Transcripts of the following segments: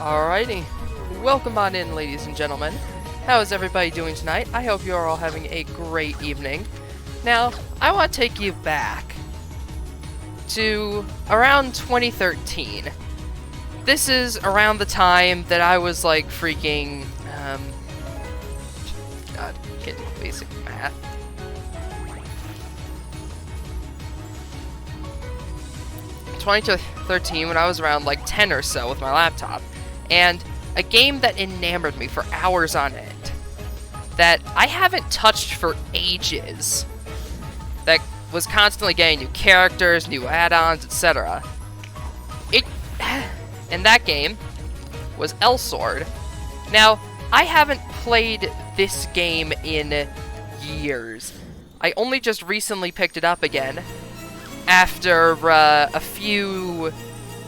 Alrighty, welcome on in, ladies and gentlemen. How is everybody doing tonight? I hope you are all having a great evening. Now, I want to take you back to around 2013. This is around the time that I was like freaking, God, getting basic math. In 2013, when I was around like 10 or so with my laptop, and a game that enamored me for hours on end, that I haven't touched for ages, that was constantly getting new characters, new add-ons, etc. And that game was Elsword. Now, I haven't played this game in years. I only just recently picked it up again after a few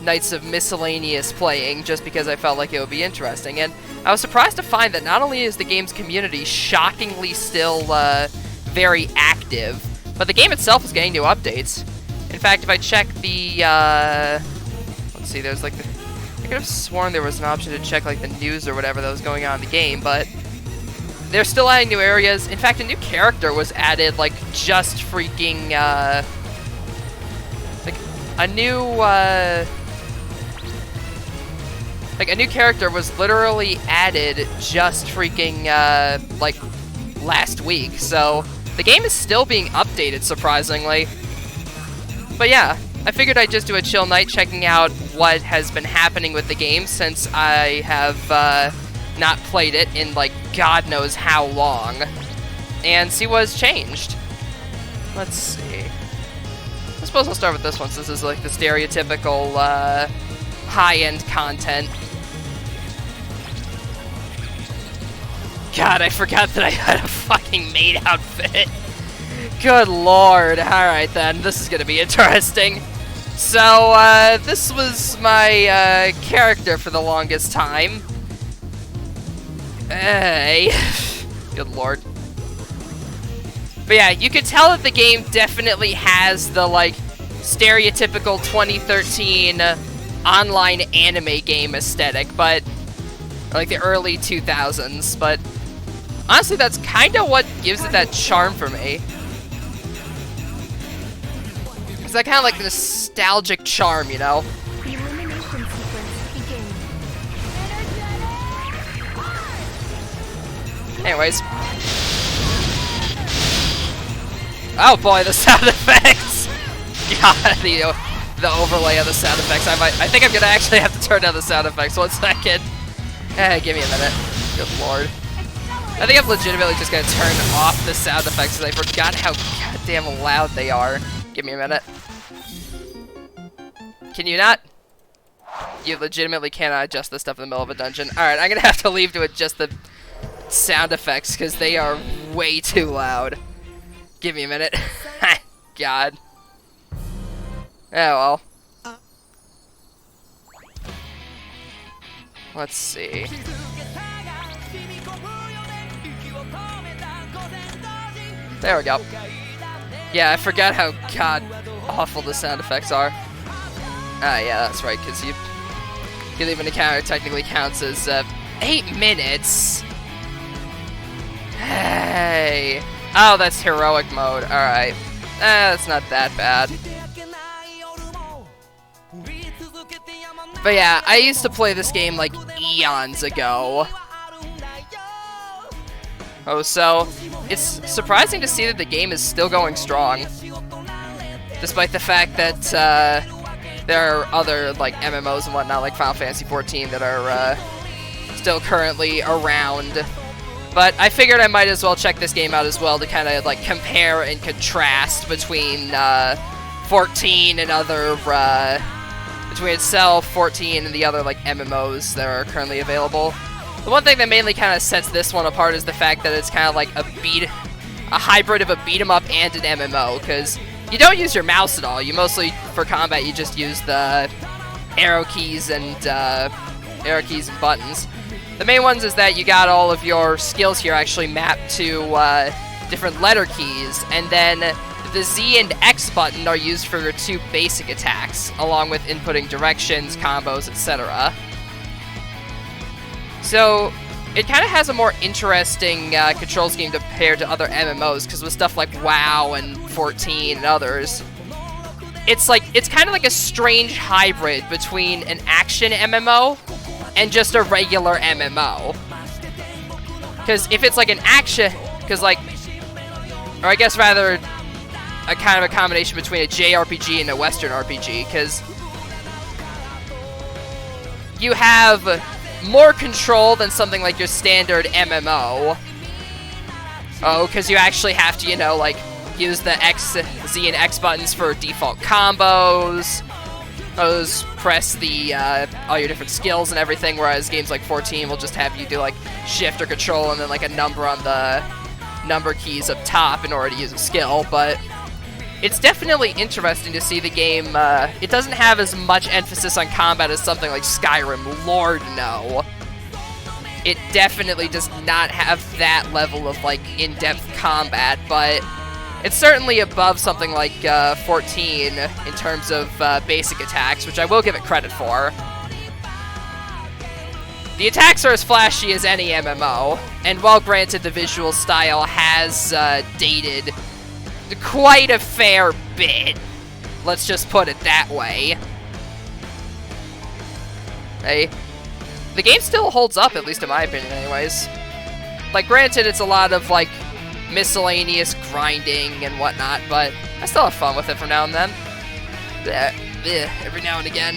nights of miscellaneous playing, just because I felt like it would be interesting. And I was surprised to find that not only is the game's community shockingly still very active, but the game itself is getting new updates. In fact, if I check the, let's see, there's like I could have sworn there was an option to check like the news or whatever that was going on in the game, but they're still adding new areas. In fact, a new character was added, like, just freaking, like, a new character was literally added just freaking, like, last week. So, the game is still being updated, surprisingly. But yeah, I figured I'd just do a chill night checking out what has been happening with the game since I have, not played it in, like, God knows how long, and see what has changed. Let's see. I suppose I'll start with this one, since this is, like, the stereotypical, high-end content. God, I forgot that I had a fucking maid outfit. Good lord. Alright then, this is gonna be interesting. So, this was my, character for the longest time. Hey. Good lord. But yeah, you could tell that the game definitely has the, like, stereotypical 2013 online anime game aesthetic, but like the early 2000s, but honestly, that's kind of what gives it that charm for me. It's that kind of like nostalgic charm, you know? Anyways. Oh boy, the sound effects! God, the overlay of the sound effects. I think I'm gonna actually have to turn down the sound effects. 1 second. Give me a minute. Good lord. I think I'm legitimately just gonna turn off the sound effects because I forgot how goddamn loud they are. Give me a minute. Can you not? You legitimately cannot adjust this stuff in the middle of a dungeon. Alright, I'm gonna have to leave to adjust the sound effects because they are way too loud. Give me a minute. God. Oh well. Let's see. There we go. Yeah, I forgot how god awful the sound effects are. Ah, yeah, that's right, because you leave an encounter technically counts as 8 minutes. Hey. Oh, that's heroic mode. Alright. That's not that bad. But yeah, I used to play this game like eons ago. Oh, so it's surprising to see that the game is still going strong. Despite the fact that there are other like MMOs and whatnot, like Final Fantasy XIV, that are still currently around. But I figured I might as well check this game out as well to kind of like compare and contrast between 14 and other between itself, 14, and the other like MMOs that are currently available. The one thing that mainly kind of sets this one apart is the fact that it's kind of like a hybrid of a beat 'em up and an MMO, because you don't use your mouse at all. You mostly, for combat, you just use the arrow keys and buttons. The main ones is that you got all of your skills here actually mapped to different letter keys, and then the Z and X button are used for your 2 basic attacks, along with inputting directions, combos, etc. So it kind of has a more interesting control scheme compared to other MMOs, because with stuff like WoW and 14 and others, it's kind of like a strange hybrid between an action MMO and just a regular MMO. Because if it's like an action, or I guess rather a kind of a combination between a JRPG and a Western RPG, because you have more control than something like your standard MMO. Oh, because you actually have to, you know, like, use the X, Z, and X buttons for default combos. Those press the, all your different skills and everything, whereas games like 14 will just have you do, like, shift or control and then, like, a number on the number keys up top in order to use a skill, but it's definitely interesting to see the game. It doesn't have as much emphasis on combat as something like Skyrim, Lord no. It definitely does not have that level of, like, in-depth combat, but it's certainly above something like 14 in terms of basic attacks, which I will give it credit for. The attacks are as flashy as any MMO, and while granted the visual style has dated quite a fair bit, let's just put it that way. Hey, the game still holds up, at least in my opinion anyways. Like, granted it's a lot of, like, miscellaneous grinding and whatnot, but I still have fun with it from now and then. Every now and again.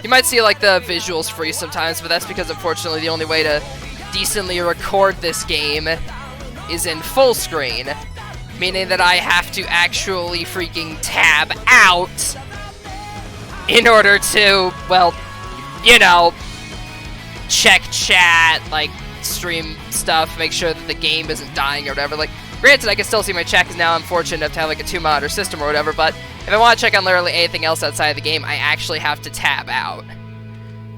You might see, like, the visuals freeze sometimes, but that's because, unfortunately, the only way to decently record this game is in full screen. Meaning that I have to actually freaking tab out in order to, well, you know, check chat, like, stream stuff, make sure that the game isn't dying or whatever. Like, granted, I can still see my chat because now I'm fortunate enough to have, like, a 2-monitor system or whatever, but if I want to check on literally anything else outside of the game, I actually have to tab out.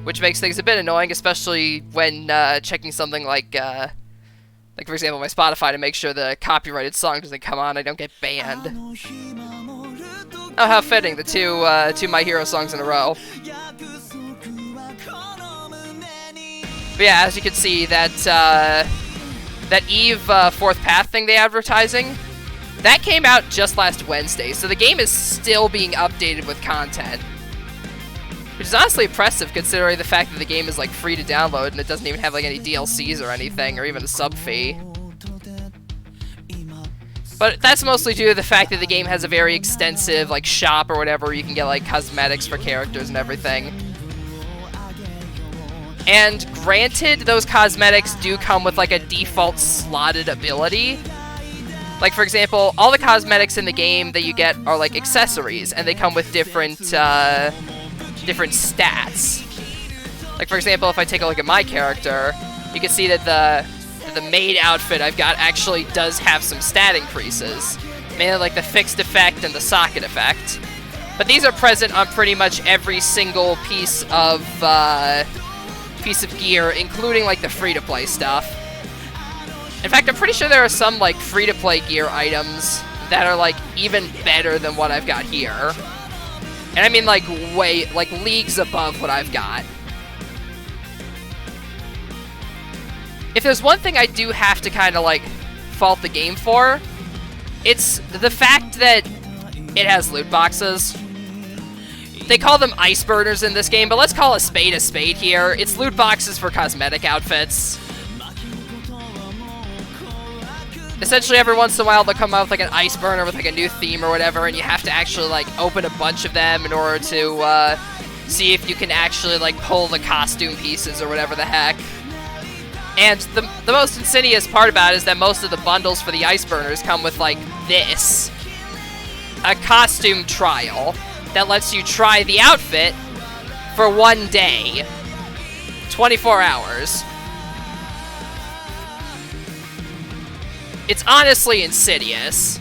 Which makes things a bit annoying, especially when checking something like, for example, my Spotify to make sure the copyrighted song doesn't come on, I don't get banned. Oh, how fitting, the two My Hero songs in a row. But yeah, as you can see, that Eve Fourth Path thing they advertising, that came out just last Wednesday, so the game is still being updated with content. Which is honestly impressive, considering the fact that the game is, like, free to download and it doesn't even have, like, any DLCs or anything, or even a sub fee. But that's mostly due to the fact that the game has a very extensive, like, shop or whatever where you can get, like, cosmetics for characters and everything. And granted, those cosmetics do come with, like, a default slotted ability. Like, for example, all the cosmetics in the game that you get are, like, accessories, and they come with different stats. Like, for example, if I take a look at my character, you can see that the maid outfit I've got actually does have some stat increases. Mainly, like, the fixed effect and the socket effect. But these are present on pretty much every single piece of gear, including, like, the free-to-play stuff. In fact, I'm pretty sure there are some, like, free-to-play gear items that are, like, even better than what I've got here. And I mean, like, way, like, leagues above what I've got. If there's one thing I do have to kind of, like, fault the game for, it's the fact that it has loot boxes. They call them ice burners in this game, but let's call a spade here. It's loot boxes for cosmetic outfits. Essentially, every once in a while, they'll come out with, like, an ice burner with, like, a new theme or whatever, and you have to actually, like, open a bunch of them in order to, see if you can actually, like, pull the costume pieces or whatever the heck. And the most insidious part about it is that most of the bundles for the ice burners come with, like, this. A costume trial that lets you try the outfit for 1 day. 24 hours. It's honestly insidious.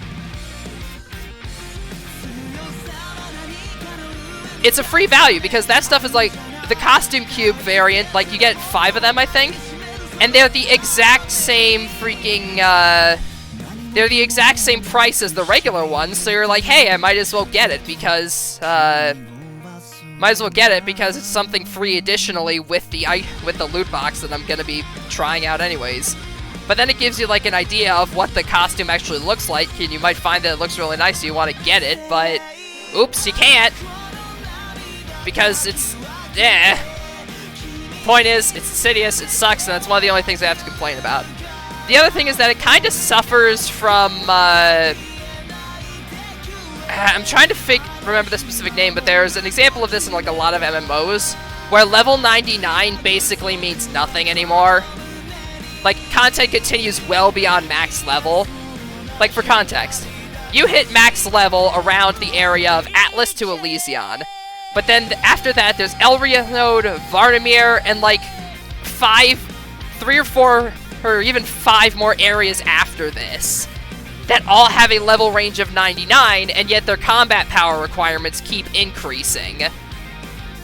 It's a free value because that stuff is like the costume cube variant. Like, you get 5 of them, I think. And they're the exact same freaking they're the exact same price as the regular ones, so you're like, hey, I might as well get it because it's something free additionally with the loot box that I'm gonna be trying out anyways. But then it gives you like an idea of what the costume actually looks like, and you might find that it looks really nice, so you want to get it, but oops, you can't because it's Point is, it's insidious, it sucks, and that's one of the only things I have to complain about. The other thing is that it kind of suffers from, I'm trying to remember the specific name, but there's an example of this in like a lot of MMOs, where level 99 basically means nothing anymore. Like, content continues well beyond max level. Like, for context, you hit max level around the area of Atlas to Elysion, but then after that, there's Elrianode, Varnamir, and like 3 or 4, or even 5 more areas after this that all have a level range of 99, and yet their combat power requirements keep increasing.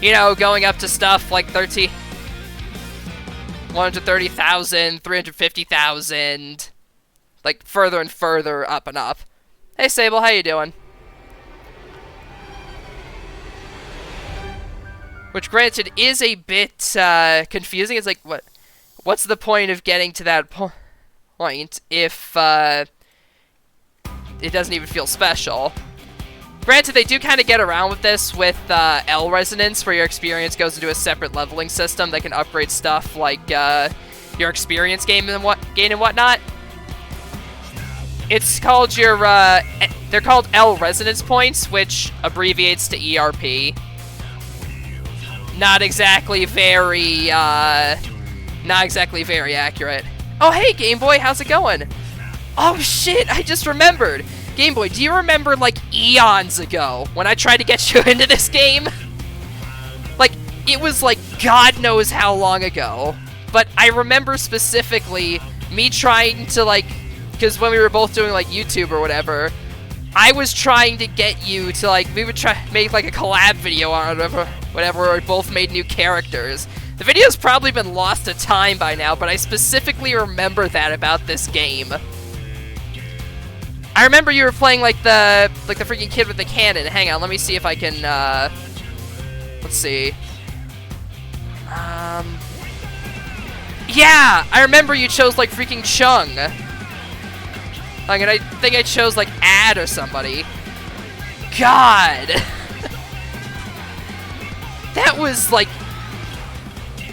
You know, going up to stuff like 130,000, 350,000, like further and further up and up. Hey Sable, how you doing? Which, granted, is a bit confusing. It's like, what's the point of getting to that point if it doesn't even feel special? Granted, they do kind of get around with this with L Resonance, where your experience goes into a separate leveling system that can upgrade stuff like your experience gain and whatnot. It's called they're called L Resonance points, which abbreviates to ERP. Not exactly very accurate. Oh, hey, Game Boy, how's it going? Oh, shit, I just remembered. Game Boy, do you remember, like, eons ago when I tried to get you into this game? Like, it was, like, God knows how long ago. But I remember specifically me trying to, like, because when we were both doing, like, YouTube or whatever, I was trying to get you to, like, we would try make, like, a collab video on whatever, where we both made new characters. The video's probably been lost to time by now, but I specifically remember that about this game. I remember you were playing, like, the freaking kid with the cannon. Hang on, let me see if I can, let's see. Yeah, I remember you chose, like, freaking Chung. Like, and I think I chose, like, Ad or somebody. God! That was, like,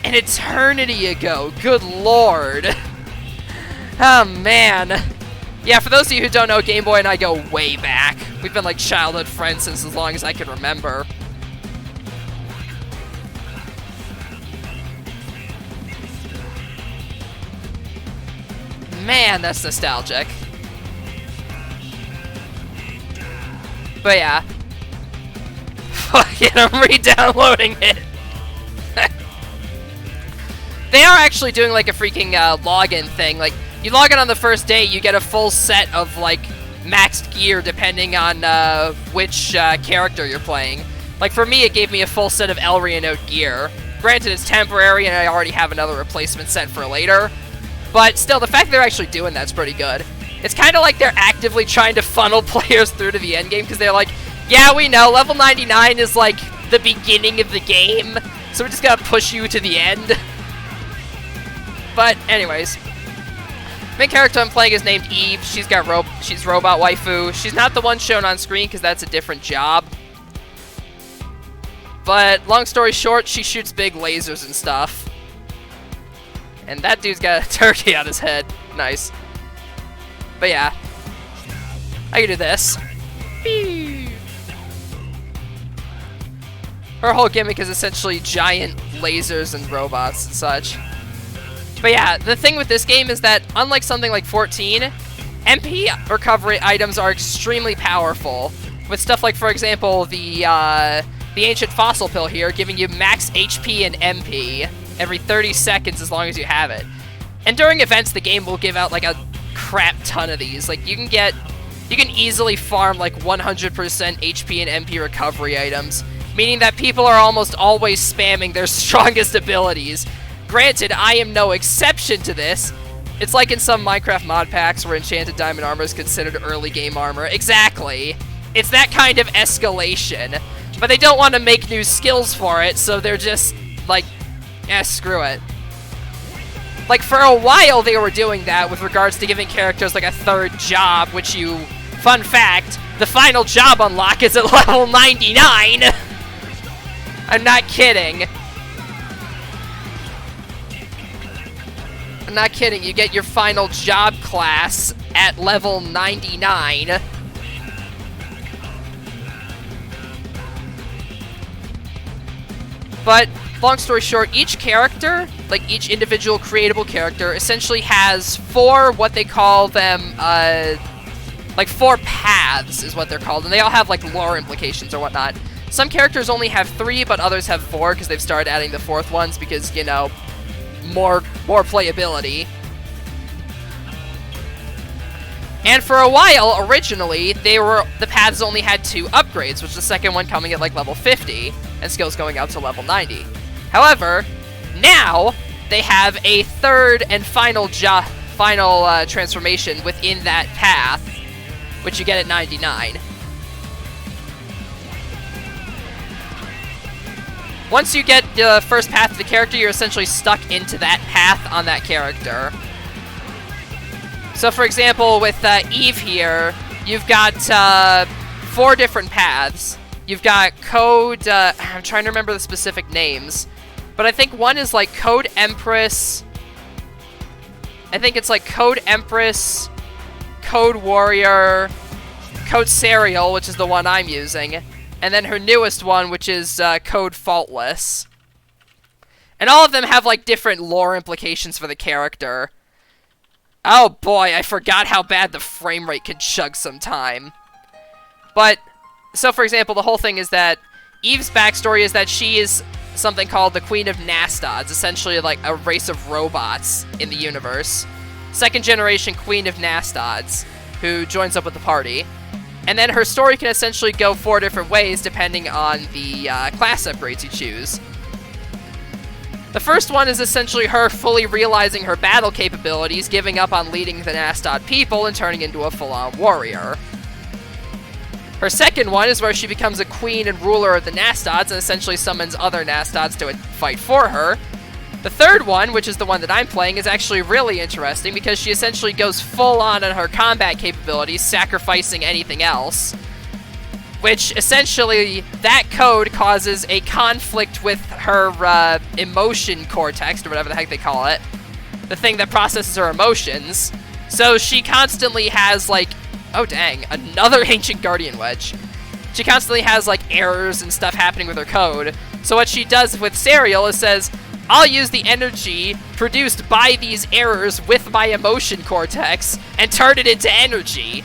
an eternity ago. Good lord. Oh, man. Yeah, for those of you who don't know, Game Boy and I go way back. We've been, like, childhood friends since as long as I can remember. Man, that's nostalgic. But yeah. Fucking, I'm re-downloading it. They are actually doing, like, a freaking login thing. Like, you log in on the first day, you get a full set of, like, maxed gear depending on which character you're playing. Like, for me, it gave me a full set of Elrianode gear. Granted, it's temporary, and I already have another replacement set for later. But still, the fact that they're actually doing that's pretty good. It's kind of like they're actively trying to funnel players through to the end game, because they're like, yeah, we know, level 99 is, like, the beginning of the game, so we're just gonna push you to the end. But, anyways. Main character I'm playing is named Eve. She's robot waifu. She's not the one shown on screen, because that's a different job. But, long story short, she shoots big lasers and stuff. And that dude's got a turkey on his head. Nice. But yeah. I can do this. Her whole gimmick is essentially giant lasers and robots and such. But yeah, the thing with this game is that, unlike something like 14, MP recovery items are extremely powerful. With stuff like, for example, the Ancient Fossil Pill here, giving you max HP and MP every 30 seconds as long as you have it. And during events, the game will give out, like, a crap ton of these. Like, you can easily farm, like, 100% HP and MP recovery items, meaning that people are almost always spamming their strongest abilities. Granted, I am no exception to this, It's like in some Minecraft mod packs where enchanted diamond armor is considered early game armor. Exactly. It's that kind of escalation. But they don't want to make new skills for it, so they're just like, screw it. Like, for a while they were doing that with regards to giving characters like a third job, which fun fact, the final job unlock is at level 99! I'm not kidding. I'm not kidding, you get your final job class at level 99. But, long story short, each character, like each individual creatable character, essentially has 4, what they call them, like 4 paths is what they're called, and they all have like lore implications or whatnot. Some characters only have 3, but others have 4 because they've started adding the 4th ones because, you know, more playability. And for a while, originally, the paths only had 2 upgrades, which the second one coming at like level 50, and skills going out to level 90. However, now they have a 3rd and final transformation within that path, which you get at 99. Once you get the first path of the character, you're essentially stuck into that path on that character. So, for example, with Eve here, you've got 4 different paths. You've got Code, I'm trying to remember the specific names, but I think one is like Code Empress. I think it's like Code Empress, Code Warrior, Code Serial, which is the one I'm using, and then her newest one, which is Code Faultless. And all of them have like different lore implications for the character. Oh boy, I forgot how bad the frame rate can chug sometime. But, so for example, the whole thing is that Eve's backstory is that she is something called the Queen of Nastods, essentially like a race of robots in the universe. Second generation Queen of Nastods, who joins up with the party. And then her story can essentially go 4 different ways depending on the class upgrades you choose. The first one is essentially her fully realizing her battle capabilities, giving up on leading the Nastod people, and turning into a full-on warrior. Her second one is where she becomes a queen and ruler of the Nastods, and essentially summons other Nastods to fight for her. The third one, which is the one that I'm playing, is actually really interesting, because she essentially goes full-on her combat capabilities, sacrificing anything else. Which, essentially, that code causes a conflict with her emotion cortex, or whatever the heck they call it. The thing that processes her emotions. So she constantly has, like... Oh, dang. Another Ancient Guardian Wedge. She constantly has, like, errors and stuff happening with her code. So what she does with Serial is says, I'll use the energy produced by these errors with my emotion cortex and turn it into energy.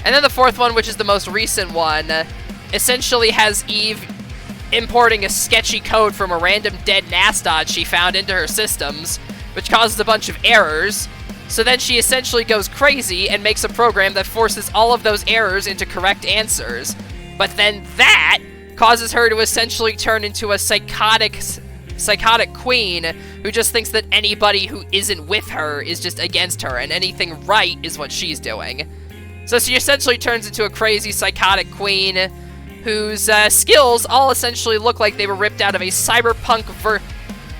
And then the fourth one, which is the most recent one, essentially has Eve importing a sketchy code from a random dead Nastod she found into her systems, which causes a bunch of errors. So then she essentially goes crazy and makes a program that forces all of those errors into correct answers. But then that causes her to essentially turn into a psychotic queen who just thinks that anybody who isn't with her is just against her, and anything right is what she's doing. So she essentially turns into a crazy psychotic queen whose skills all essentially look like they were ripped out of a cyberpunk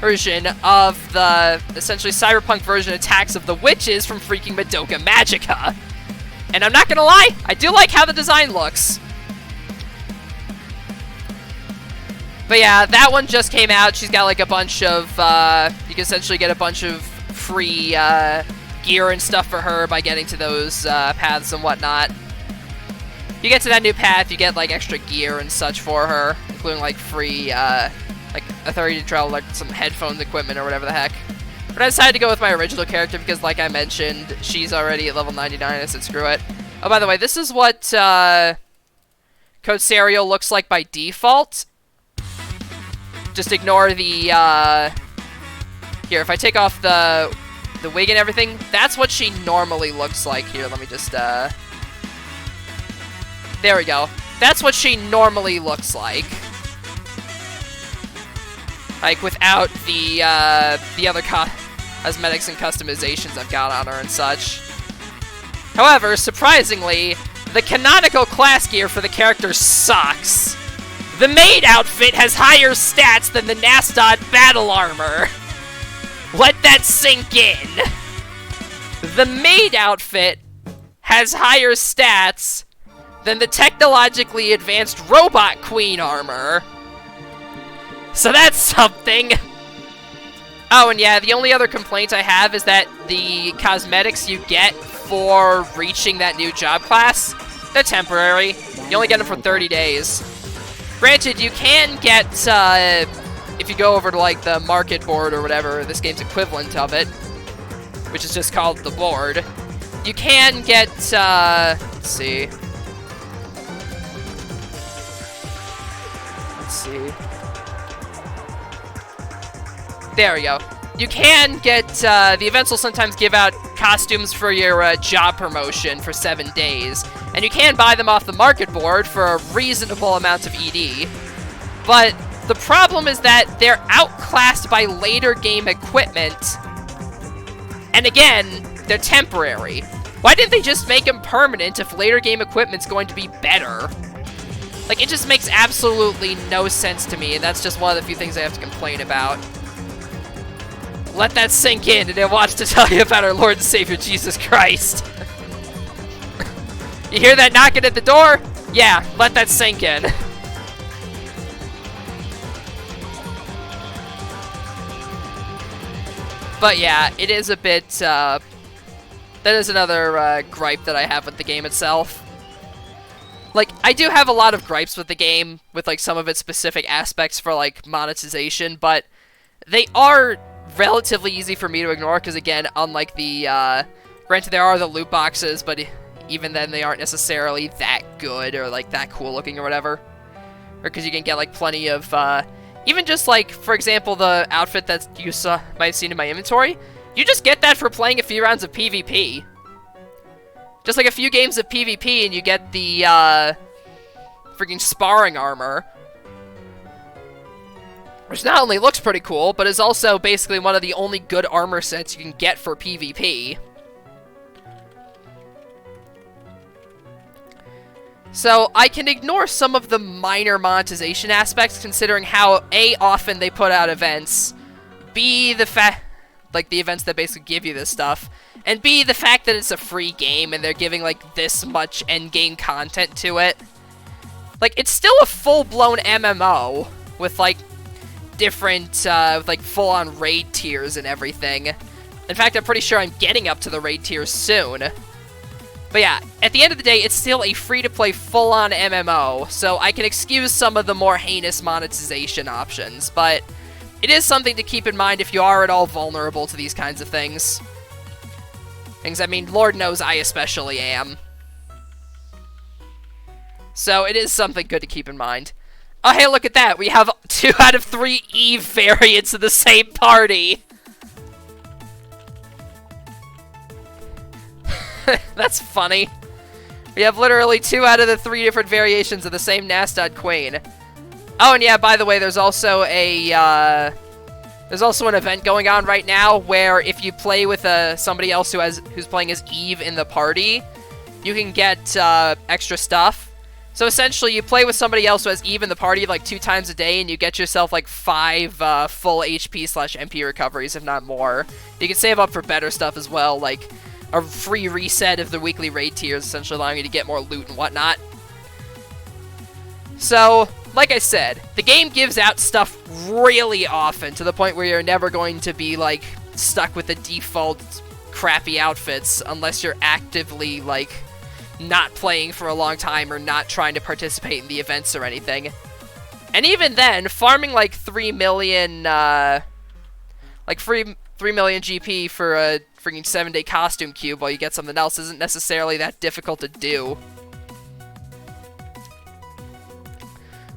version of the, essentially cyberpunk version attacks of the witches from freaking Madoka Magica. And I'm not gonna lie, I do like how the design looks. But yeah, that one just came out. She's got like a bunch of, you can essentially get a bunch of free gear and stuff for her by getting to those paths and whatnot. You get to that new path, you get like extra gear and such for her, including like free, like authority to travel, like some headphones equipment or whatever the heck. But I decided to go with my original character because, like I mentioned, she's already at level 99. I said screw it. Oh, by the way, this is what Code Serial looks like by default. Just ignore the, here, if I take off the wig and everything, that's what she normally looks like. Here, let me just, there we go. That's what she normally looks like. Like, without the other cosmetics and customizations I've got on her and such. However, surprisingly, the canonical class gear for the character sucks. The maid outfit has higher stats than the Nastod battle armor. Let that sink in. The maid outfit has higher stats than the technologically advanced Robot Queen armor. So that's something. Oh, and yeah, the only other complaint I have is that the cosmetics you get for reaching that new job class, they're temporary. You only get them for 30 days. Granted, you can get, if you go over to, like, the market board or whatever, this game's equivalent of it, which is just called the board, you can get, let's see. There we go. You can get, the events will sometimes give out costumes for your job promotion for 7 days, and you can buy them off the market board for a reasonable amount of ED. But the problem is that they're outclassed by later game equipment, and again, they're temporary. Why didn't they just make them permanent if later game equipment's going to be better? Like, it just makes absolutely no sense to me, and that's just one of the few things I have to complain about. Let that sink in, and then watch to tell you about our Lord and Savior, Jesus Christ. You hear that knocking at the door? Yeah, let that sink in. But yeah, it is a bit, that is another gripe that I have with the game itself. Like, I do have a lot of gripes with the game, with, like, some of its specific aspects for, like, monetization, but they are relatively easy for me to ignore, because, again, unlike the, granted, there are the loot boxes, but even then, they aren't necessarily that good, or, like, that cool looking, or whatever. Or because you can get, like, plenty of, even just, like, for example, the outfit that you might have seen in my inventory, you just get that for playing a few rounds of PvP. Just like a few games of PvP, and you get the, freaking sparring armor. Which not only looks pretty cool, but is also basically one of the only good armor sets you can get for PvP. So, I can ignore some of the minor monetization aspects, considering how, A, often they put out events, B, the events that basically give you this stuff, and B, the fact that it's a free game and they're giving, like, this much endgame content to it. Like, it's still a full-blown MMO with, like, different, with, like, full-on raid tiers and everything. In fact, I'm pretty sure I'm getting up to the raid tiers soon. But yeah, at the end of the day, it's still a free-to-play full-on MMO, so I can excuse some of the more heinous monetization options, but it is something to keep in mind if you are at all vulnerable to these kinds of things. I mean, Lord knows I especially am. So it is something good to keep in mind. Oh, hey, look at that. We have 2 out of 3 Eve variants of the same party. That's funny. We have literally 2 out of the 3 different variations of the same Nastod Queen. Oh, and yeah, by the way, there's also a, there's also an event going on right now where if you play with somebody else who's playing as Eve in the party, you can get extra stuff. So essentially, you play with somebody else who has Eve in the party like 2 times a day, and you get yourself like 5 full HP/MP recoveries, if not more. You can save up for better stuff as well, like a free reset of the weekly raid tiers, essentially allowing you to get more loot and whatnot. So, like I said, the game gives out stuff really often, to the point where you're never going to be, like, stuck with the default crappy outfits unless you're actively, like, not playing for a long time or not trying to participate in the events or anything. And even then, farming, like, 3 million, 3 million GP for a freaking 7-day costume cube while you get something else isn't necessarily that difficult to do.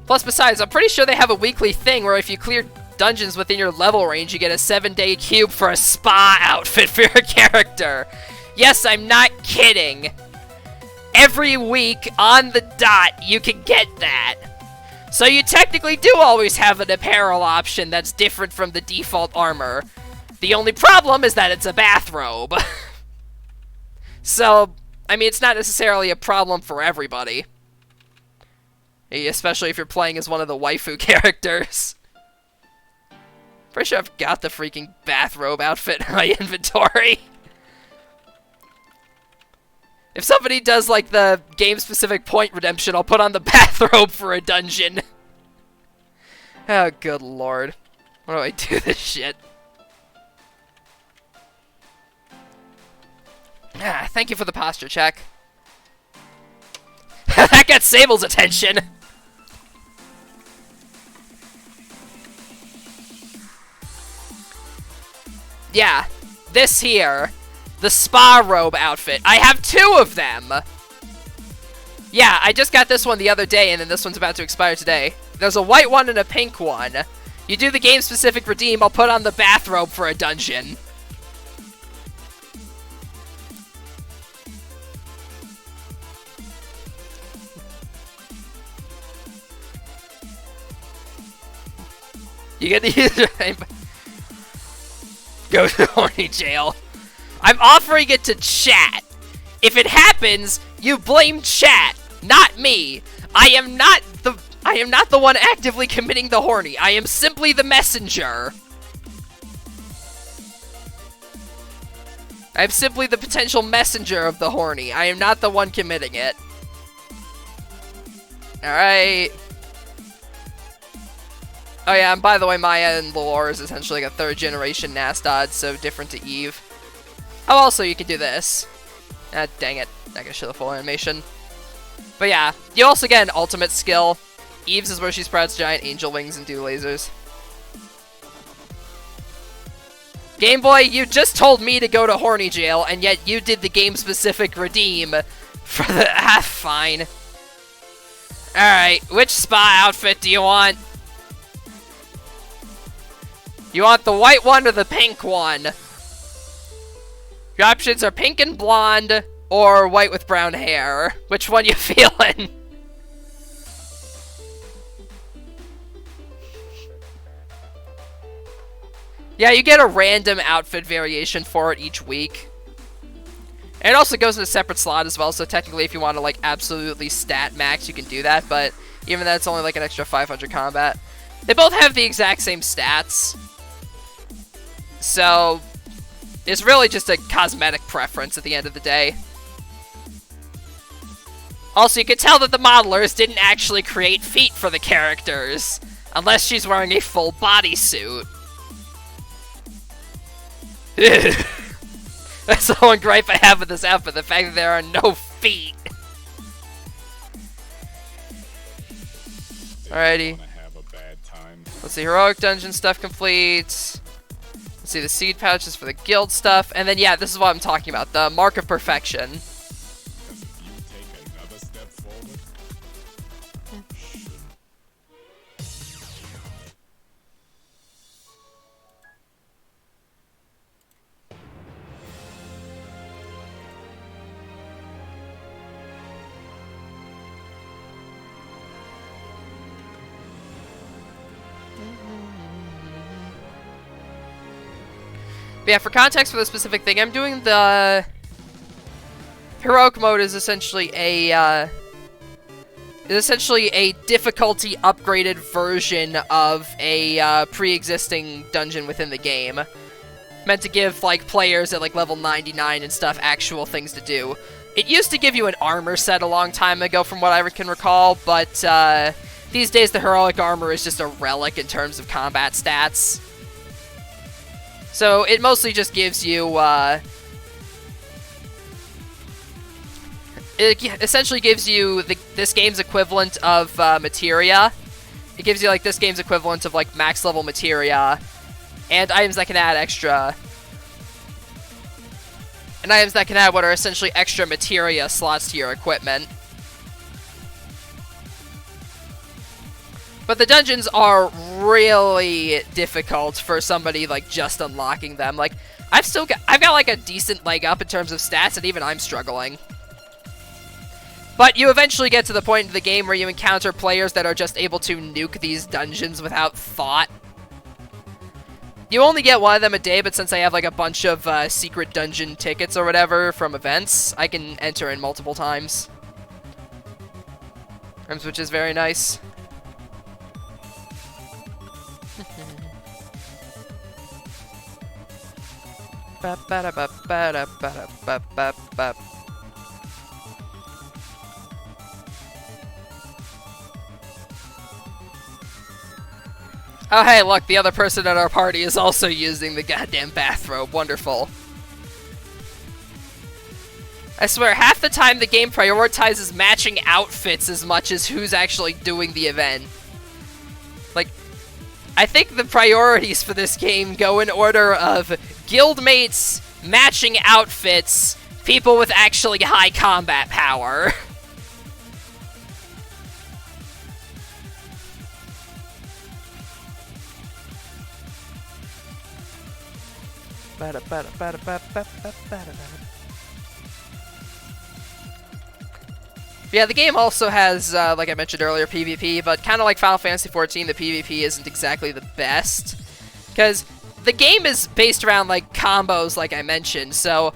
Plus, besides, I'm pretty sure they have a weekly thing where if you clear dungeons within your level range, you get a 7-day cube for a spa outfit for your character. Yes, I'm not kidding. Every week, on the dot, you can get that. So you technically do always have an apparel option that's different from the default armor. The only problem is that it's a bathrobe. So, I mean, it's not necessarily a problem for everybody. Especially if you're playing as one of the waifu characters. Pretty sure I've got the freaking bathrobe outfit in my inventory. If somebody does, like, the game-specific point redemption, I'll put on the bathrobe for a dungeon. Oh, good lord. Why do I do this shit? Ah, thank you for the posture check. That got Sable's attention! Yeah, this here. The spa robe outfit. I have 2 of them! Yeah, I just got this one the other day, and then this one's about to expire today. There's a white one and a pink one. You do the game-specific redeem, I'll put on the bathrobe for a dungeon. You get the username. Go to horny jail. I'm offering it to chat. If it happens, you blame chat, not me. I am not the one actively committing the horny. I am simply the messenger. I am simply the potential messenger of the horny. I am not the one committing it. Alright. Oh yeah, and by the way, Maya and Lore is essentially like a 3rd generation Nastod, so different to Eve. Oh, also, you can do this. Ah, dang it. I gotta show the full animation. But yeah, you also get an ultimate skill. Eve's is where she sprouts giant angel wings and do lasers. Game Boy, you just told me to go to horny jail, and yet you did the game-specific redeem for the... Ah, fine. Alright, which spa outfit do you want? You want the white one or the pink one? Your options are pink and blonde, or white with brown hair. Which one you feeling? Yeah, you get a random outfit variation for it each week. And it also goes in a separate slot as well, so technically if you want to, like, absolutely stat max, you can do that, but even that's only, like, an extra 500 combat. They both have the exact same stats. So, it's really just a cosmetic preference at the end of the day. Also, you can tell that the modelers didn't actually create feet for the characters, unless she's wearing a full bodysuit. That's the one gripe I have with this outfit, the fact that there are no feet. Alrighty. Let's see, heroic dungeon stuff complete. Let's see, the seed pouches for the guild stuff. And then, yeah, this is what I'm talking about. The Mark of Perfection. But yeah, for context for the specific thing, I'm doing the heroic mode is essentially a difficulty upgraded version of a pre-existing dungeon within the game, meant to give like players at like level 99 and stuff actual things to do. It used to give you an armor set a long time ago, from what I can recall, but these days the heroic armor is just a relic in terms of combat stats. So it mostly just gives you, it essentially gives you this game's equivalent of materia. It gives you like this game's equivalent of like max level materia, and items that can add extra, and items that can add what are essentially extra materia slots to your equipment. But the dungeons are really difficult for somebody, like, just unlocking them. Like, I've got, like, a decent leg up in terms of stats, and even I'm struggling. But you eventually get to the point in the game where you encounter players that are just able to nuke these dungeons without thought. You only get one of them a day, but since I have like a bunch of secret dungeon tickets or whatever from events, I can enter in multiple times. Which is very nice. Oh hey, look, the other person at our party is also using the goddamn bathrobe. Wonderful. I swear, half the time the game prioritizes matching outfits as much as who's actually doing the event. Like, I think the priorities for this game go in order of guildmates, matching outfits, people with actually high combat power. Yeah, the game also has, like I mentioned earlier, PvP, but kind of like Final Fantasy XIV, the PvP isn't exactly the best. Because the game is based around, like, combos, like I mentioned, so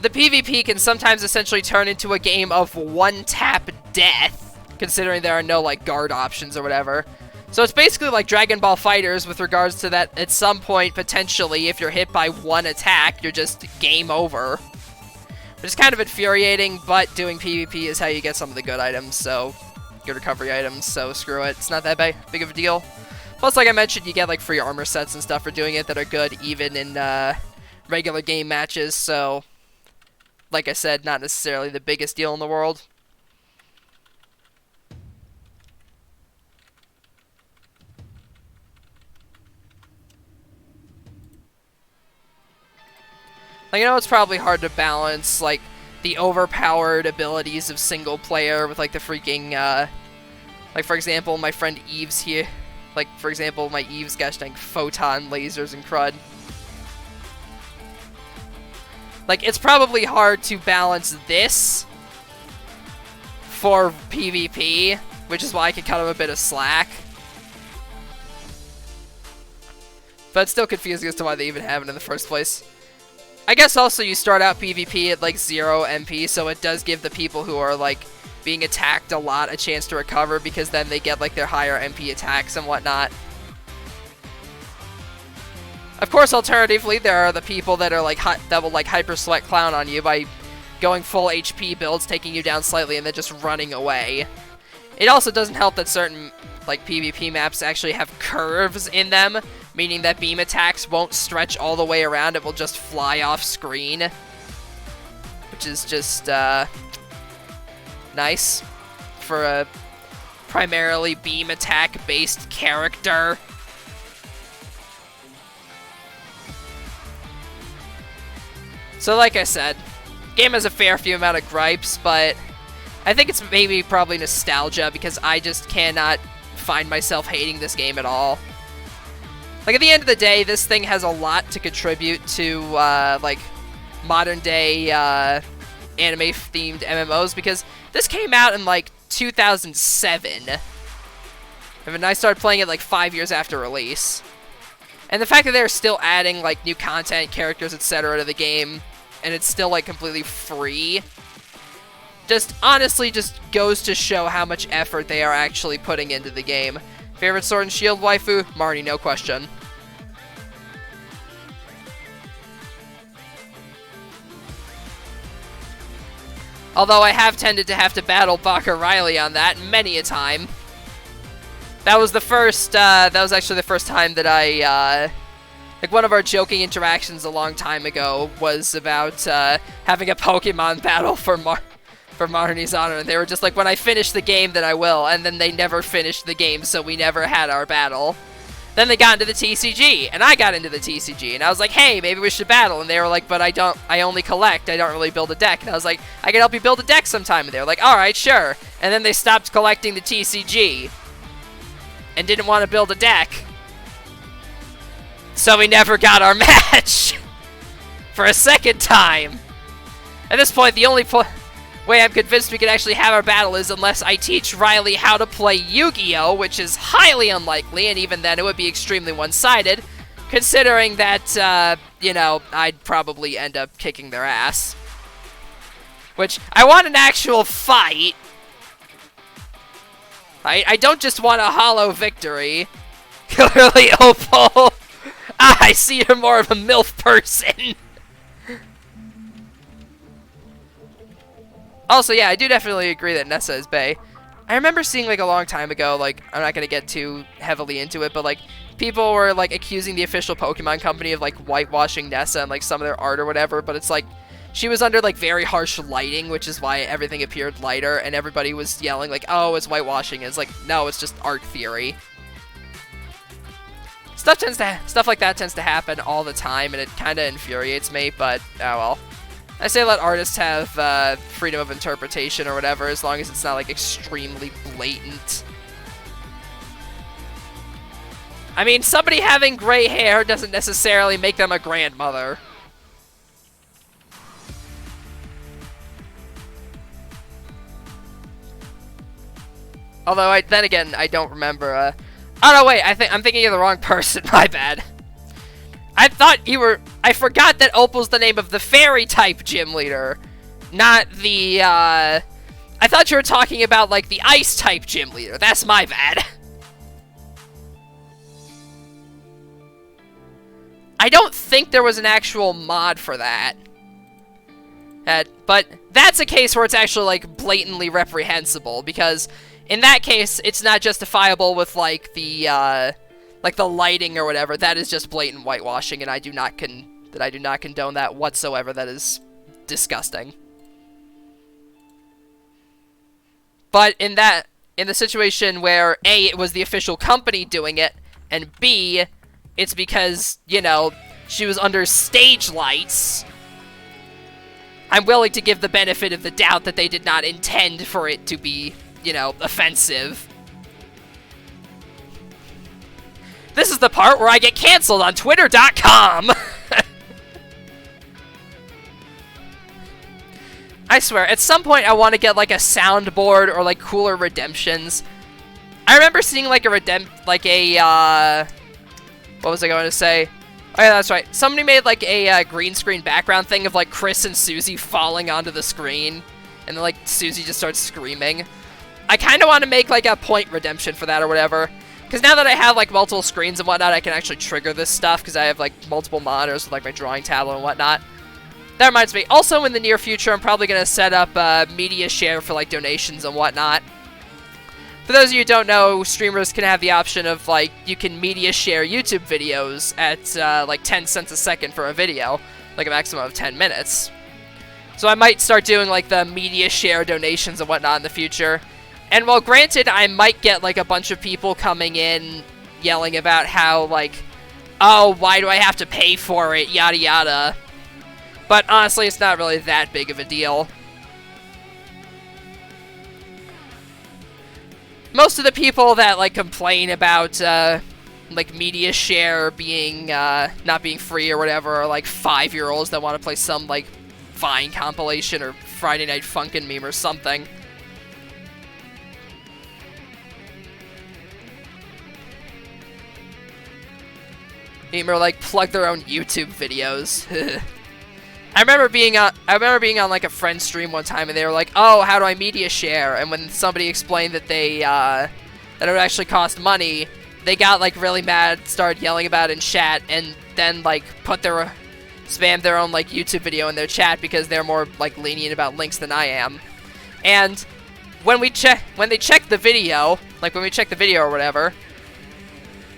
the PvP can sometimes essentially turn into a game of one-tap death, considering there are no, like, guard options or whatever. So it's basically like Dragon Ball FighterZ with regards to that at some point, potentially, if you're hit by one attack, you're just game over. Which is kind of infuriating, but doing PvP is how you get some of the good items, so good recovery items, so screw it. It's not that big of a deal. Plus, like I mentioned, you get like free armor sets and stuff for doing it that are good even in regular game matches, so like I said, not necessarily the biggest deal in the world. Like, you know, it's probably hard to balance, like, the overpowered abilities of single player with, like, the freaking, like, for example, my friend Eve's here. Like, for example, my Eve's got, like, photon lasers and crud. Like, it's probably hard to balance this for PvP, which is why I can cut him a bit of slack. But it's still confusing as to why they even have it in the first place. I guess also you start out PvP at like 0 MP, so it does give the people who are like being attacked a lot a chance to recover, because then they get like their higher MP attacks and whatnot. Of course, alternatively, there are the people that are like that will like hyper select clown on you by going full HP builds, taking you down slightly, and then just running away. It also doesn't help that certain like PvP maps actually have curves in them, meaning that beam attacks won't stretch all the way around, it will just fly off screen. Which is just, nice for a primarily beam attack-based character. So like I said, game has a fair few amount of gripes, but I think it's maybe probably nostalgia, because I just cannot find myself hating this game at all. Like, at the end of the day, this thing has a lot to contribute to, like, modern-day, anime-themed MMOs, because this came out in, like, 2007. And I started playing it, like, 5 years after release. And the fact that they're still adding, like, new content, characters, etc. to the game, and it's still, like, completely free, just honestly just goes to show how much effort they are actually putting into the game. Favorite Sword and Shield waifu? Marnie, no question. Although I have tended to have to battle Baka Riley on that many a time. That was the first, that was actually the first time that I, like, one of our joking interactions a long time ago was about, having a Pokemon battle for Marnie's honor, and they were just like, when I finish the game, then I will, and then they never finished the game, so we never had our battle. Then they got into the TCG, and I got into the TCG, and I was like, hey, maybe we should battle, and they were like, but I only collect, I don't really build a deck, and I was like, I can help you build a deck sometime, and they were like, alright, sure, and then they stopped collecting the TCG, and didn't want to build a deck, so we never got our match, for a second time. At this point, the only way I'm convinced we could actually have our battle is unless I teach Riley how to play Yu-Gi-Oh!, which is highly unlikely, and even then it would be extremely one-sided, considering that, you know, I'd probably end up kicking their ass. Which, I want an actual fight. I don't just want a hollow victory. Clearly, Opal. I see you're more of a MILF person. Also, yeah, I do definitely agree that Nessa is bae. I remember seeing, like, a long time ago, like, I'm not gonna get too heavily into it, but, like, people were, like, accusing the official Pokemon company of, like, whitewashing Nessa and, like, some of their art or whatever, but it's, like, she was under, like, very harsh lighting, which is why everything appeared lighter, and everybody was yelling, like, oh, it's whitewashing. And it's like, no, it's just art theory. Stuff like that tends to happen all the time, and it kind of infuriates me, but, oh well. I say let artists have freedom of interpretation or whatever, as long as it's not, like, extremely blatant. I mean, somebody having gray hair doesn't necessarily make them a grandmother. Although, then again, I don't remember, oh, no, wait, I'm thinking of the wrong person, my bad. I thought you were... I forgot that Opal's the name of the fairy-type gym leader, not the, I thought you were talking about, like, the ice-type gym leader. That's my bad. I don't think there was an actual mod for that. But that's a case where it's actually, like, blatantly reprehensible, because in that case, it's not justifiable with, like, the lighting or whatever. That is just blatant whitewashing, and I do not condone that whatsoever. That is disgusting. But in the situation where A, it was the official company doing it, and B, it's because, you know, she was under stage lights, I'm willing to give the benefit of the doubt that they did not intend for it to be, you know, offensive. This is the part where I get canceled on Twitter.com! I swear, at some point I want to get, like, a soundboard or, like, cooler redemptions. I remember seeing, like, what was I going to say? Oh, yeah, that's right. Somebody made, like, a green screen background thing of, like, Chris and Susie falling onto the screen. And then, like, Susie just starts screaming. I kind of want to make, like, a point redemption for that or whatever. Because now that I have, like, multiple screens and whatnot, I can actually trigger this stuff. Because I have, like, multiple monitors with, like, my drawing tablet and whatnot. That reminds me. Also, in the near future, I'm probably going to set up media share for, like, donations and whatnot. For those of you who don't know, streamers can have the option of, like, you can media share YouTube videos at, like, 10 cents a second for a video. Like, a maximum of 10 minutes. So I might start doing, like, the media share donations and whatnot in the future. And while granted, I might get, like, a bunch of people coming in yelling about how, like, oh, why do I have to pay for it, yada yada. But honestly, it's not really that big of a deal. Most of the people that, like, complain about, like, media share being, not being free or whatever are, like, 5-year-olds that want to play some, like, Vine compilation or Friday Night Funkin' meme or something. Or, like, plug their own YouTube videos. I remember being on like a friend's stream one time, and they were like, "Oh, how do I media share?" And when somebody explained that that it would actually cost money, they got, like, really mad, started yelling about it in chat, and then, like, spammed their own, like, YouTube video in their chat because they're more, like, lenient about links than I am. And when they checked the video, like, when we checked the video or whatever,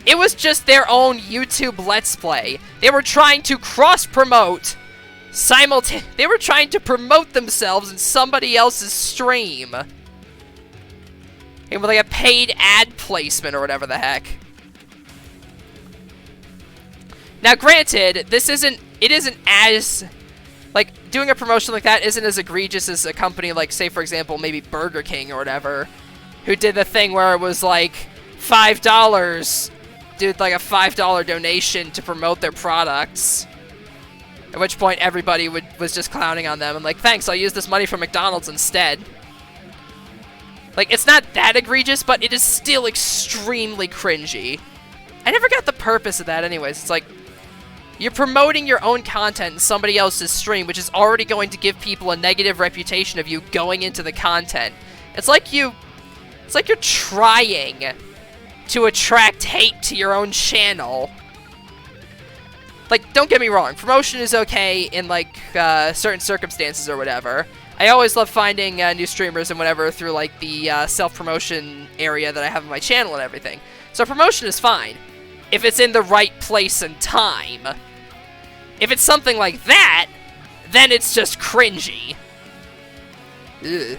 it was just their own YouTube Let's Play. They were trying to cross-promote. They were trying to promote themselves in somebody else's stream. And with, like, a paid ad placement or whatever the heck. Now, granted, it isn't as, like, doing a promotion like that isn't as egregious as a company like, say, for example, maybe Burger King or whatever, who did the thing where it was, like, $5, did, like, a $5 donation to promote their products. At which point everybody was just clowning on them. I'm like, thanks, I'll use this money for McDonald's instead. Like, it's not that egregious, but it is still extremely cringy. I never got the purpose of that anyways. It's like, you're promoting your own content in somebody else's stream, which is already going to give people a negative reputation of you going into the content. It's like you're trying to attract hate to your own channel. Like, don't get me wrong, promotion is okay in, like, certain circumstances or whatever. I always love finding new streamers and whatever through, like, the self-promotion area that I have on my channel and everything. So promotion is fine, if it's in the right place and time. If it's something like that, then it's just cringy. Ugh.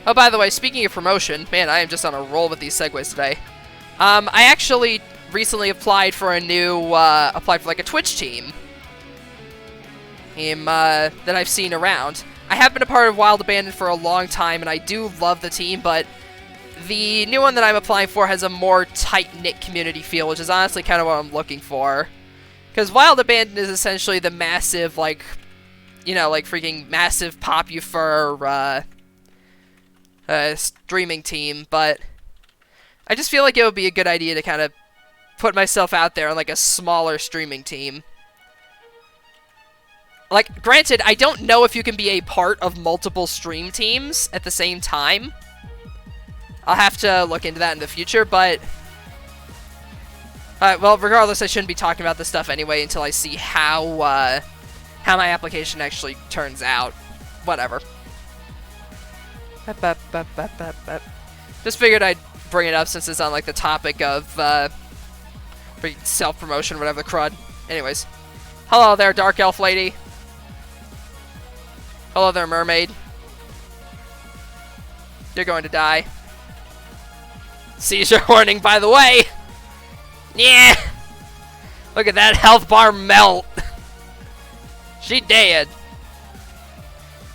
Oh, by the way, speaking of promotion, man, I am just on a roll with these segues today. I actually recently applied for a new, like a Twitch team. That I've seen around. I have been a part of Wild Abandoned for a long time, and I do love the team, but the new one that I'm applying for has a more tight-knit community feel, which is honestly kind of what I'm looking for. Because Wild Abandoned is essentially the massive, like, you know, like freaking massive popular streaming team, but I just feel like it would be a good idea to kind of put myself out there on, like, a smaller streaming team. Like, granted, I don't know if you can be a part of multiple stream teams at the same time. I'll have to look into that in the future, but... well, regardless, I shouldn't be talking about this stuff anyway until I see how my application actually turns out. Whatever. Just figured I'd bring it up since it's on, like, the topic of self-promotion, whatever the crud. Anyways. Hello there, Dark Elf Lady. Hello there, Mermaid. You're going to die. Seizure warning, by the way! Yeah! Look at that health bar melt! She dead.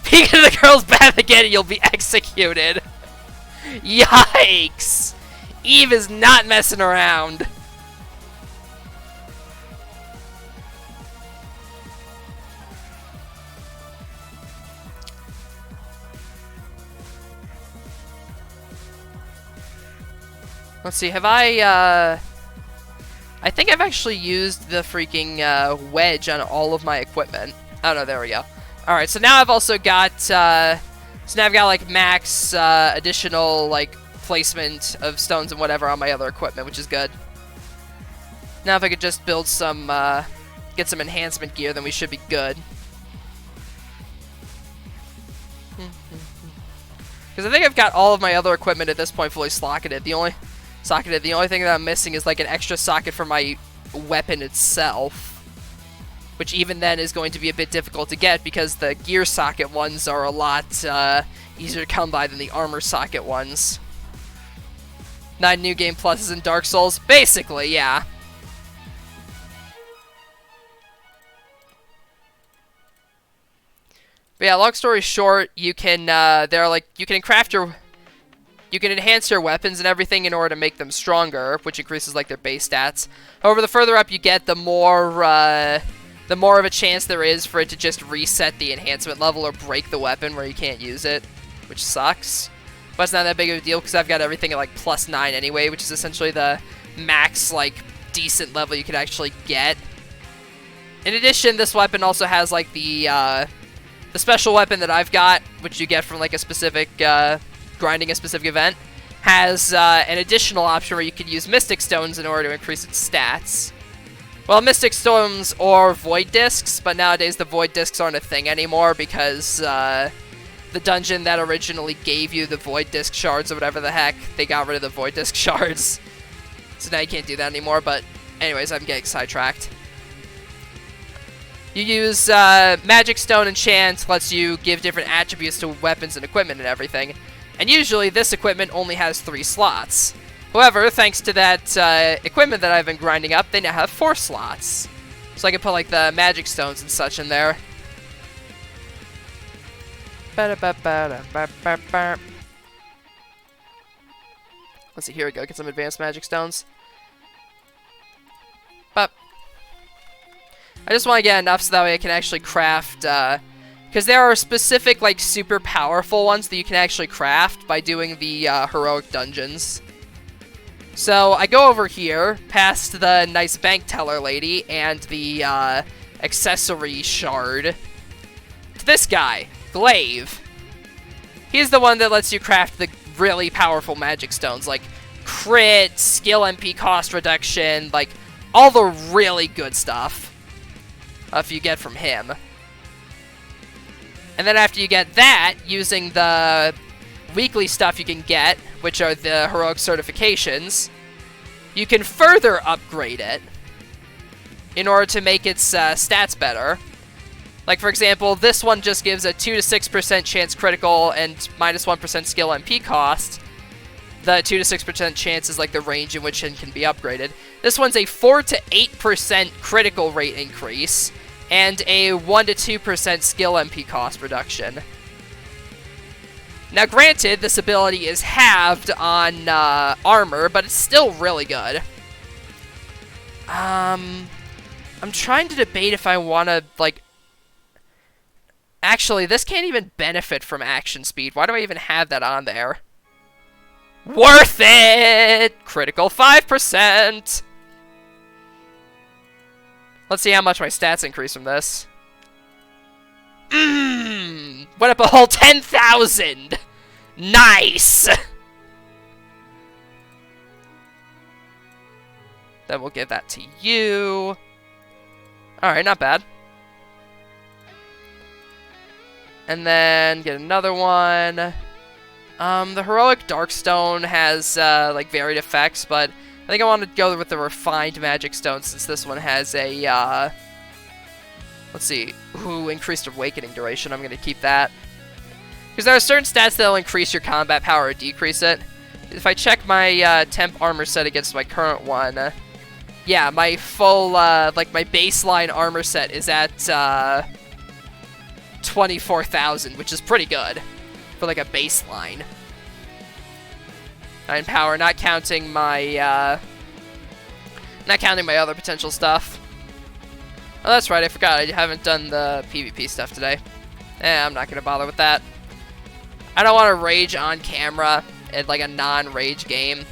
Peek into the girl's bath again and you'll be executed. Yikes! Eve is not messing around. Let's see, have I think I've actually used the freaking wedge on all of my equipment. Oh no, there we go. Alright, so now I've also got, like, max, additional, like, placement of stones and whatever on my other equipment, which is good. Now if I could just build some, get some enhancement gear, then we should be good. Because I think I've got all of my other equipment at this point fully socketed. The only thing that I'm missing is, like, an extra socket for my weapon itself. Which even then is going to be a bit difficult to get because the gear socket ones are a lot easier to come by than the armor socket ones. 9 new game pluses in Dark Souls? Basically, yeah. But yeah, long story short, you can, you can enhance your weapons and everything in order to make them stronger, which increases, like, their base stats. However, the further up you get, the more of a chance there is for it to just reset the enhancement level or break the weapon where you can't use it, which sucks. But it's not that big of a deal because I've got everything at, like, +9 anyway, which is essentially the max, like, decent level you could actually get. In addition, this weapon also has, like, the special weapon that I've got, which you get from, like, a specific, grinding a specific event, has an additional option where you can use Mystic Stones in order to increase its stats. Well, Mystic Stones or Void Discs, but nowadays the Void Discs aren't a thing anymore because the dungeon that originally gave you the Void Disc shards or whatever the heck, they got rid of the Void Disc shards. So now you can't do that anymore, but anyways, I'm getting sidetracked. You use Magic Stone Enchant, lets you give different attributes to weapons and equipment and everything. And usually this equipment only has 3 slots. However, thanks to that equipment that I've been grinding up, they now have 4 slots. So I can put, like, the Magic Stones and such in there. Let's see, here we go, get some Advanced Magic Stones. Bop. I just want to get enough so that way I can actually craft, because there are specific, like, super powerful ones that you can actually craft by doing the heroic dungeons. So I go over here, past the nice bank teller lady and the accessory shard, to this guy, Glaive. He's the one that lets you craft the really powerful magic stones, like crit, skill MP cost reduction, like all the really good stuff if you get from him. And then after you get that, using the weekly stuff you can get, which are the heroic certifications, you can further upgrade it in order to make its stats better. Like, for example, this one just gives a 2 to 6% chance critical and minus 1% skill MP cost. The 2 to 6% chance is like the range in which it can be upgraded. This one's a 4 to 8% critical rate increase and a 1 to 2% skill MP cost reduction. Now, granted, this ability is halved on armor, but it's still really good. I'm trying to debate if I want to, like... Actually, this can't even benefit from action speed. Why do I even have that on there? Worth it! Critical 5%! Let's see how much my stats increase from this. Went up a whole 10,000! Nice! Then we'll give that to you. Alright, not bad. And then get another one. The Heroic Darkstone has, like, varied effects, but I think I want to go with the Refined Magic Stone since this one has a, let's see. Ooh, increased Awakening duration. I'm going to keep that. Because there are certain stats that'll increase your combat power or decrease it. If I check my, temp armor set against my current one, yeah, my full, like, my baseline armor set is at, 24,000, which is pretty good for, like, a baseline. 9 power, not counting my other potential stuff. Oh, that's right, I forgot, I haven't done the PvP stuff today. I'm not gonna bother with that. I don't want to rage on camera in, like, a non-rage game.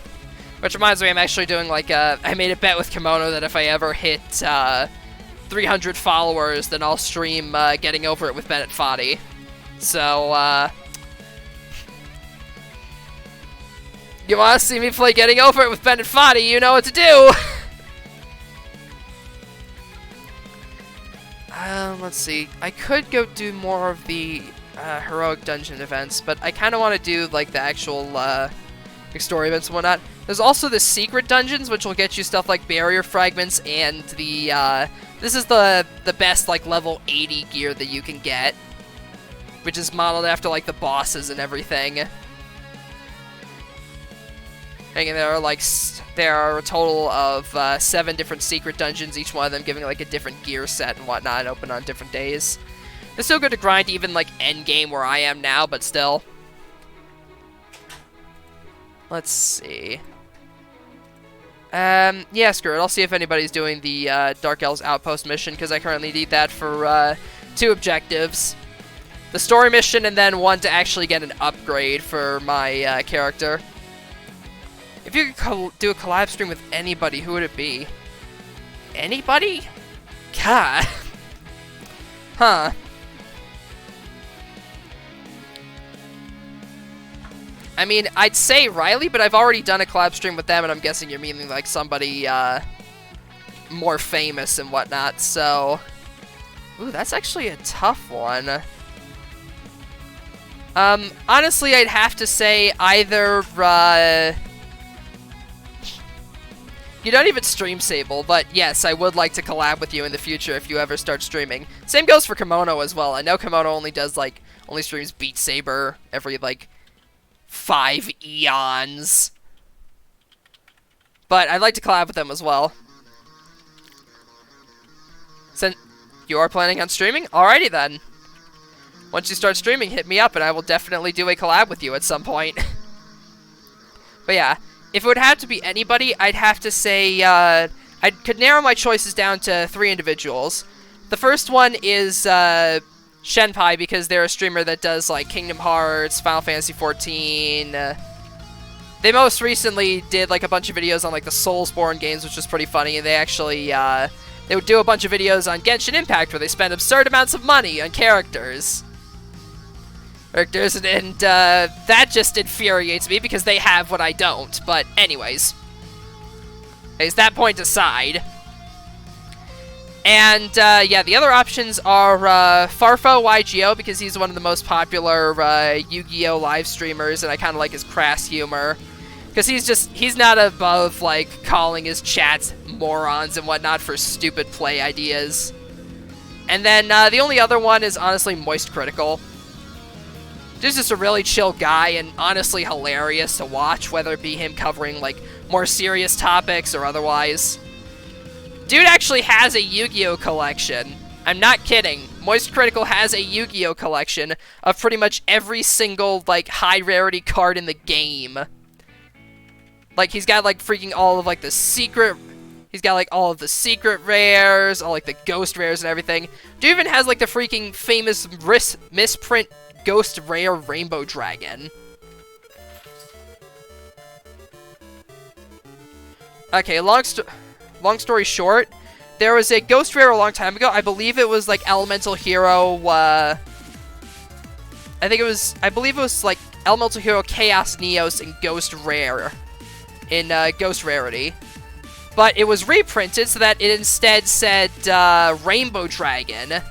Which reminds me, I'm actually doing, like, I made a bet with Kimono that if I ever hit, 300 followers, then I'll stream, Getting Over It with Bennett Foddy. So, you want to see me play Getting Over It with Bennett Foddy, you know what to do! Let's see. I could go do more of the, heroic dungeon events, but I kind of want to do, like, the actual, story events and whatnot. There's also the secret dungeons, which will get you stuff like barrier fragments and the, this is the best, like, level 80 gear that you can get, which is modeled after, like, the bosses and everything. And there are, like, there are a total of 7 different secret dungeons, each one of them giving, like, a different gear set and whatnot, and open on different days. It's still good to grind even, like, endgame where I am now, but still. Let's see. Yeah, screw it. I'll see if anybody's doing the Dark Elves Outpost mission, because I currently need that for 2 objectives. The story mission, and then one to actually get an upgrade for my character. If you could do a collab stream with anybody, who would it be? Anybody? God. Huh. I mean, I'd say Riley, but I've already done a collab stream with them, and I'm guessing you're meaning, like, somebody, more famous and whatnot, so... Ooh, that's actually a tough one. Honestly, I'd have to say either, You don't even stream Sable, but yes, I would like to collab with you in the future if you ever start streaming. Same goes for Kimono as well. I know Kimono only does, like, only streams Beat Saber every, like, 5 eons. But I'd like to collab with them as well. Since you are planning on streaming? Alrighty then. Once you start streaming, hit me up and I will definitely do a collab with you at some point. But yeah, if it would have to be anybody, I'd have to say, I could narrow my choices down to 3 individuals. The first one is Shenpai, because they're a streamer that does like Kingdom Hearts, Final Fantasy 14. They most recently did like a bunch of videos on like the Soulsborne games, which was pretty funny. And they actually they would do a bunch of videos on Genshin Impact where they spend absurd amounts of money on characters. And that just infuriates me because they have what I don't. But anyways, that point aside. And yeah, the other options are Farfo YGO, because he's one of the most popular Yu-Gi-Oh! Live streamers, and I kind of like his crass humor. Because he's not above, like, calling his chats morons and whatnot for stupid play ideas. And then the only other one is honestly Moist Critical. He's just a really chill guy and honestly hilarious to watch, whether it be him covering, like, more serious topics or otherwise. Dude actually has a Yu-Gi-Oh! Collection. I'm not kidding. Moist Critical has a Yu-Gi-Oh! Collection of pretty much every single, like, high-rarity card in the game. Like, he's got, like, freaking all of, like, the secret... He's got, like, all of the secret rares, all, like, the ghost rares and everything. Dude even has, like, the freaking famous misprint ghost rare Rainbow Dragon. Okay, long story short, there was a ghost rare a long time ago. I believe it was, like, Elemental Hero, I believe it was, like, Elemental Hero Chaos Neos and Ghost Rare. In Ghost Rarity. But it was reprinted so that it instead said Rainbow Dragon.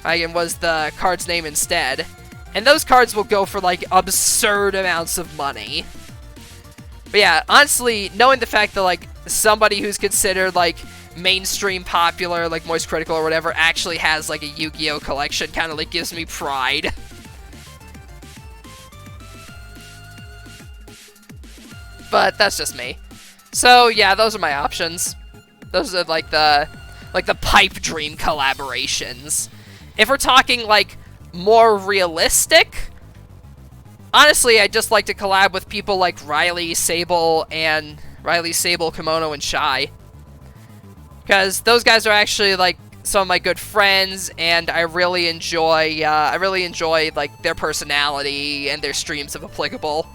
Dragon was the card's name instead. And those cards will go for, like, absurd amounts of money. But yeah, honestly, knowing the fact that, like, somebody who's considered, like, mainstream popular, like Moist Critical or whatever, actually has, like, a Yu-Gi-Oh! Collection kind of, like, gives me pride. But that's just me. So yeah, those are my options. Those are like the pipe dream collaborations. If we're talking like more realistic, honestly, I'd just like to collab with people like Riley, Sable, Kimono, and Shy. Because those guys are actually like some of my good friends, and I really enjoy like their personality and their streams if applicable.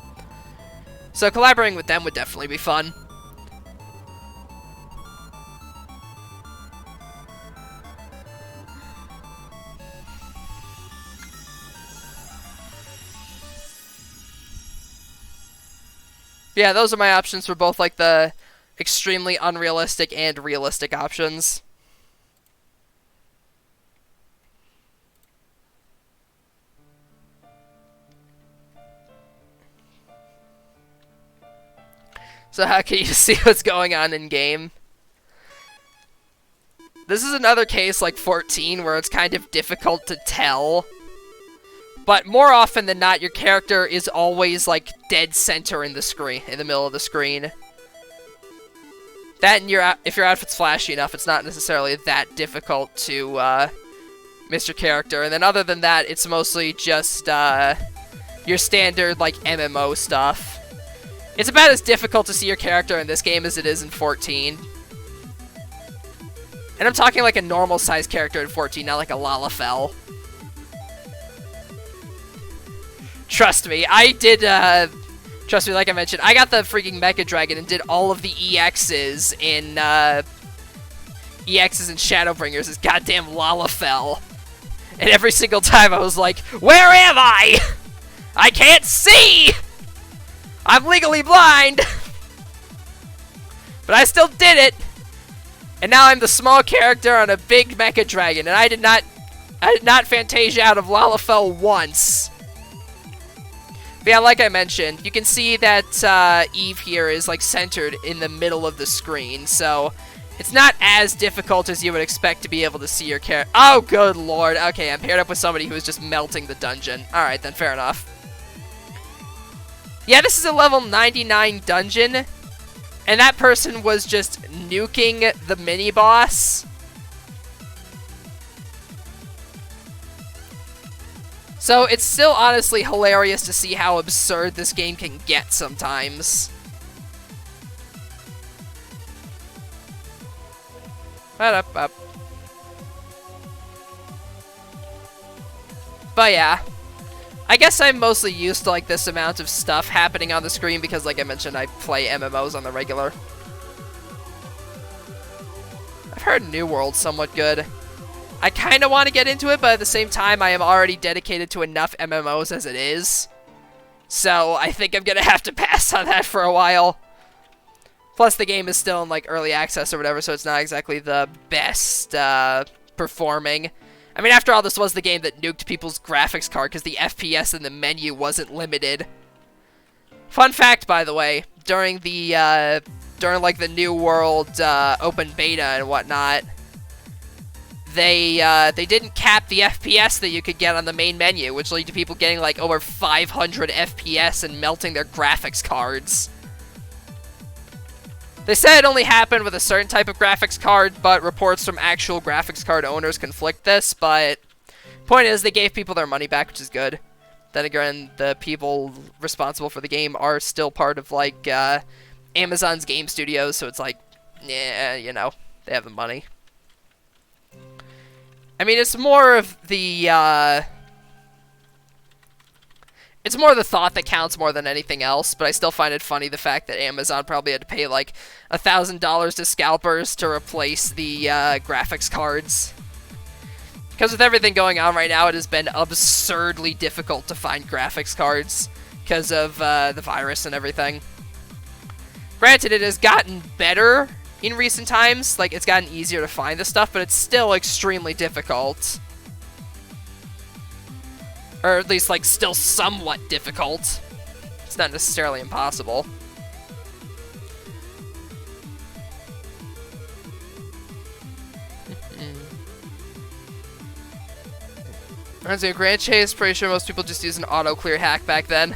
So collaborating with them would definitely be fun. Yeah, those are my options for both, like, the extremely unrealistic and realistic options. So how can you see what's going on in-game? This is another case like 14 where it's kind of difficult to tell. But more often than not, your character is always, like, dead center in the screen, in the middle of the screen. That and if your outfit's flashy enough, it's not necessarily that difficult to miss your character. And then other than that, it's mostly just your standard, like, MMO stuff. It's about as difficult to see your character in this game as it is in 14. And I'm talking like a normal-sized character in 14, not like a Lalafell. Trust me, I did, trust me, like I mentioned, I got the freaking Mecha Dragon and did all of the EXs in Shadowbringers as goddamn Lalafell. And every single time I was like, where am I? I can't see! I'm legally blind! But I still did it! And now I'm the small character on a big Mecha Dragon, and I did not Fantasia out of Lalafell once. But yeah, like I mentioned, you can see that Eve here is like centered in the middle of the screen, so it's not as difficult as you would expect to be able to see your character. Oh, good lord. Okay, I'm paired up with somebody who is just melting the dungeon. Alright, then, fair enough. Yeah, this is a level 99 dungeon, and that person was just nuking the mini-boss. So it's still honestly hilarious to see how absurd this game can get sometimes. But yeah, I guess I'm mostly used to like this amount of stuff happening on the screen because, like I mentioned, I play MMOs on the regular. I've heard New World's somewhat good. I kind of want to get into it, but at the same time, I am already dedicated to enough MMOs as it is. So I think I'm going to have to pass on that for a while. Plus, the game is still in like early access or whatever, so it's not exactly the best performing. I mean, after all, this was the game that nuked people's graphics card because the FPS in the menu wasn't limited. Fun fact, by the way, during like the New World open beta and whatnot, they didn't cap the FPS that you could get on the main menu, which led to people getting like over 500 FPS and melting their graphics cards. They said it only happened with a certain type of graphics card, but reports from actual graphics card owners conflict this, but point is, they gave people their money back, which is good. Then again, the people responsible for the game are still part of, like, Amazon's game studios, so it's like, yeah, you know, they have the money. I mean, it's more of the, it's more the thought that counts more than anything else, but I still find it funny the fact that Amazon probably had to pay like $1,000 to scalpers to replace the graphics cards. Because with everything going on right now, it has been absurdly difficult to find graphics cards because of the virus and everything. Granted, it has gotten better in recent times, like it's gotten easier to find the stuff, but it's still extremely difficult. Or at least, like, still somewhat difficult. It's not necessarily impossible. Runs Grand Chase, pretty sure most people just use an auto-clear hack back then.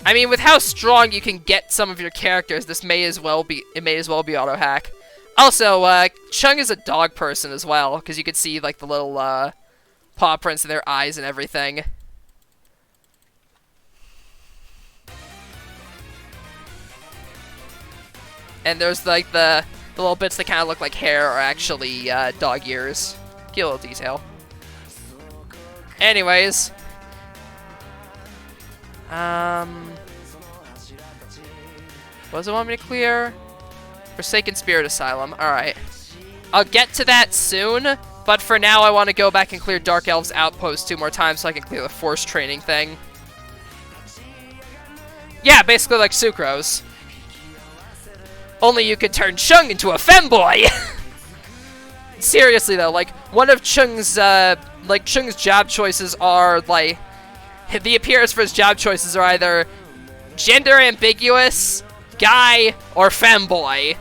I mean, with how strong you can get some of your characters, this may as well be auto-hack. Also, Chung is a dog person as well, because you can see, like, the little, paw prints in their eyes and everything. And there's like the little bits that kind of look like hair are actually dog ears. Get a little detail. Anyways. What does it want me to clear? Forsaken Spirit Asylum. Alright. I'll get to that soon. But for now, I want to go back and clear Dark Elf's Outpost 2 more times so I can clear the Force Training thing. Yeah, basically like Sucrose. Only you could turn Chung into a femboy! Seriously though, like, one of Chung's job choices are, like, the appearance for his job choices are either gender ambiguous, guy, or femboy.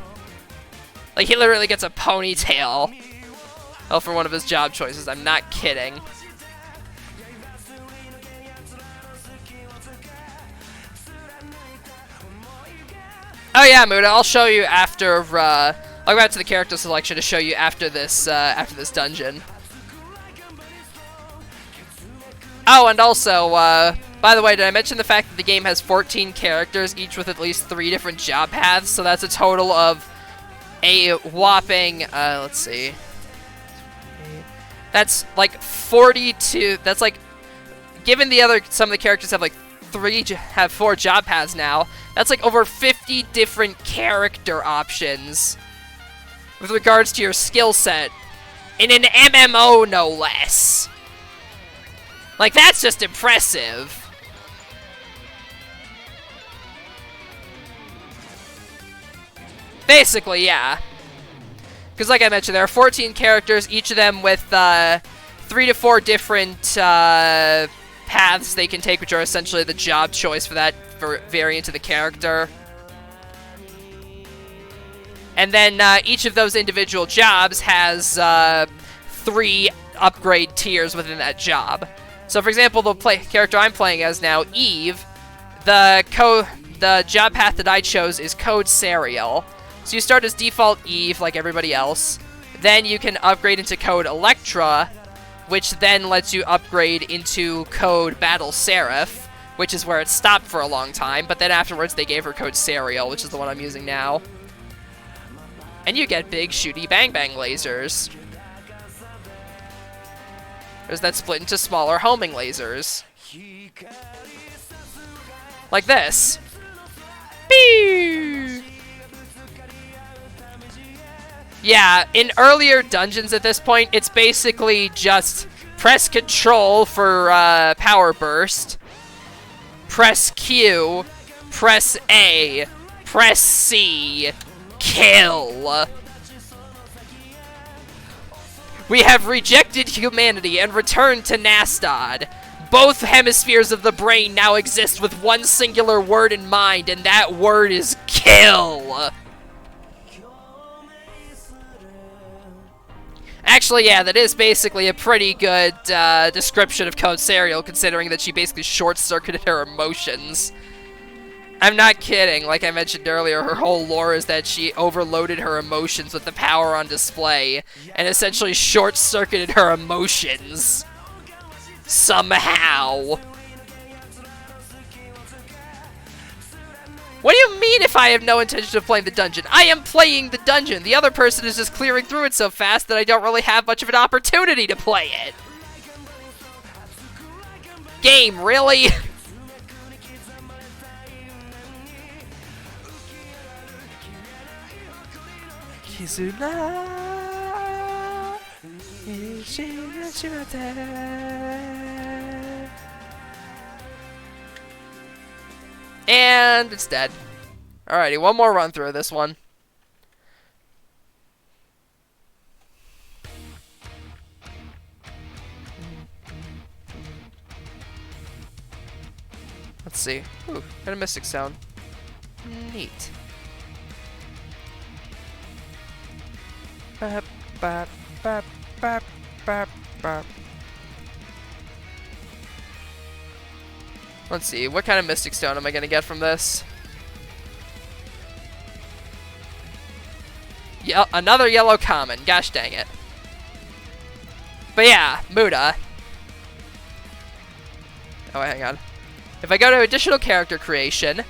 Like, he literally gets a ponytail. Oh, for one of his job choices. I'm not kidding. Oh yeah, Muda, I'll show you after, I'll go back to the character selection to show you after this dungeon. Oh, and also, by the way, did I mention the fact that the game has 14 characters, each with at least 3 different job paths? So that's a total of a whopping, let's see. That's like 42. That's like, given some of the characters have like 4 job paths now. That's like over 50 different character options with regards to your skill set in an MMO, no less. Like, that's just impressive. Basically, yeah. Because like I mentioned, there are 14 characters, each of them with 3 to 4 different paths they can take, which are essentially the job choice for that variant of the character. And then each of those individual jobs has 3 upgrade tiers within that job. So for example, the character I'm playing as now, Eve, the job path that I chose is Code Serial. So you start as default Eve, like everybody else. Then you can upgrade into Code Electra, which then lets you upgrade into Code Battle Seraph, which is where it stopped for a long time. But then afterwards, they gave her Code Serial, which is the one I'm using now. And you get big, shooty, bang-bang lasers. is that split into smaller homing lasers. Like this. Pew! Yeah, in earlier dungeons at this point, it's basically just press Control for power burst, press Q, press A, press C, kill. We have rejected humanity and returned to Nastad. Both hemispheres of the brain now exist with one singular word in mind, and that word is kill. Actually, yeah, that is basically a pretty good description of Code Serial, considering that she basically short-circuited her emotions. I'm not kidding. Like I mentioned earlier, her whole lore is that she overloaded her emotions with the power on display, and essentially short-circuited her emotions. Somehow. What do you mean if I have no intention of playing the dungeon? I am playing the dungeon. The other person is just clearing through it so fast that I don't really have much of an opportunity to play it. Game, really? And it's dead. Alrighty, one more run through of this one. Let's see. Ooh, got a Mystic Stone. Neat. Bap, bap, bap, bap, bap, bap. Let's see, what kind of Mystic Stone am I gonna get from this? Yeah, another yellow common. Gosh dang it. But yeah, Muda. Oh, wait, hang on. If I go to additional character creation,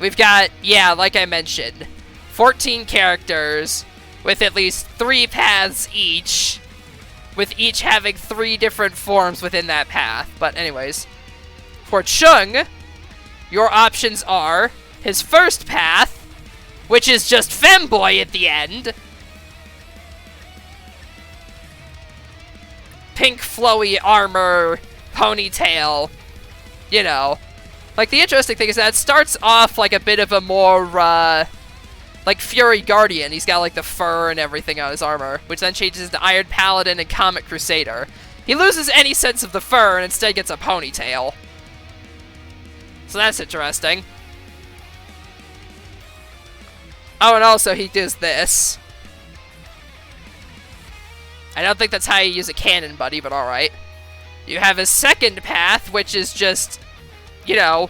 we've got, yeah, like I mentioned, 14 characters with at least 3 paths each, with each having 3 different forms within that path. But anyways, for Chung, your options are his first path, which is just Femboy at the end. Pink flowy armor, ponytail, you know. Like, the interesting thing is that it starts off like a bit of a more, like Fury Guardian. He's got like the fur and everything on his armor, which then changes to Iron Paladin and Comet Crusader. He loses any sense of the fur and instead gets a ponytail. So that's interesting. Oh, and also he does this. I don't think that's how you use a cannon, buddy, but alright. You have his second path, which is just, you know,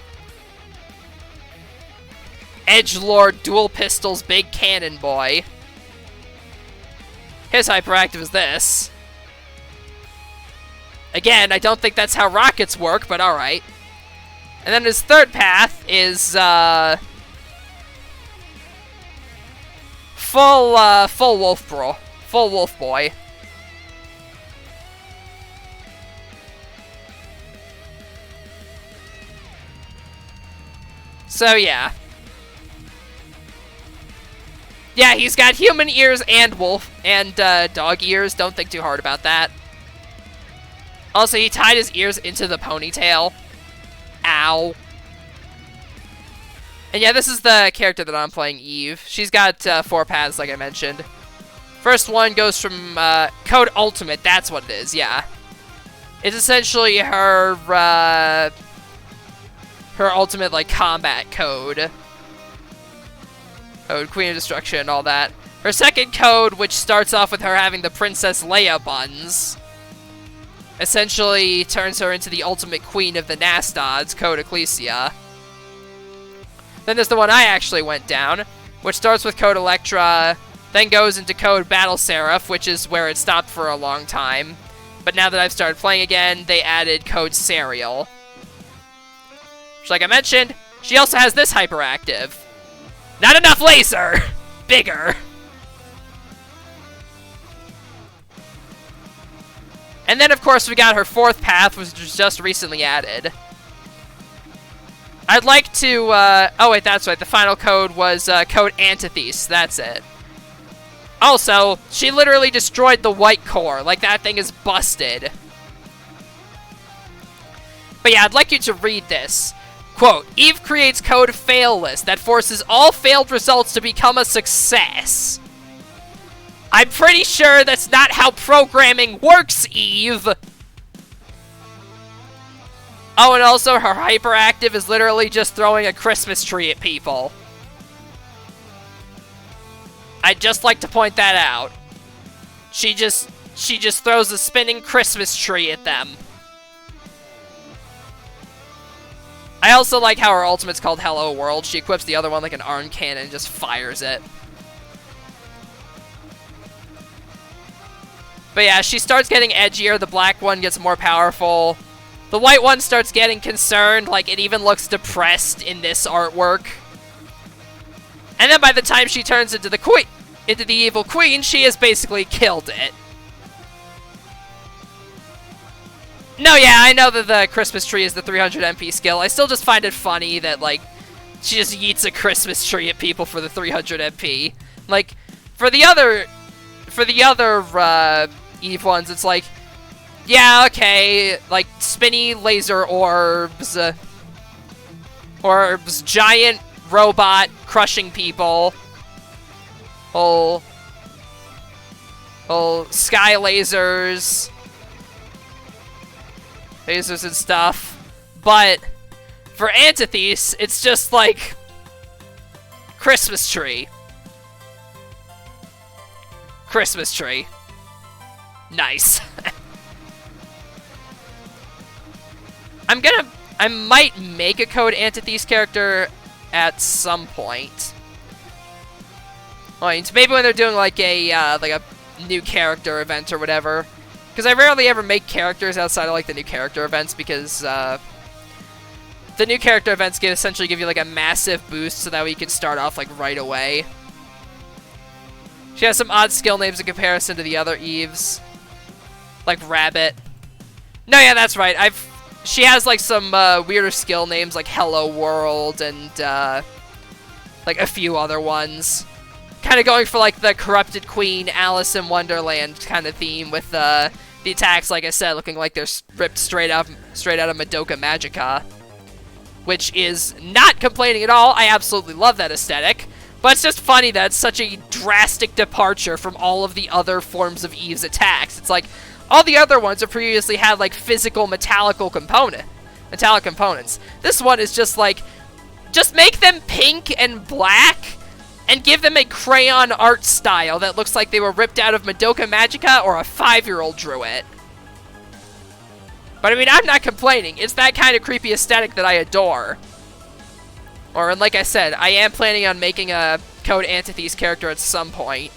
Edgelord Dual Pistols Big Cannon Boy. His hyperactive is this. Again, I don't think that's how rockets work, but alright. And then his third path is, full wolf bro. Full wolf boy. So, yeah. Yeah, he's got human ears and wolf, and, dog ears. Don't think too hard about that. Also, he tied his ears into the ponytail. Ow. And yeah, this is the character that I'm playing, Eve. She's got 4 paths, like I mentioned. First one goes from Code Ultimate. That's what it is, yeah. It's essentially her, her ultimate, like, combat code. Code Queen of Destruction and all that. Her second code, which starts off with her having the Princess Leia buns, essentially turns her into the ultimate queen of the Nastads, Code Ecclesia. Then there's the one I actually went down, which starts with Code Electra, then goes into Code Battle Seraph, which is where it stopped for a long time. But now that I've started playing again, they added Code Serial. Which, like I mentioned, she also has this hyperactive. Not enough laser! Bigger! And then, of course, we got her fourth path, which was just recently added. I'd like to, oh wait, that's right, the final code was, code Antithese, that's it. Also, she literally destroyed the white core, like that thing is busted. But yeah, I'd like you to read this. Quote, Eve creates code fail list that forces all failed results to become a success. I'm pretty sure that's not how programming works, Eve. Oh, and also her hyperactive is literally just throwing a Christmas tree at people. I'd just like to point that out. She just throws a spinning Christmas tree at them. I also like how her ultimate's called Hello World. She equips the other one like an arm cannon and just fires it. But yeah, she starts getting edgier. The black one gets more powerful. The white one starts getting concerned. Like, it even looks depressed in this artwork. And then by the time she turns into the evil queen, she has basically killed it. No, yeah, I know that the Christmas tree is the 300 MP skill. I still just find it funny that, like, she just yeets a Christmas tree at people for the 300 MP. Like, for the other Eve ones, it's like, yeah, okay, like, spinny laser orbs, giant robot crushing people, whole sky lasers and stuff. But for Antithese, it's just like Christmas tree. Christmas tree. Nice. I might make a code Antithese character at some point. Well, maybe when they're doing like a new character event or whatever. Because I rarely ever make characters outside of like the new character events, because the new character events essentially give you like a massive boost so that we can start off like right away. She has some odd skill names in comparison to the other Eves. Like Rabbit. No, yeah, that's right. She has like some weirder skill names like Hello World and like a few other ones. Kind of going for like the Corrupted Queen, Alice in Wonderland kind of theme with the attacks, like I said, looking like they're ripped straight out of Madoka Magica. Which is not complaining at all. I absolutely love that aesthetic. But it's just funny that it's such a drastic departure from all of the other forms of Eve's attacks. It's like, all the other ones have previously had, like, physical metallic components. This one is just, like, just make them pink and black, and give them a crayon art style that looks like they were ripped out of Madoka Magica or a 5-year-old drew it. But, I mean, I'm not complaining. It's that kind of creepy aesthetic that I adore. Or, like I said, I am planning on making a code Antithese character at some point.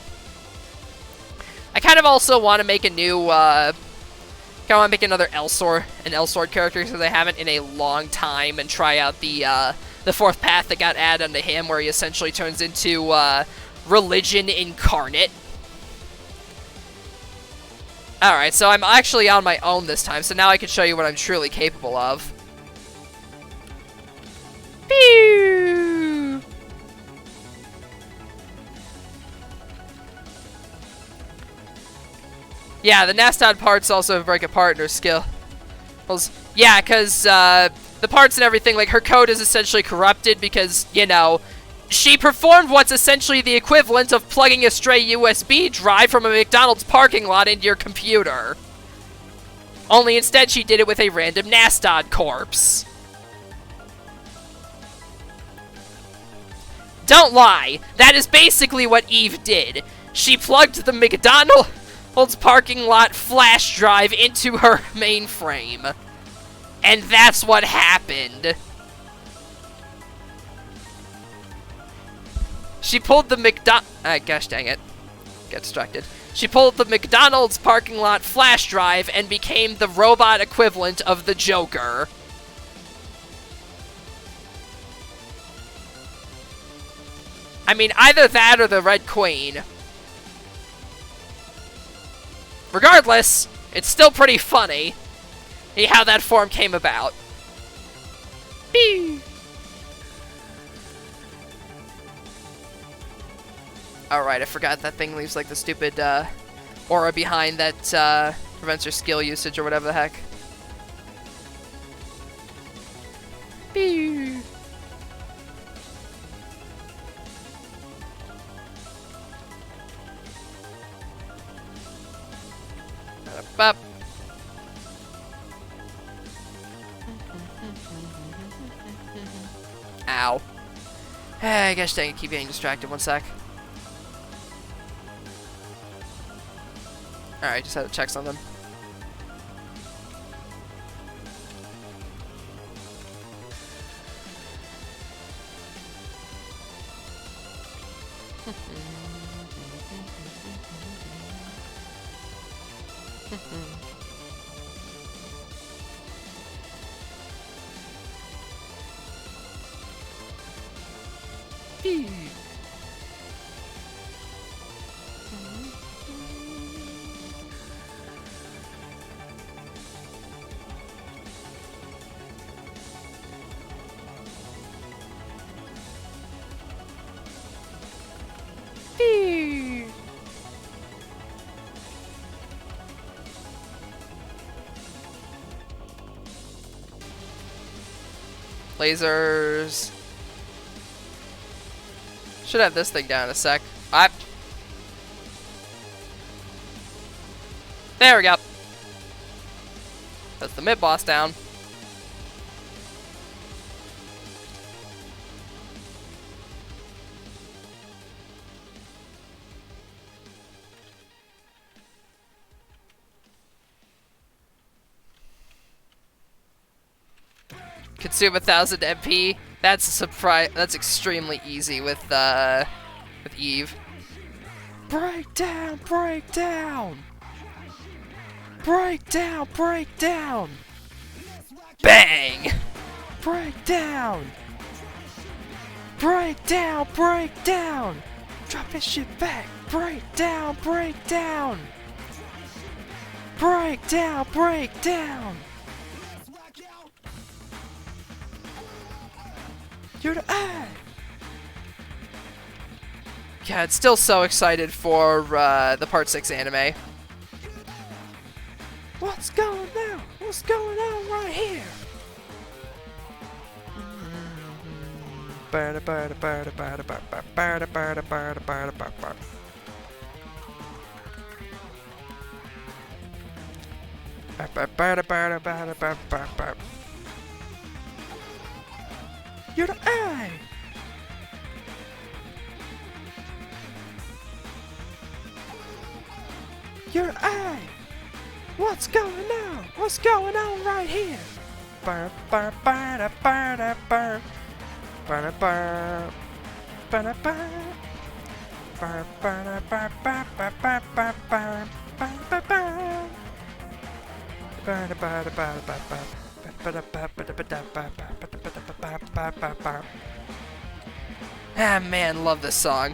I kind of also want to make a new, kind of want to make another Elsword character, because I haven't in a long time, and try out the fourth path that got added onto him, where he essentially turns into, religion incarnate. Alright, so I'm actually on my own this time, so now I can show you what I'm truly capable of. Pew! Yeah, the Nastod parts also break apart in her skill. Yeah, because the parts and everything, like, her code is essentially corrupted because, you know, she performed what's essentially the equivalent of plugging a stray USB drive from a McDonald's parking lot into your computer. Only instead she did it with a random Nastod corpse. Don't lie, that is basically what Eve did. She plugged the McDonald's parking lot flash drive into her mainframe. And that's what happened. She pulled the gosh dang it. Get distracted. She pulled the McDonald's parking lot flash drive and became the robot equivalent of the Joker. I mean, either that or the Red Queen. Regardless, it's still pretty funny how that form came about. Bee! Alright, I forgot that thing leaves like the stupid aura behind that prevents your skill usage or whatever the heck. Bee! Bop. Ow. I guess I keep getting distracted. One sec. Alright, just had to check something. Lasers. Should have this thing down in a sec. There we go. That's the mid-boss down. Consume 1,000 MP. That's a surprise. That's extremely easy with Eve. Break down, break down, break down, break down. Bang! Break down, break down, break down. Drop this shit back. Break down, break down, break down, break down. You're the eye. Yeah, it's still so excited for the Part 6 anime. What's going on? What's going on right here? You're the eye. You're the eye. What's going on? What's going on right here? Ah man, love this song.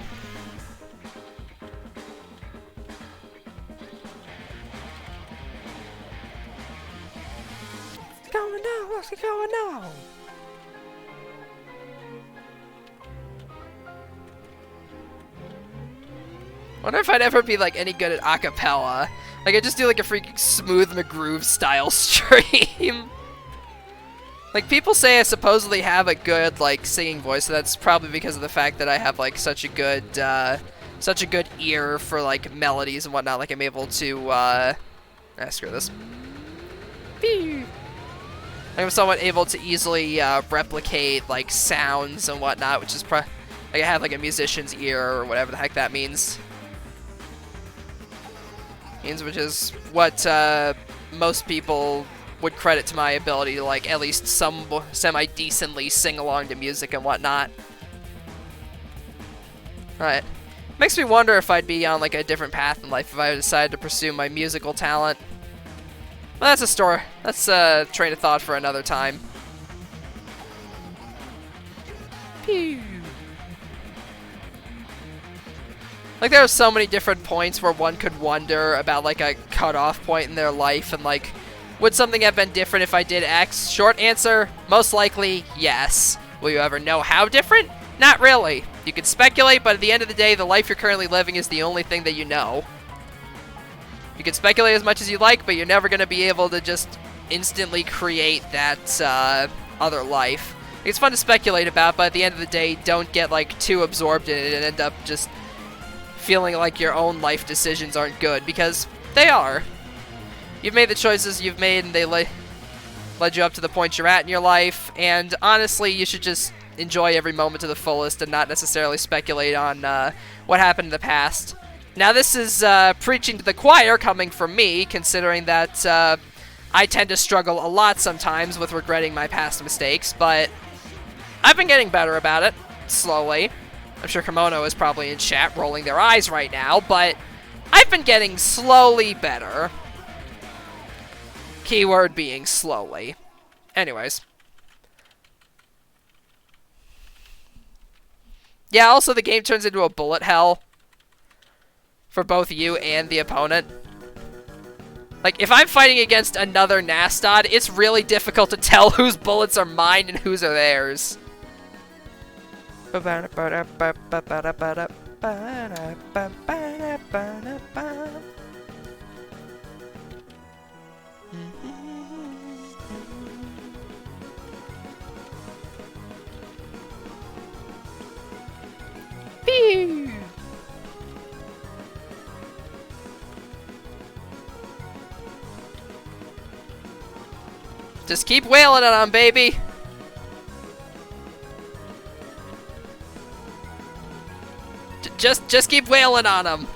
What's going on? What's going on? Wonder if I'd ever be like any good at acapella. Like I just do like a freaking Smooth McGroove style stream. Like people say I supposedly have a good like singing voice, so that's probably because of the fact that I have like such a good ear for like melodies and whatnot. Like I'm able to screw this. I'm somewhat able to easily replicate like sounds and whatnot, which is like I have like a musician's ear or whatever the heck that means. Which is what most people would credit to my ability to like at least some semi-decently sing along to music and whatnot. Right. Makes me wonder if I'd be on like a different path in life if I decided to pursue my musical talent. Well, that's a story. That's a train of thought for another time. Pew. Like, there are so many different points where one could wonder about, like, a cutoff point in their life, and, like, would something have been different if I did X? Short answer, most likely, yes. Will you ever know how different? Not really. You can speculate, but at the end of the day, the life you're currently living is the only thing that you know. You can speculate as much as you like, but you're never going to be able to just instantly create that other life. It's fun to speculate about, but at the end of the day, don't get, like, too absorbed in it and end up just feeling like your own life decisions aren't good, because they are. You've made the choices you've made, and they led you up to the point you're at in your life, and honestly, you should just enjoy every moment to the fullest and not necessarily speculate on what happened in the past. Now, this is preaching to the choir coming from me, considering that I tend to struggle a lot sometimes with regretting my past mistakes, but I've been getting better about it, slowly. I'm sure Kimono is probably in chat rolling their eyes right now, but I've been getting slowly better. Keyword being slowly. Anyways. Yeah, also the game turns into a bullet hell for both you and the opponent. Like, if I'm fighting against another Nastod, it's really difficult to tell whose bullets are mine and whose are theirs. Pew! Just keep wailing it on, baby. Just keep wailing on him.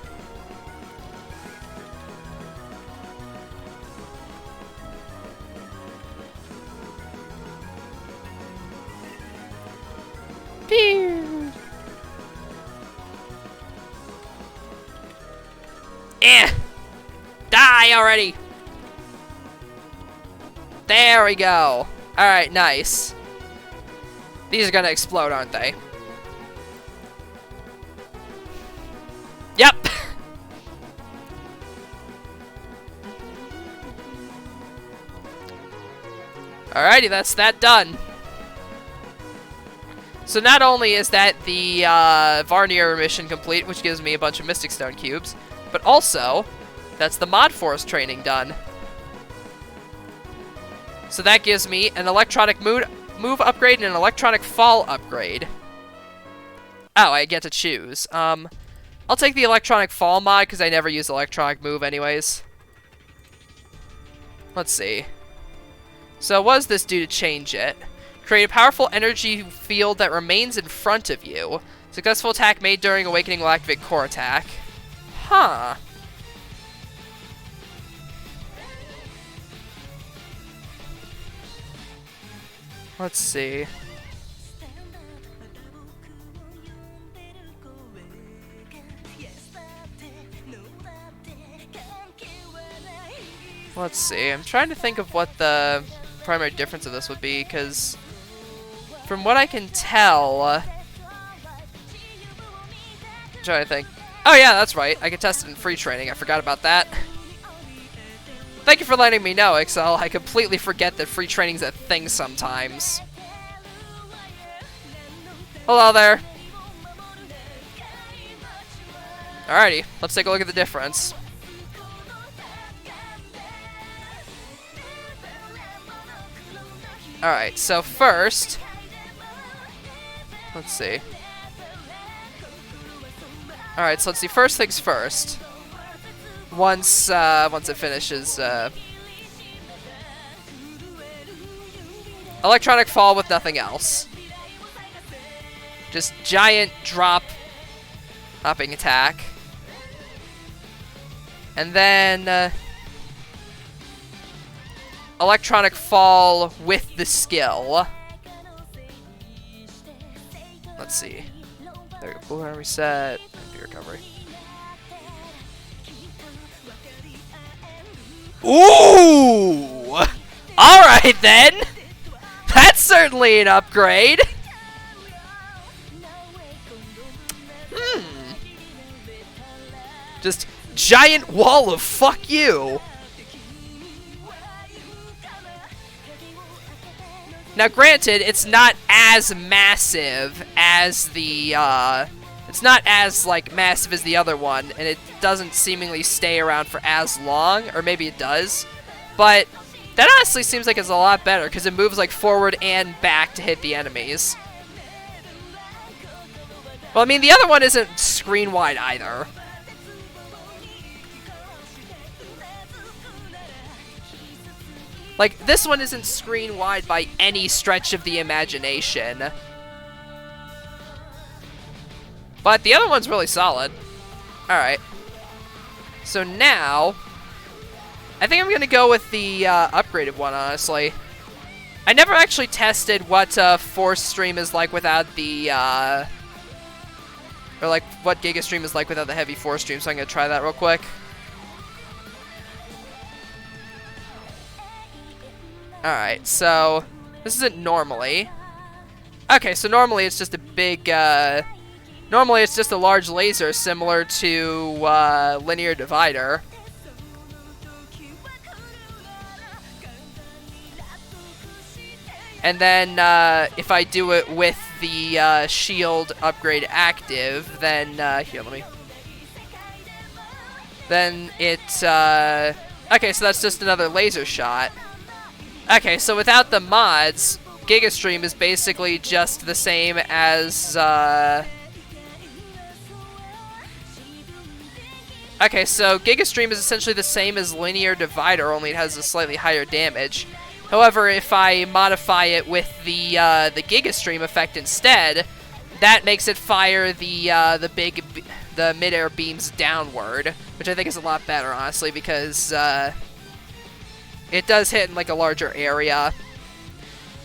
Pew! Eh! Die already! There we go. Alright, nice. These are gonna explode, aren't they? Yep! Alrighty, that's that done. So not only is that the Varnier mission complete, which gives me a bunch of Mystic Stone cubes, but also, that's the Mod Force training done. So that gives me an electronic move upgrade and an electronic fall upgrade. Oh, I get to choose. I'll take the electronic fall mod because I never use electronic move anyways. Let's see. So what does this do to change it? Create a powerful energy field that remains in front of you. Successful attack made during awakening will activate core attack. Huh. Let's see. Let's see. I'm trying to think of what the primary difference of this would be, because from what I can tell, I'm trying to think. Oh yeah, that's right. I can test it in free training. I forgot about that. Thank you for letting me know, Excel. I completely forget that free training's a thing sometimes. Hello there. Alrighty, let's take a look at the difference. Alright, so first, let's see. Alright, so let's see, first things first. Once it finishes, electronic fall with nothing else. Just giant hopping attack. And then, electronic fall with the skill. Let's see. There we go. Blue arm reset. MP recovery. Ooh! Alright then! That's certainly an upgrade! Just giant wall of fuck you. Now, granted, it's not as massive as the, it's not as, like, massive as the other one, and it doesn't seemingly stay around for as long, or maybe it does, but that honestly seems like it's a lot better, because it moves, like, forward and back to hit the enemies. Well, I mean, the other one isn't screen-wide either. Like, this one isn't screen-wide by any stretch of the imagination. But the other one's really solid. Alright. So now, I think I'm going to go with the upgraded one, honestly. I never actually tested what Force Stream is like without the, or like what Giga Stream is like without the heavy Force Stream, so I'm going to try that real quick. Alright, so this isn't normally. Okay, so normally it's just a big, normally it's just a large laser similar to linear divider. And then if I do it with the shield upgrade active, then, here, let me. Then it, okay, so that's just another laser shot. Okay, so without the mods, Giga Stream is basically just the same as, okay, so Giga Stream is essentially the same as Linear Divider, only it has a slightly higher damage. However, if I modify it with the Giga Stream effect instead, that makes it fire the mid-air beams downward, which I think is a lot better, honestly, because, it does hit in, like, a larger area.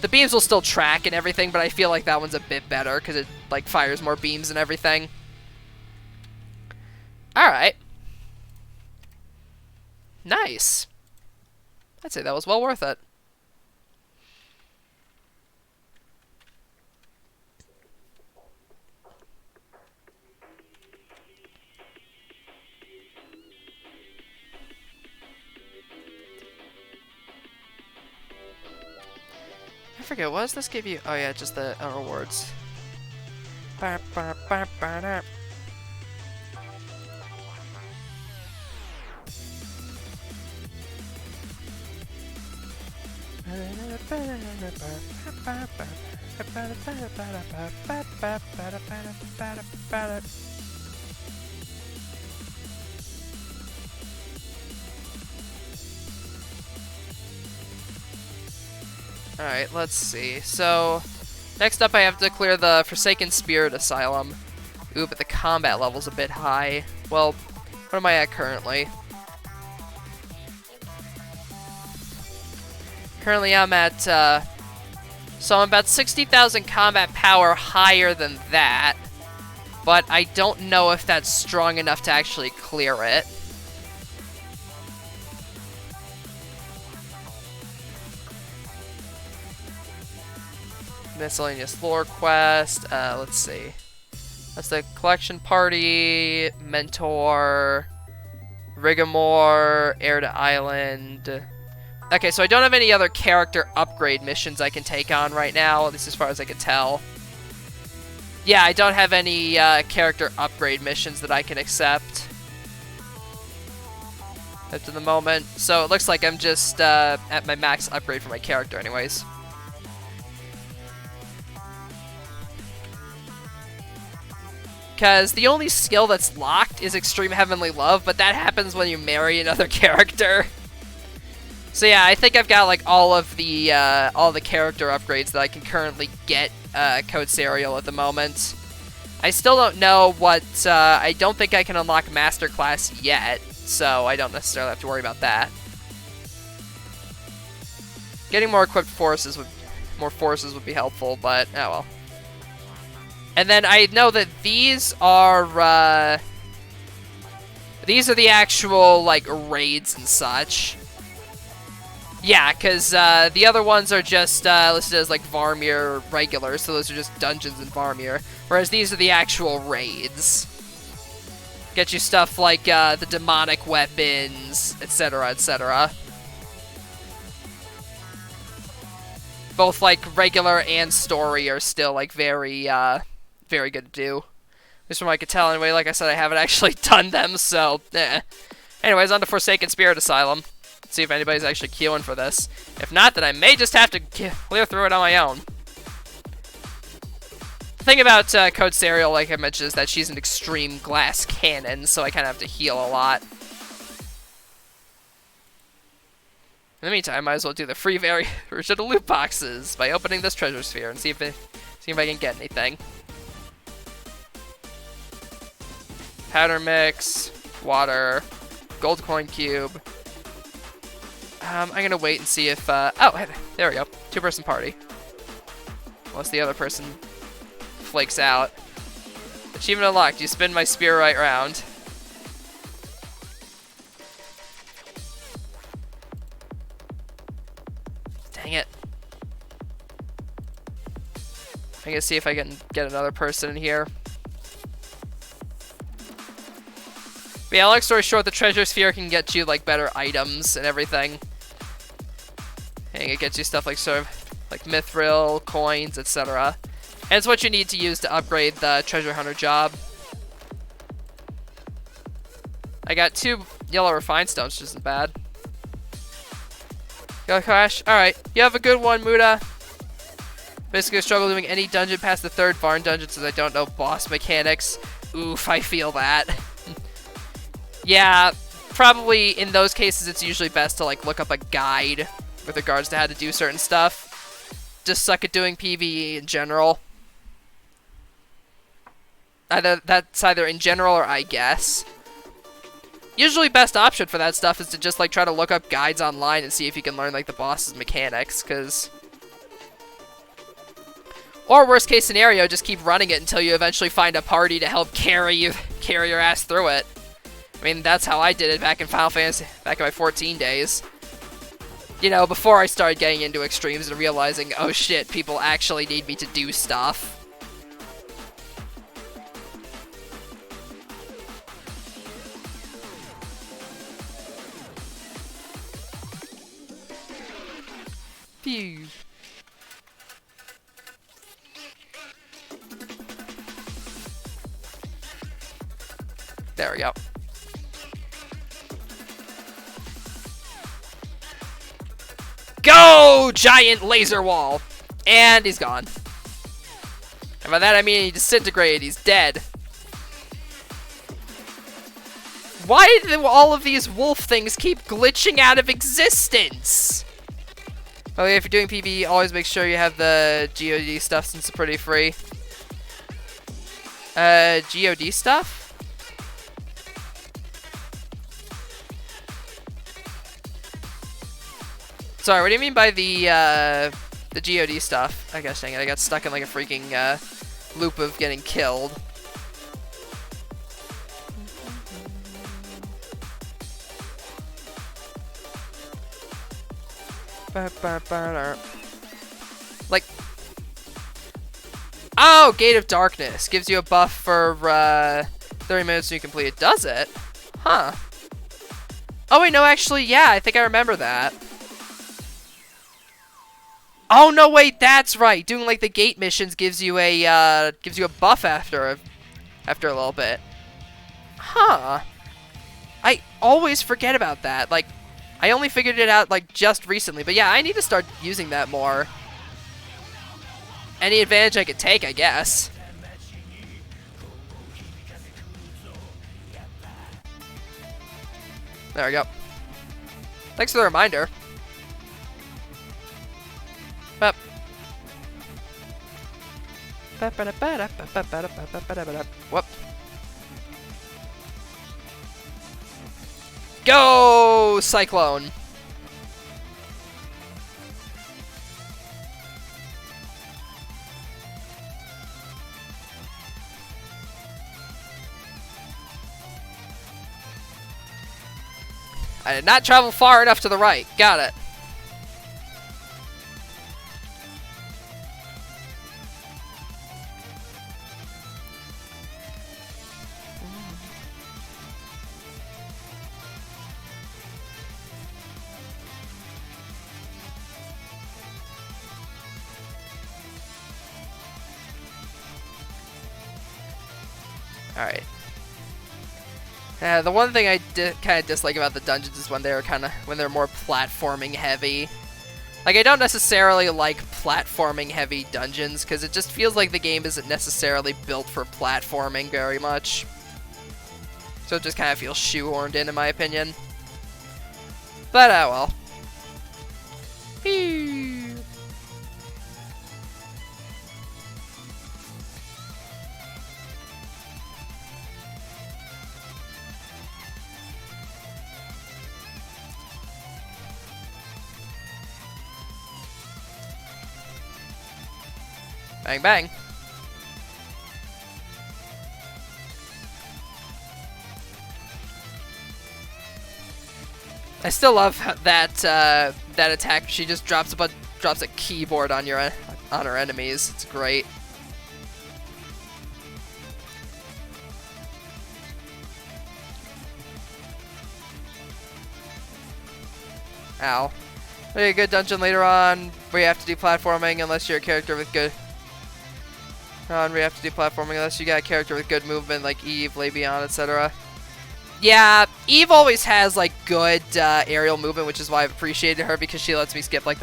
The beams will still track and everything, but I feel like that one's a bit better, because it, like, fires more beams and everything. Alright. Nice. I'd say that was well worth it. I forget, what does this give you? Oh yeah, just the rewards. Alright, let's see. So, next up I have to clear the Forsaken Spirit Asylum. Ooh, but the combat level's a bit high. Well, what am I at currently? Currently I'm at, so I'm about 60,000 combat power higher than that. But I don't know if that's strong enough to actually clear it. Miscellaneous lore quest. Let's see. That's the collection party, mentor, Rigamore, heir to island. Okay, so I don't have any other character upgrade missions I can take on right now, at least as far as I can tell. Yeah, I don't have any character upgrade missions that I can accept up to the moment. So it looks like I'm just at my max upgrade for my character anyways. Because the only skill that's locked is Extreme Heavenly Love, but that happens when you marry another character. So yeah, I think I've got like all the character upgrades that I can currently get Code Serial at the moment. I still don't know what, I don't think I can unlock Master Class yet, so I don't necessarily have to worry about that. Getting more equipped forces would be helpful, but oh well. And then I know that these are the actual, like, raids and such. Yeah, because the other ones are just listed as, like, Varmir regular, so those are just dungeons in Varmir. Whereas these are the actual raids. Get you stuff like the demonic weapons, etc., etc. Both like regular and story are still like very very good to do. At least from what I could tell anyway. Like I said, I haven't actually done them, so eh. Anyways, on to Forsaken Spirit Asylum. Let's see if anybody's actually queuing for this. If not, then I may just have to clear through it on my own. The thing about Code Serial, like I mentioned, is that she's an extreme glass cannon, so I kind of have to heal a lot. In the meantime, I might as well do the free version of loot boxes by opening this treasure sphere and see if I can get anything. Powder mix, water, gold coin cube. I'm gonna wait and see if oh, there we go, 2-person party. Unless the other person flakes out. Achievement unlocked. You spin my spear right round. Dang it. I'm gonna see if I can get another person in here. But yeah, long story short, the treasure sphere can get you like better items and everything. And it gets you stuff like sort of like mithril, coins, etc. And it's what you need to use to upgrade the treasure hunter job. I got 2 yellow refined stones, which isn't bad. Go Crash. Alright, you have a good one, Muda. Basically, I struggle doing any dungeon past the 3rd barn dungeon since I don't know boss mechanics. Oof, I feel that. Yeah, probably in those cases it's usually best to like look up a guide with regards to how to do certain stuff. Just suck at doing PvE in general. That's either in general or I guess. Usually best option for that stuff is to just like try to look up guides online and see if you can learn like the boss's mechanics, cause or worst case scenario, just keep running it until you eventually find a party to help carry your ass through it. I mean, that's how I did it back in Final Fantasy, back in my 14 days. You know, before I started getting into extremes and realizing, oh shit, people actually need me to do stuff. Phew. There we go. Go! Giant laser wall! And he's gone. And by that I mean he disintegrated, he's dead. Why do all of these wolf things keep glitching out of existence? By the way, if you're doing PvE, always make sure you have the GOD stuff since it's pretty free. GOD stuff? Sorry, what do you mean by the GOD stuff? I guess dang it, I got stuck in like a freaking loop of getting killed. Like, oh, Gate of Darkness gives you a buff for 30 minutes when you complete it. Does it? Huh. Oh wait, no, actually, yeah, I think I remember that. Oh no, wait, that's right. Doing like the gate missions gives you a buff after a little bit. Huh. I always forget about that. Like, I only figured it out like just recently, but yeah, I need to start using that more. Any advantage I could take, I guess. There we go. Thanks for the reminder. Up. Whoop. Go, Cyclone! I did not travel far enough to the right. Got it. Alright. The one thing I kind of dislike about the dungeons is when they're more platforming heavy. Like, I don't necessarily like platforming heavy dungeons, because it just feels like the game isn't necessarily built for platforming very much. So it just kind of feels shoehorned in my opinion. But, well. Pew. Bang, bang. I still love that that attack. She just drops a keyboard on her enemies. It's great. Ow. Maybe a good dungeon later on where you have to do platforming unless you're a character with good. Where you have to do platforming unless you got a character with good movement like Eve, Lebion, etc. Yeah, Eve always has like good aerial movement, which is why I've appreciated her, because she lets me skip like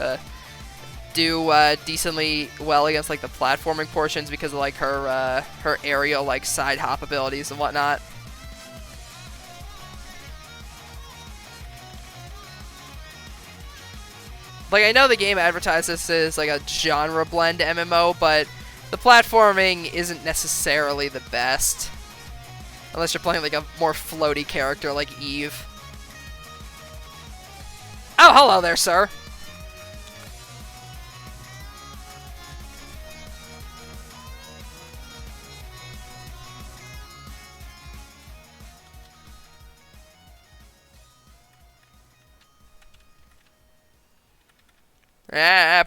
do decently well against like the platforming portions because of like her aerial like side hop abilities and whatnot. Like, I know the game advertises this as like a genre blend MMO, but the platforming isn't necessarily the best. Unless you're playing like a more floaty character like Eve. Oh, hello there, sir. Ah.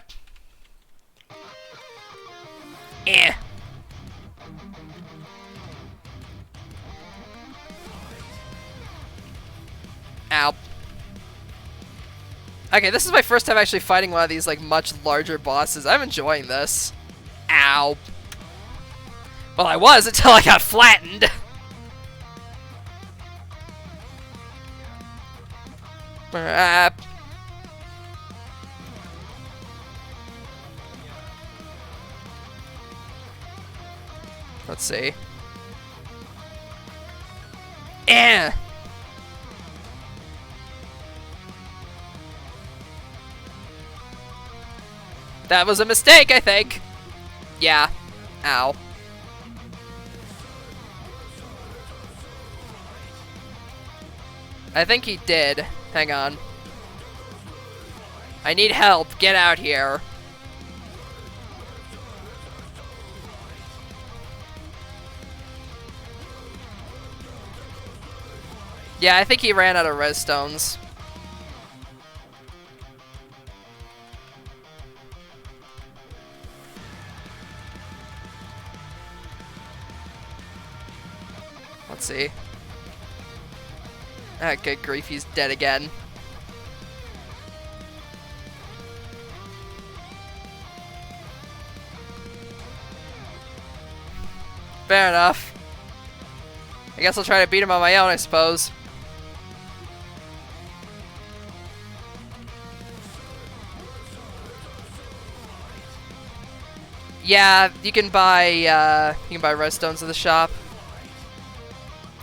Eh. Ow. Okay, this is my first time actually fighting one of these like much larger bosses. I'm enjoying this. Ow. Well, I was until I got flattened. Let's see. Eh. That was a mistake, I think. Yeah. Ow. I think he did. Hang on. I need help. Get out here. Yeah, I think he ran out of res stones. Let's see. Ah, good grief, he's dead again. Fair enough. I guess I'll try to beat him on my own, I suppose. Yeah, you can buy res stones in the shop.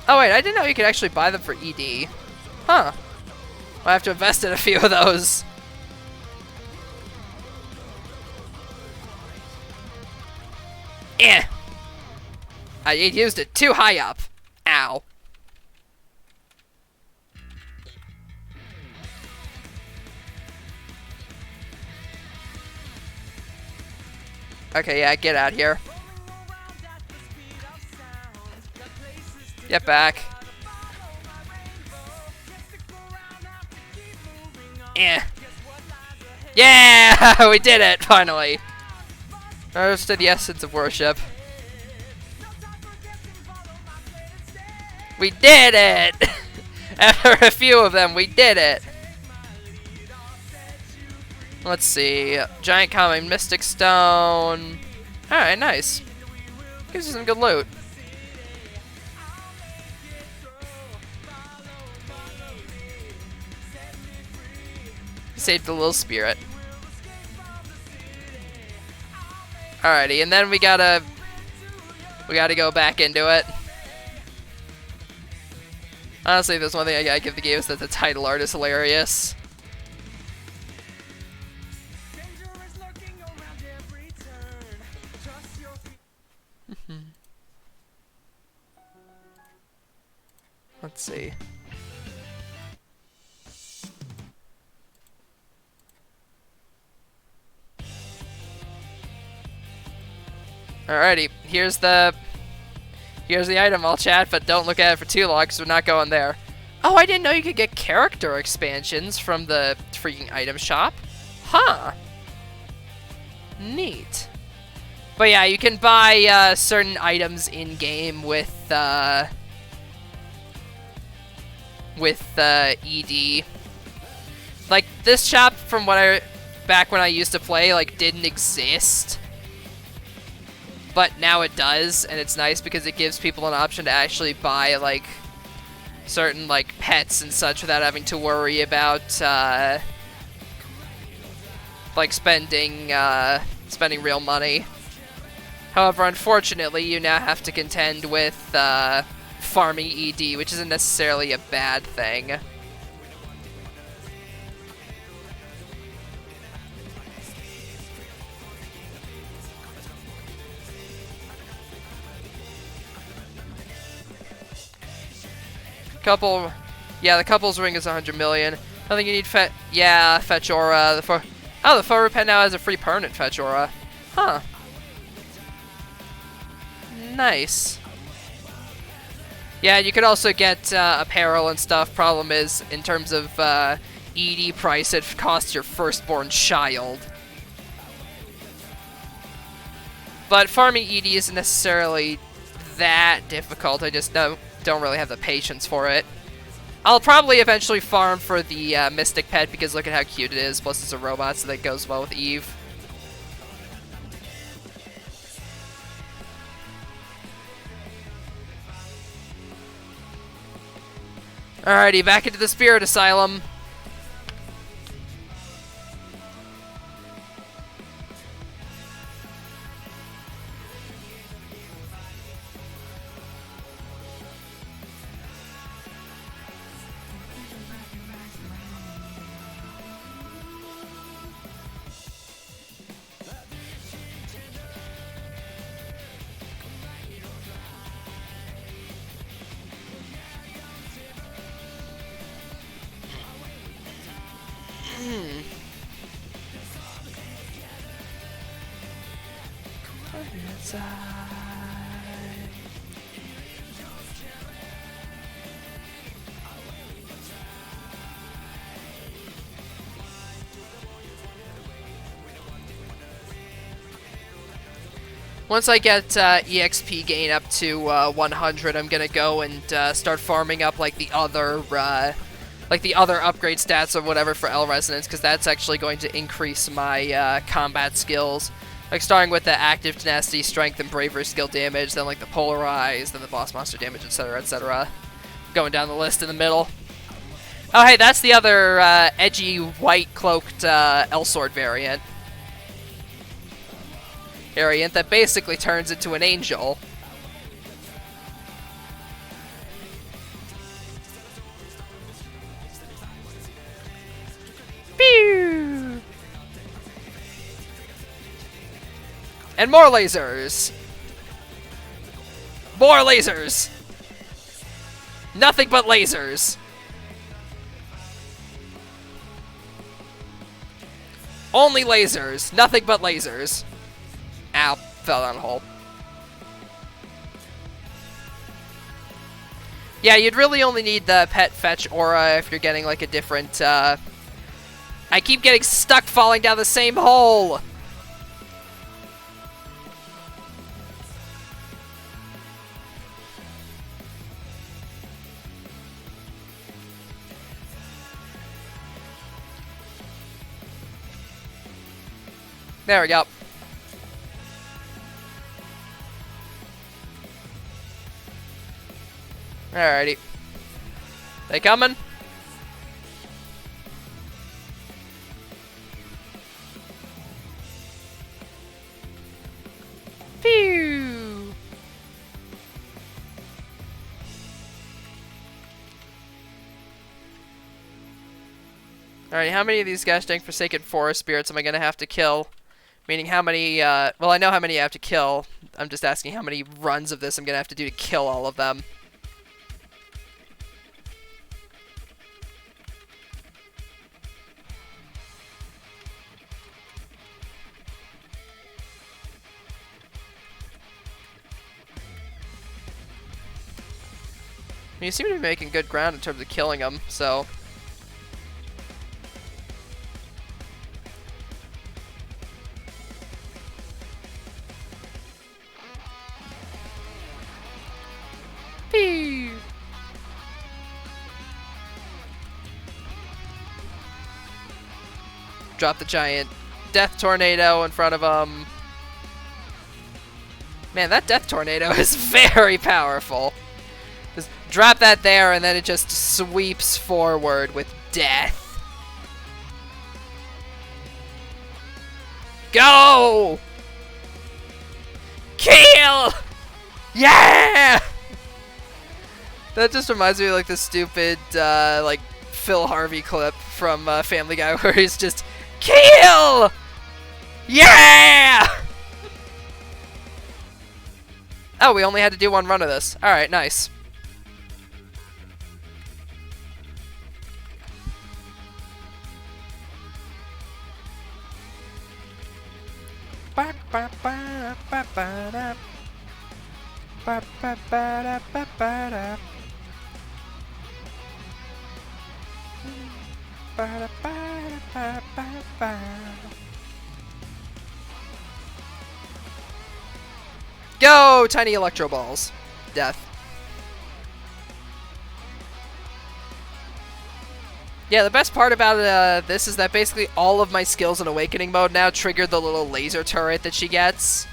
Oh wait, I didn't know you could actually buy them for ED. Huh. I'll have to invest in a few of those. Eh. I used it too high up. Ow. Okay, yeah, get out here. Get back. Eh. Yeah! We did it, finally. Understood the essence of worship. We did it! After a few of them, we did it! Let's see. Giant Common Mystic Stone. Alright, nice. Gives you some good loot. Saved the little spirit. Alrighty, and then we gotta go back into it. Honestly, there's one thing I gotta give the game is that the title art is hilarious. Let's see. Alrighty, here's the item, I'll chat, but don't look at it for too long because we're not going there. Oh, I didn't know you could get character expansions from the freaking item shop. Huh. Neat. But yeah, you can buy certain items in-game with ED. Like, this shop, from what back when I used to play, like, didn't exist. But now it does, and it's nice because it gives people an option to actually buy, like, certain, like, pets and such without having to worry about, like, spending real money. However, unfortunately, you now have to contend with, farming ED, which isn't necessarily a bad thing. Yeah, the couple's ring is 100 million. I think you need fetch aura. The foe repent now has a free permanent fetch aura. Huh. Nice. Yeah, you could also get apparel and stuff. Problem is, in terms of ED price, it costs your firstborn child. But farming ED isn't necessarily that difficult. I just don't really have the patience for it. I'll probably eventually farm for the Mystic Pet because look at how cute it is. Plus it's a robot, so that goes well with Eve. Alrighty, back into the Spirit Asylum. Once I get EXP gain up to 100, I'm gonna go and start farming up like the other upgrade stats or whatever for L Resonance, because that's actually going to increase my combat skills. Like starting with the active tenacity, strength, and bravery skill damage, then like the polarized, then the boss monster damage, etc., etc. Going down the list in the middle. Oh, hey, that's the other edgy white cloaked Elsword variant that basically turns into an angel. Pew! And more lasers! More lasers! Nothing but lasers! Only lasers! Nothing but lasers! Ow, fell down a hole. Yeah, you'd really only need the pet fetch aura if you're getting like a different, I keep getting stuck falling down the same hole! There we go. Alrighty. They coming? Alright, how many of these gosh dang Forsaken Forest Spirits am I gonna have to kill? Meaning how many, well, I know how many I have to kill. I'm just asking how many runs of this I'm gonna have to do to kill all of them. You seem to be making good ground in terms of killing them, so... Pew! Drop the giant death tornado in front of him. Man, that death tornado is very powerful. Just drop that there, and then it just sweeps forward with death. Go! Kill! Yeah! That just reminds me of like the stupid, like, Phil Harvey clip from Family Guy where he's just, kill! Yeah! Oh, we only had to do one run of this. Alright, nice. Go, tiny electro balls. Death. Yeah, the best part about this is that basically all of my skills in Awakening mode now trigger the little laser turret that she gets.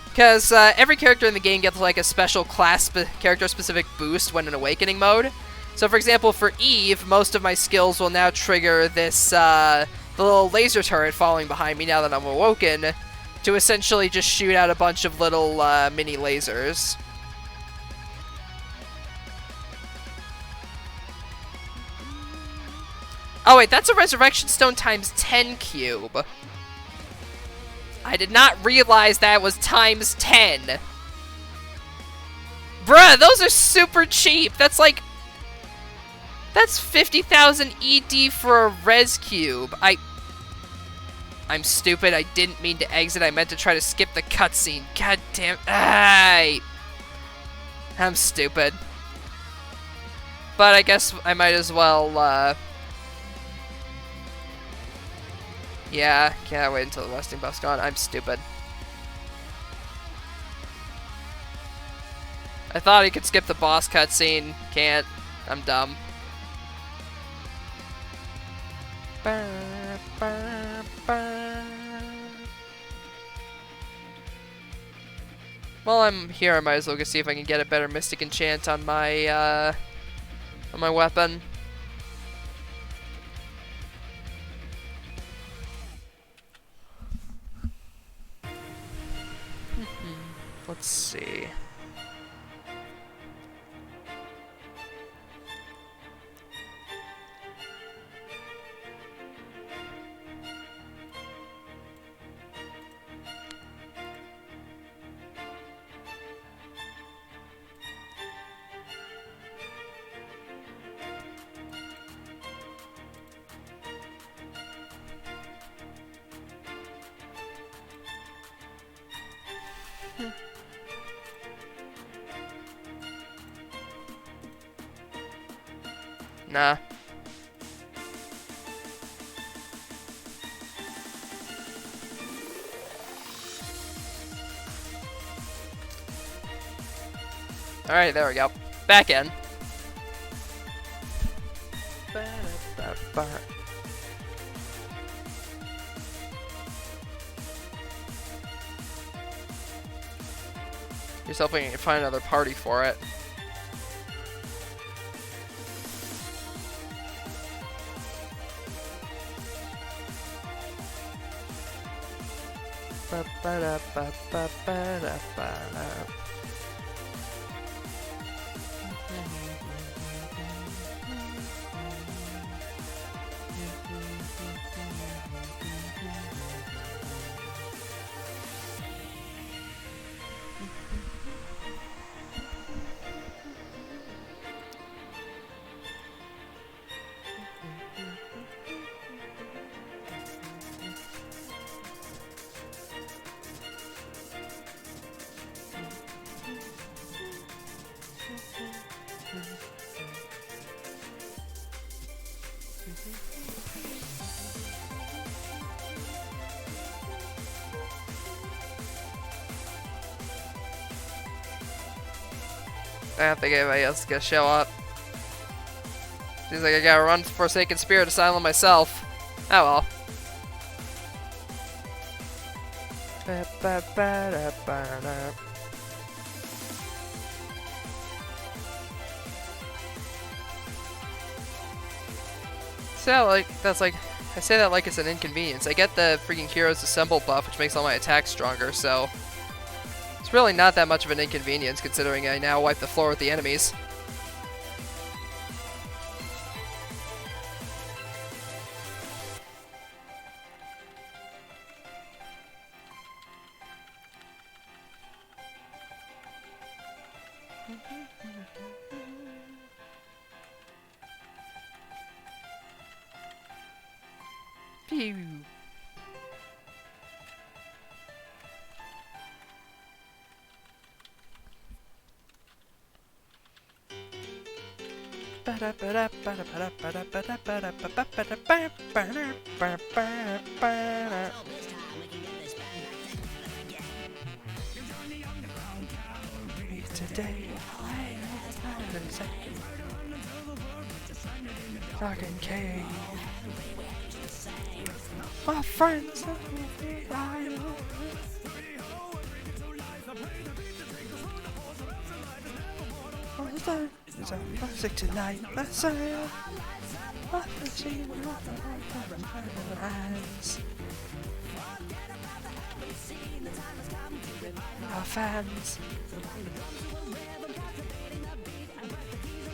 Because every character in the game gets like a special character-specific boost when in Awakening mode. So for example, for Eve, most of my skills will now trigger this the little laser turret falling behind me now that I'm awoken, to essentially just shoot out a bunch of little mini lasers. Oh wait, that's a Resurrection Stone times 10 cube. I did not realize that was times 10. Bruh, those are super cheap. That's like... That's 50,000 ED for a res cube. I'm stupid. I didn't mean to exit. I meant to try to skip the cutscene. God damn. I'm stupid. But I guess I might as well, yeah, can't wait until the resting buff's gone. I'm stupid. I thought he could skip the boss cutscene. Can't. I'm dumb. While I'm here, I might as well go see if I can get a better Mystic Enchant on my weapon. Let's see. Nah. Alright, there we go. Back in. Just hoping you can find another party for it. I don't think anybody else is gonna show up. Seems like I gotta run Forsaken Spirit Asylum myself. Oh well. So that's like I say that like it's an inconvenience. I get the freaking Heroes Assemble buff, which makes all my attacks stronger, so it's really not that much of an inconvenience considering I now wipe the floor with the enemies. Pew. Today, fucking cave. My friends, music tonight. Our fans.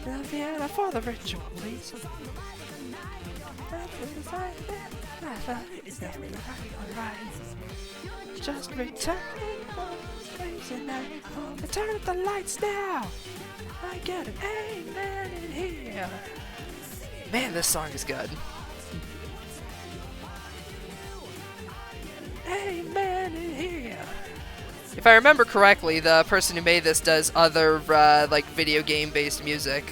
Vienna for the ritual, please. Just return crazy night. Turn up the lights now. I get an amen in here. Man, this song is good. Amen in here. If I remember correctly, the person who made this does other like video game-based music.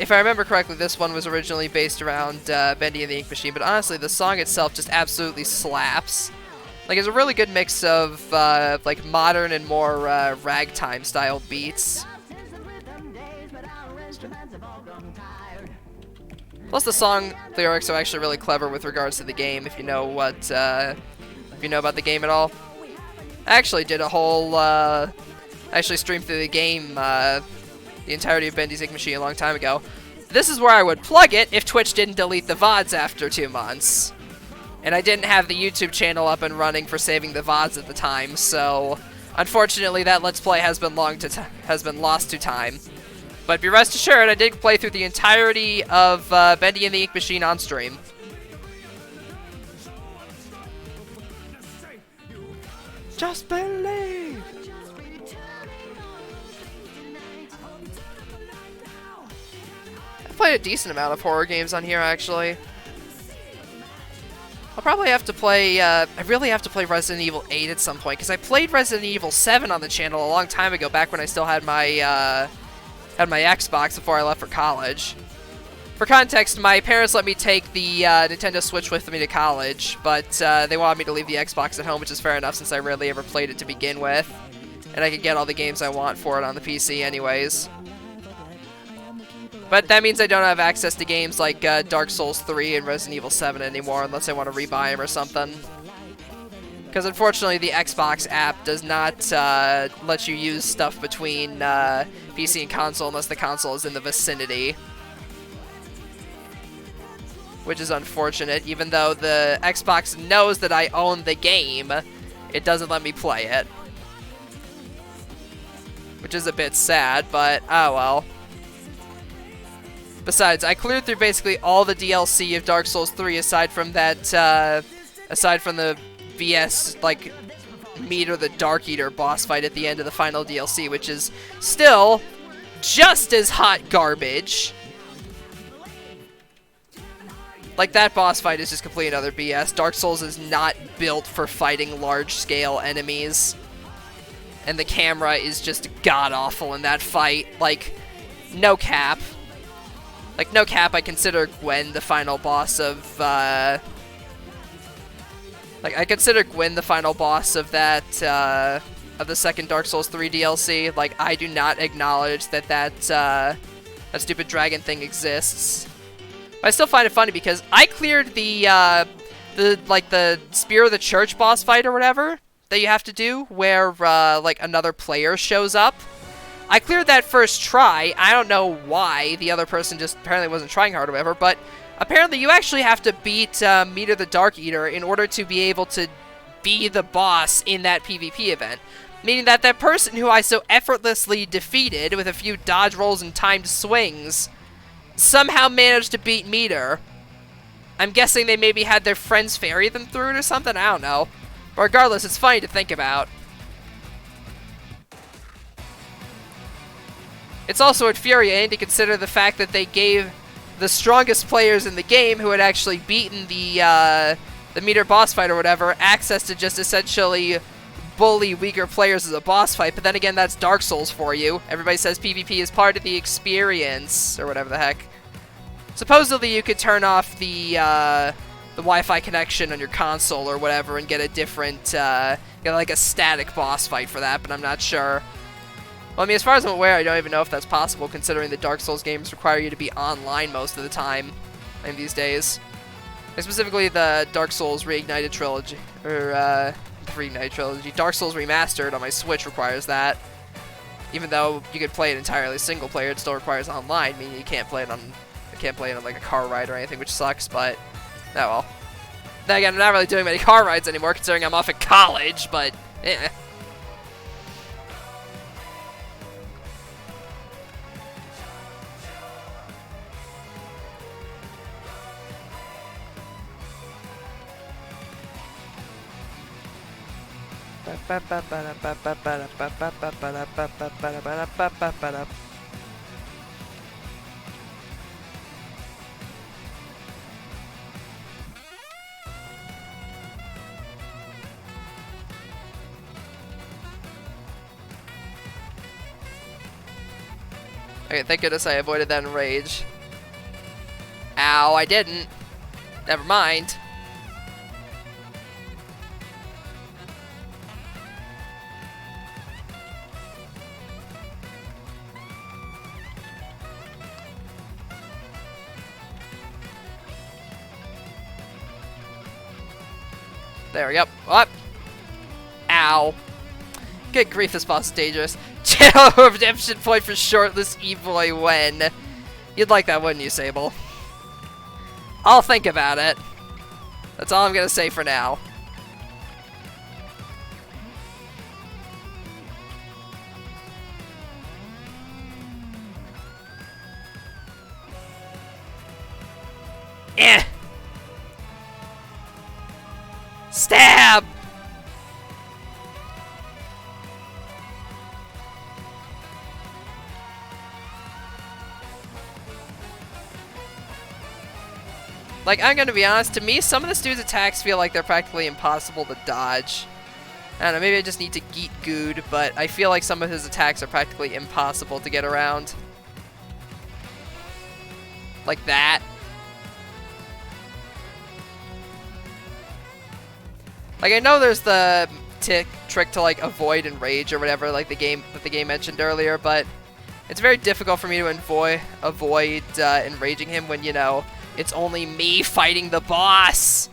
If I remember correctly, this one was originally based around Bendy and the Ink Machine, but honestly, the song itself just absolutely slaps. Like, it's a really good mix of like modern and more ragtime style beats. Plus, the song lyrics are actually really clever with regards to the game. If you know what, if you know about the game at all, I actually did a whole, actually streamed through the game, the entirety of Bendy's Ink Machine a long time ago. This is where I would plug it if Twitch didn't delete the VODs after 2 months. And I didn't have the YouTube channel up and running for saving the VODs at the time, so unfortunately that Let's Play has been lost to time. But be rest assured, I did play through the entirety of Bendy and the Ink Machine on stream. Just believe! I played a decent amount of horror games on here, actually. I'll probably have to play, I really have to play Resident Evil 8 at some point, because I played Resident Evil 7 on the channel a long time ago, back when I still had my Xbox before I left for college. For context, my parents let me take the Nintendo Switch with me to college, but they wanted me to leave the Xbox at home, which is fair enough since I rarely ever played it to begin with. And I could get all the games I want for it on the PC anyways. But that means I don't have access to games like Dark Souls 3 and Resident Evil 7 anymore unless I want to rebuy them or something. Because unfortunately the Xbox app does not let you use stuff between PC and console unless the console is in the vicinity. Which is unfortunate, even though the Xbox knows that I own the game, it doesn't let me play it. Which is a bit sad, but oh well. Besides, I cleared through basically all the DLC of Dark Souls 3 aside from that, aside from the VS, like, Meter the Dark Eater boss fight at the end of the final DLC, which is still just as hot garbage. Like, that boss fight is just complete another BS. Dark Souls is not built for fighting large-scale enemies. And the camera is just god-awful in that fight. Like, no cap. Like, no cap, I consider Gwen the final boss of, I consider Gwen the final boss of that, of the second Dark Souls 3 DLC. Like, I do not acknowledge that that stupid dragon thing exists. But I still find it funny because I cleared the Spear of the Church boss fight or whatever that you have to do, where, like, another player shows up. I cleared that first try. I don't know why. The other person just apparently wasn't trying hard or whatever, but apparently you actually have to beat Meter the Dark Eater in order to be able to be the boss in that PvP event. Meaning that that person who I so effortlessly defeated with a few dodge rolls and timed swings somehow managed to beat Meter. I'm guessing they maybe had their friends ferry them through it or something? I don't know. But regardless, it's funny to think about. It's also infuriating to consider the fact that they gave the strongest players in the game who had actually beaten the Meter boss fight or whatever access to just essentially bully weaker players as a boss fight, but then again, that's Dark Souls for you. Everybody says PvP is part of the experience, or whatever the heck. Supposedly you could turn off the Wi-Fi connection on your console or whatever and get a different, get like a static boss fight for that, but I'm not sure. Well, I mean, as far as I'm aware, I don't even know if that's possible, considering the Dark Souls games require you to be online most of the time these days. And specifically the Dark Souls Reignited Trilogy, or, Reignited Trilogy. Dark Souls Remastered on my Switch requires that. Even though you could play it entirely single player, it still requires online, meaning you can't play it on, like a car ride or anything, which sucks, but, oh well. Then again, I'm not really doing many car rides anymore, considering I'm off at college, but, eh. Okay, thank goodness I avoided that enrage. Ow, I didn't. Never mind. There we go. Up. Ow. Good grief, this boss is dangerous. Channel redemption point for shortlist E-Boy when. You'd like that, wouldn't you, Sable? I'll think about it. That's all I'm gonna say for now. Eh! Stab! Like, I'm gonna be honest, to me, some of this dude's attacks feel like they're practically impossible to dodge. I don't know, maybe I just need to geet good, but I feel like some of his attacks are practically impossible to get around. Like that. Like, I know there's the trick to, like, avoid enrage or whatever, like the game mentioned earlier, but it's very difficult for me to avoid enraging him when, you know, it's only me fighting the boss.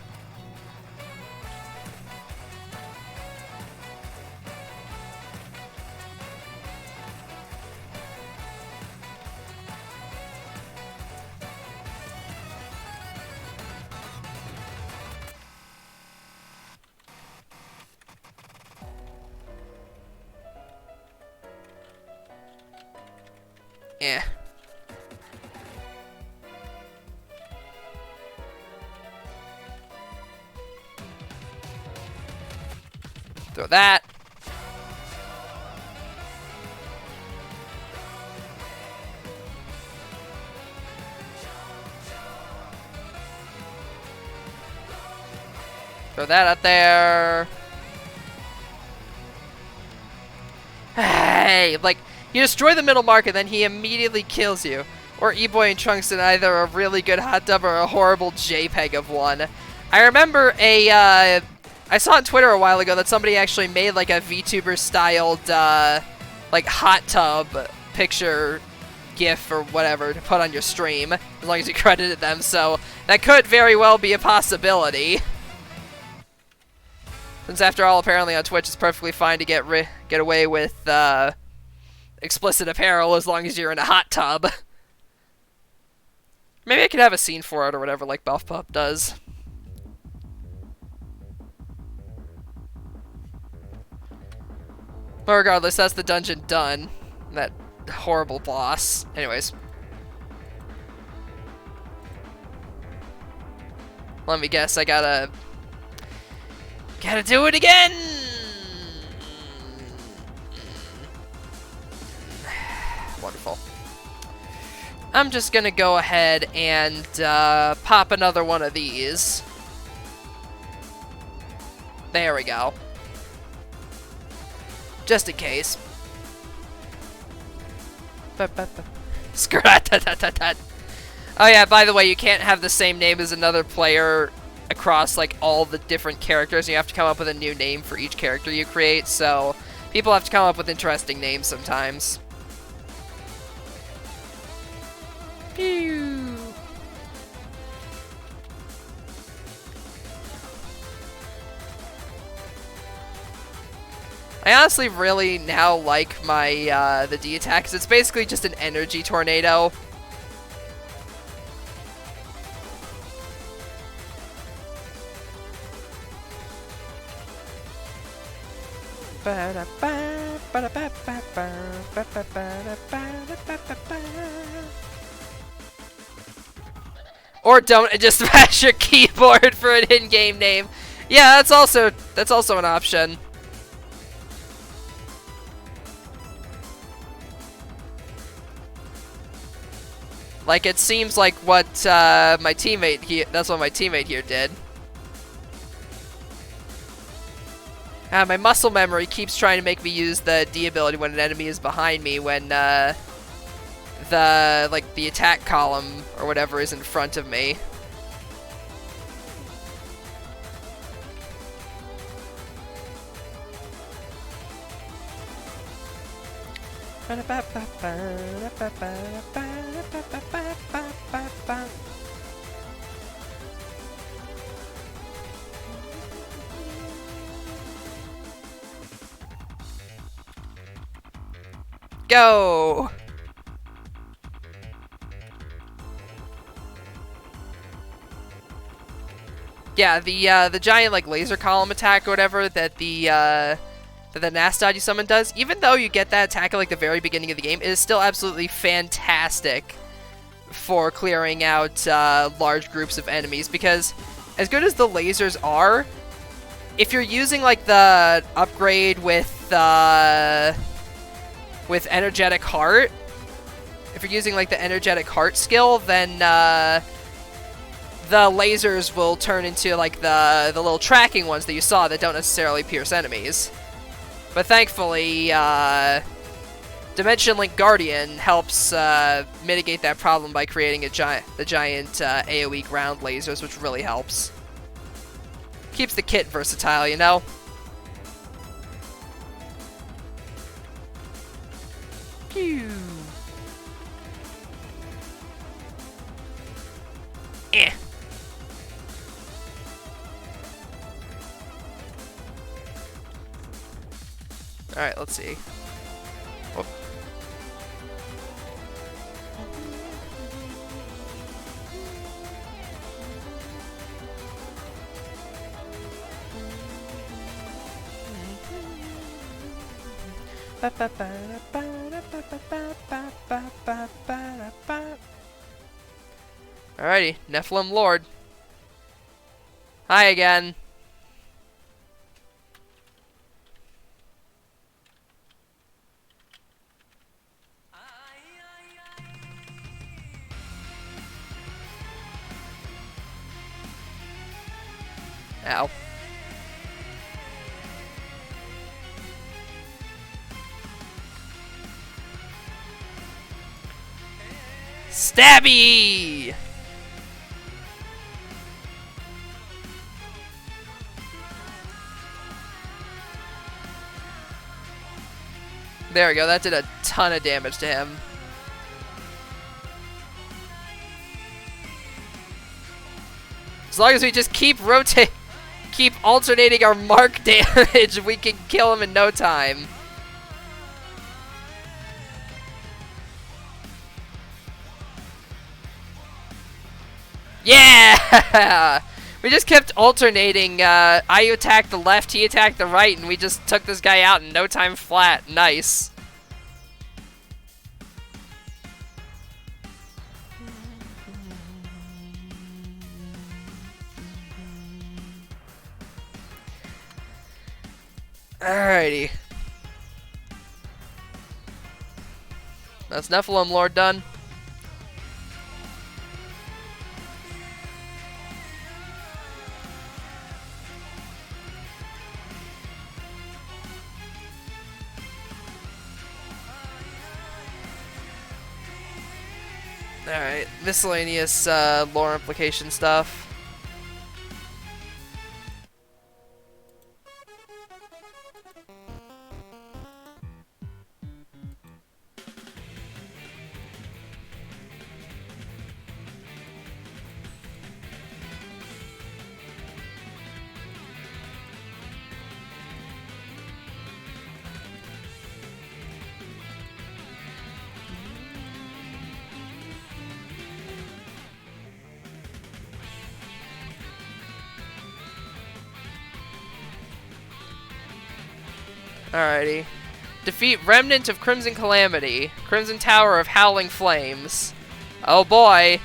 Yeah. Throw that. Throw that out there. Hey, like, you destroy the middle market, then he immediately kills you. Or E-Boy and Trunks in either a really good hot dub or a horrible JPEG of one. I remember I saw on Twitter a while ago that somebody actually made like a VTuber-styled, like, hot tub picture GIF or whatever to put on your stream, as long as you credited them, so that could very well be a possibility. Since after all, apparently on Twitch it's perfectly fine to get away with explicit apparel as long as you're in a hot tub. Maybe I could have a scene for it or whatever, like Buff Pup does. But regardless, that's the dungeon done. That horrible boss. Anyways. Let me guess, I gotta do it again! Wonderful. I'm just gonna go ahead and pop another one of these. There we go. Just in case. Scrat-tat-tat-tat-tat. Oh yeah, by the way, you can't have the same name as another player across like all the different characters. You have to come up with a new name for each character you create, so people have to come up with interesting names sometimes. Pew. I honestly really now like my the D attack, because it's basically just an energy tornado. Or don't just smash your keyboard for an in-game name. Yeah, that's also an option. Like, it seems like what my teammate here, that's what my teammate here did. My muscle memory keeps trying to make me use the D ability when an enemy is behind me when the attack column or whatever is in front of me. Go! Yeah, the giant like laser column attack or whatever that the Nastad you summon does, even though you get that attack at like the very beginning of the game, it is still absolutely fantastic for clearing out large groups of enemies, because as good as the lasers are, if you're using like the upgrade with energetic heart, if you're using like the energetic heart skill, then the lasers will turn into like the little tracking ones that you saw that don't necessarily pierce enemies. But thankfully, Dimension Link Guardian helps mitigate that problem by creating the giant AoE ground lasers, which really helps. Keeps the kit versatile, you know? Pew. Eh. Alright, let's see. Whoop. Alrighty, Nephilim Lord. Hi again. Ow. Stabby! There we go, that did a ton of damage to him. As long as we just keep alternating our mark damage, we can kill him in no time. Yeah! We just kept alternating. I attacked the left, he attacked the right, and we just took this guy out in no time flat. Nice. Alrighty. That's Nephilim Lord done. Alright, miscellaneous lore implication stuff. Alrighty. Defeat Remnant of Crimson Calamity. Crimson Tower of Howling Flames. Oh boy.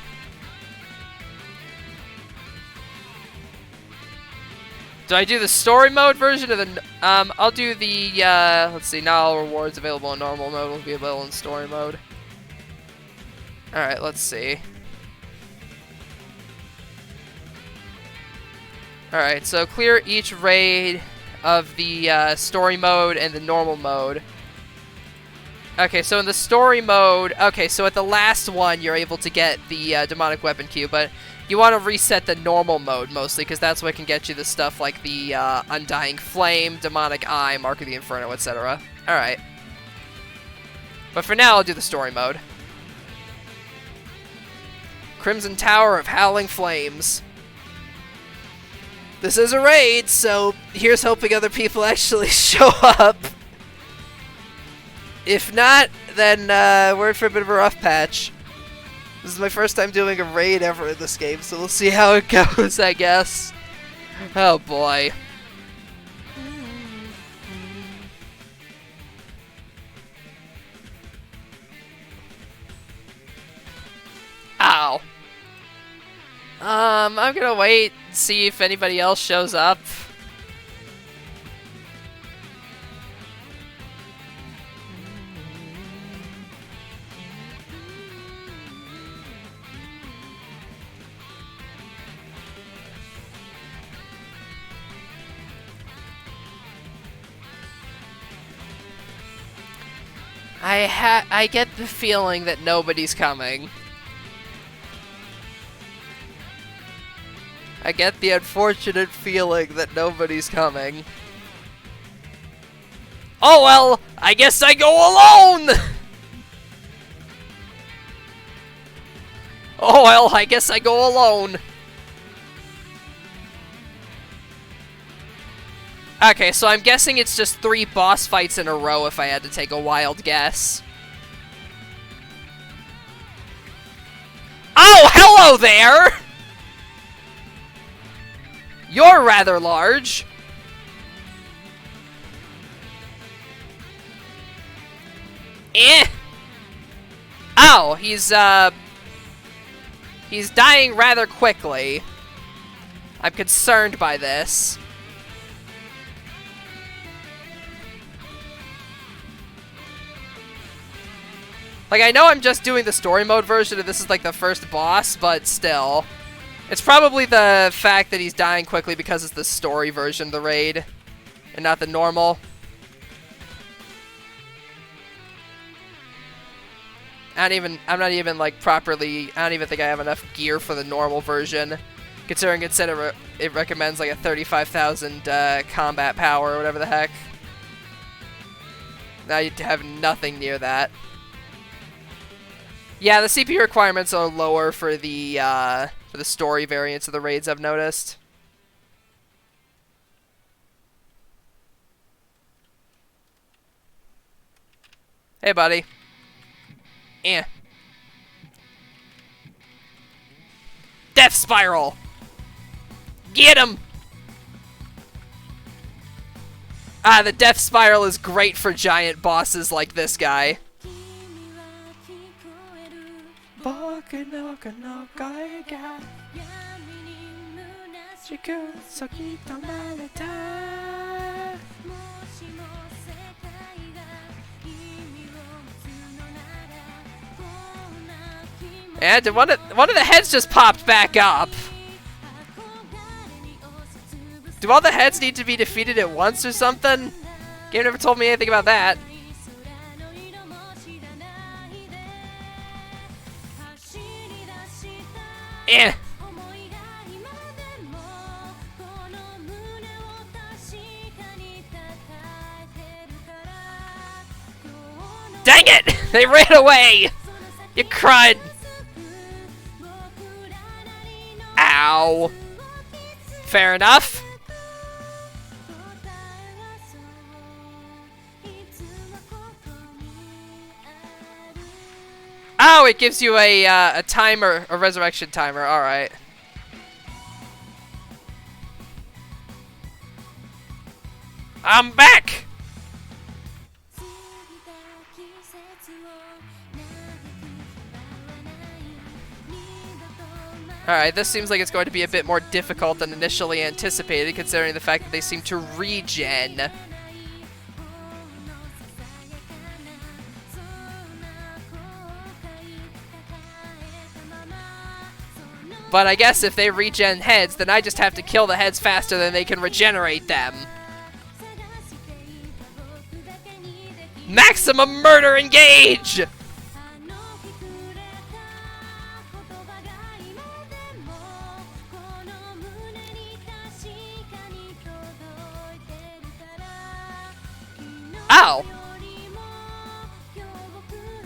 Do I do the story mode version of the... I'll do the, let's see, not all rewards available in normal mode will be available in story mode. Alright, let's see. Alright, so clear each raid of the story mode and the normal mode. Okay, so in the story mode, okay, so at the last one you're able to get the demonic weapon cube, but you want to reset the normal mode mostly, because that's what can get you the stuff like the Undying Flame, Demonic Eye, Mark of the Inferno, etc. Alright. But for now, I'll do the story mode. Crimson Tower of Howling Flames. This is a raid, so here's hoping other people actually show up. If not, then we're in for a bit of a rough patch. This is my first time doing a raid ever in this game, so we'll see how it goes, I guess. Oh boy. Ow. I'm gonna wait and see if anybody else shows up. I get the feeling that nobody's coming. I get the unfortunate feeling that nobody's coming. Oh well, I guess I go alone! Oh well, I guess I go alone. Okay, so I'm guessing it's just 3 boss fights in a row if I had to take a wild guess. Oh, hello there! You're rather large. Eh. Oh, he's dying rather quickly. I'm concerned by this. Like, I know I'm just doing the story mode version and this is like the first boss, but still. It's probably the fact that he's dying quickly because it's the story version of the raid and not the normal. I'm not even like properly, I don't even think I have enough gear for the normal version, considering it said it recommends like a 35,000 combat power or whatever the heck. Now you have nothing near that. Yeah, the CPU requirements are lower for the story variants of the raids, I've noticed. Hey, buddy. Eh. Death Spiral! Get him! Ah, the Death Spiral is great for giant bosses like this guy. And one of the heads just popped back up. Do all the heads need to be defeated at once or something? Game never told me anything about that. Eh. Dang it! They ran away! You crud! Ow! Fair enough. Oh, it gives you a timer, a resurrection timer. All right. I'm back. Alright, this seems like it's going to be a bit more difficult than initially anticipated, considering the fact that they seem to regen. But I guess if they regen heads, then I just have to kill the heads faster than they can regenerate them. Maximum murder engage! Ow!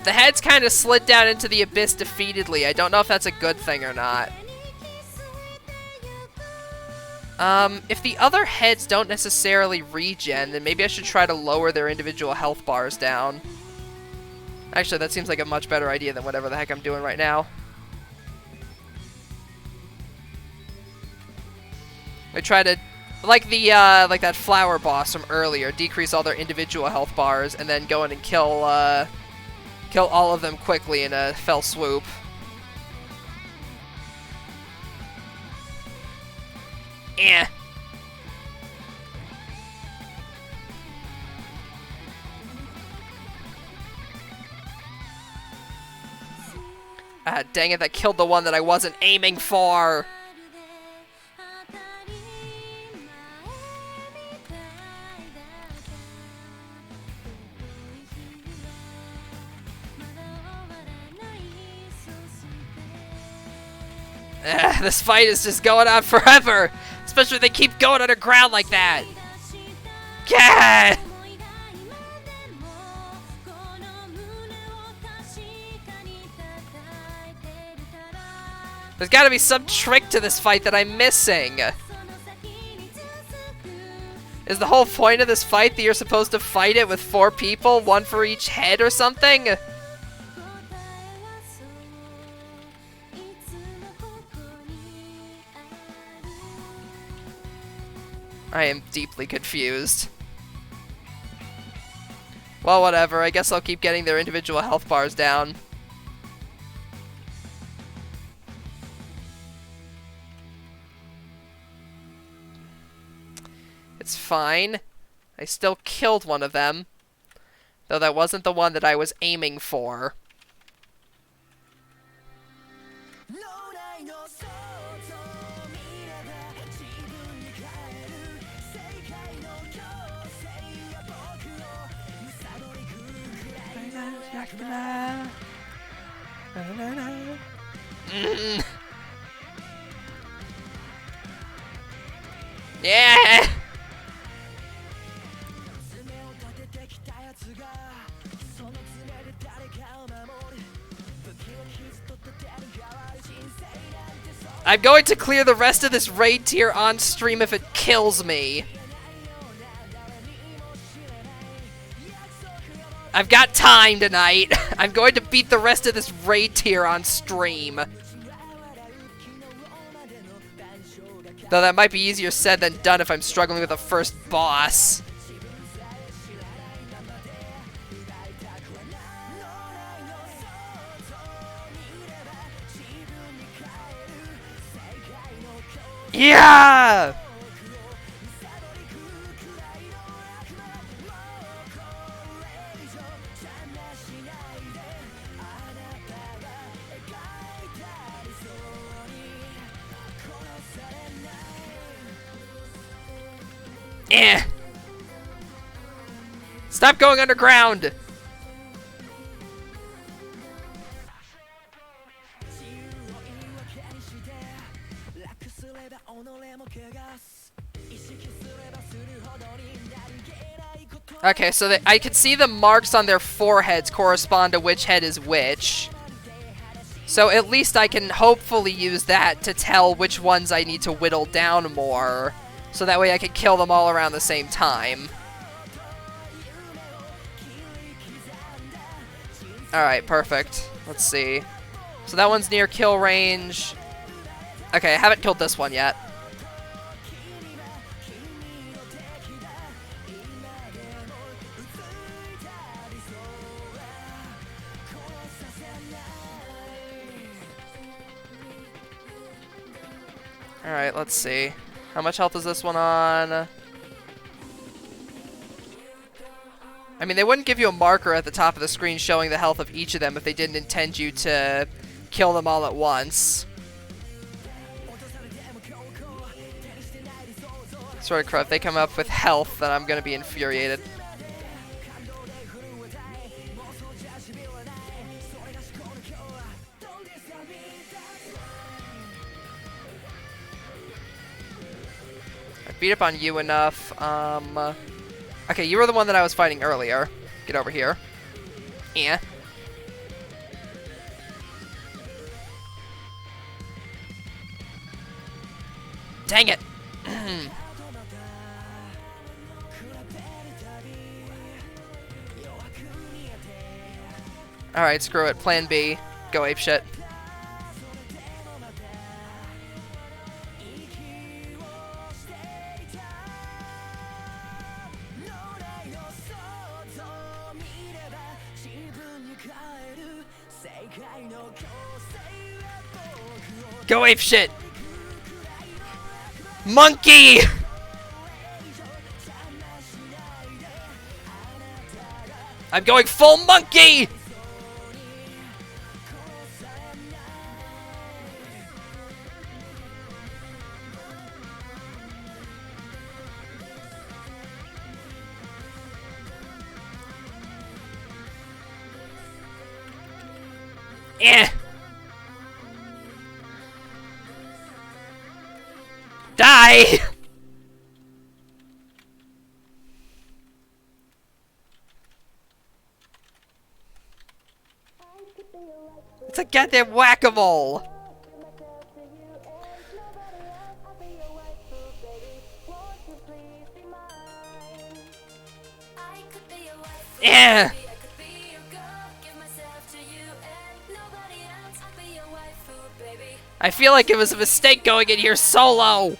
The heads kind of slid down into the abyss defeatedly. I don't know if that's a good thing or not. If the other heads don't necessarily regen, then maybe I should try to lower their individual health bars down. Actually, that seems like a much better idea than whatever the heck I'm doing right now. I try to, like like that flower boss from earlier, decrease all their individual health bars and then go in and kill all of them quickly in a fell swoop. Eh. Ah, dang it, that killed the one that I wasn't aiming for! This fight is just going on forever! Especially if they keep going underground like that! Gah! There's gotta be some trick to this fight that I'm missing! Is the whole point of this fight that you're supposed to fight it with 4 people, 1 for each head or something? I am deeply confused. Well, whatever. I guess I'll keep getting their individual health bars down. It's fine. I still killed one of them. Though that wasn't the one that I was aiming for. Yeah! I'm going to clear the rest of this raid tier on stream if it kills me. I've got time tonight. I'm going to beat the rest of this raid tier on stream. Though that might be easier said than done if I'm struggling with the first boss. Yeah! Eh. Stop going underground! Okay, so I could see the marks on their foreheads correspond to which head is which. So at least I can hopefully use that to tell which ones I need to whittle down more. So that way I can kill them all around the same time. Alright, perfect. Let's see. So that one's near kill range. Okay, I haven't killed this one yet. Alright, let's see. How much health is this one on? I mean, they wouldn't give you a marker at the top of the screen showing the health of each of them if they didn't intend you to kill them all at once. Sort of crap. If they come up with health, then I'm gonna be infuriated. I beat up on you enough. Okay, you were the one that I was fighting earlier. Get over here. Yeah. Dang it! Alright, screw it. Plan B. Go apeshit. Go apeshit! Monkey! I'm going full monkey! Eh! Die! It's a goddamn whack-a-mole! Yeah! I feel like it was a mistake going in here solo!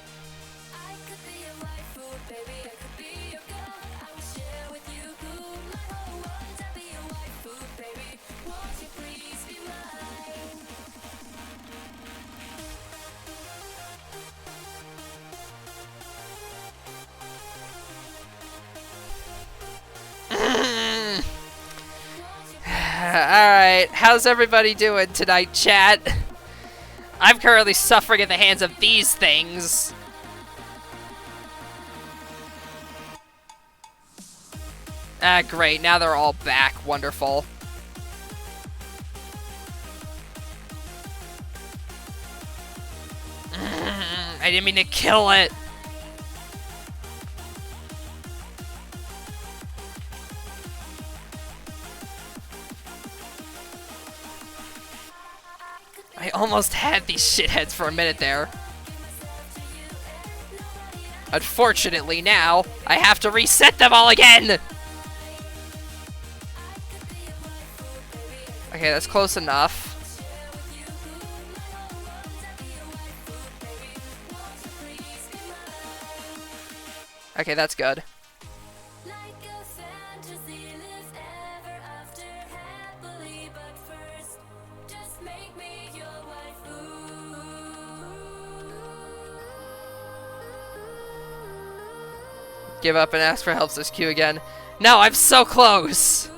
Alright, how's everybody doing tonight, chat? I'm currently suffering at the hands of these things. Ah, great. Now they're all back. Wonderful. I didn't mean to kill it. I almost had these shitheads for a minute there. Unfortunately, now, I have to reset them all again! Okay, that's close enough. Okay, that's good. Give up and ask for help, says Q again. No, I'm so close!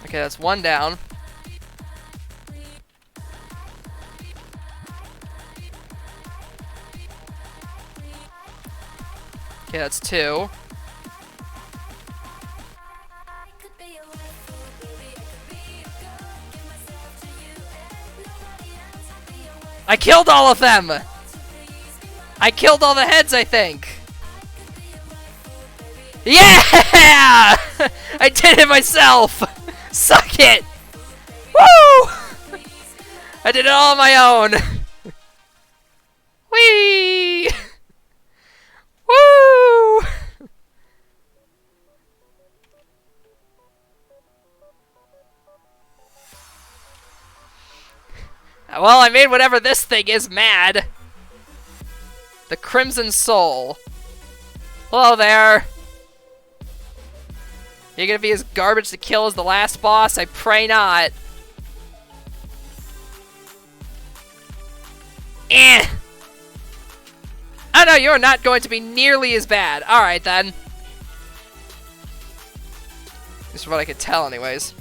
Okay, that's one down. Okay, that's two. I killed all of them! I killed all the heads, I think! Yeah! I did it myself! Suck it! Woo! I did it all on my own! Whee! Woo! Well, I made whatever this thing is mad. The Crimson Soul. Hello there. You're gonna be as garbage to kill as the last boss? I pray not. Eh. Oh no, you're not going to be nearly as bad. Alright then. This is what I could tell anyways.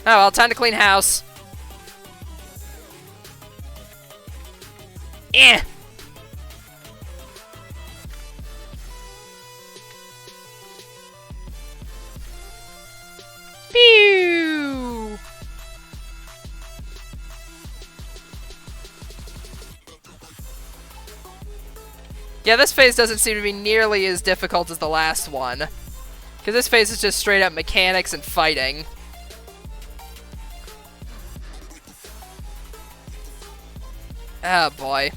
Oh well, time to clean house. Eh. Pew! Yeah, this phase doesn't seem to be nearly as difficult as the last one. Because this phase is just straight up mechanics and fighting. Oh boy.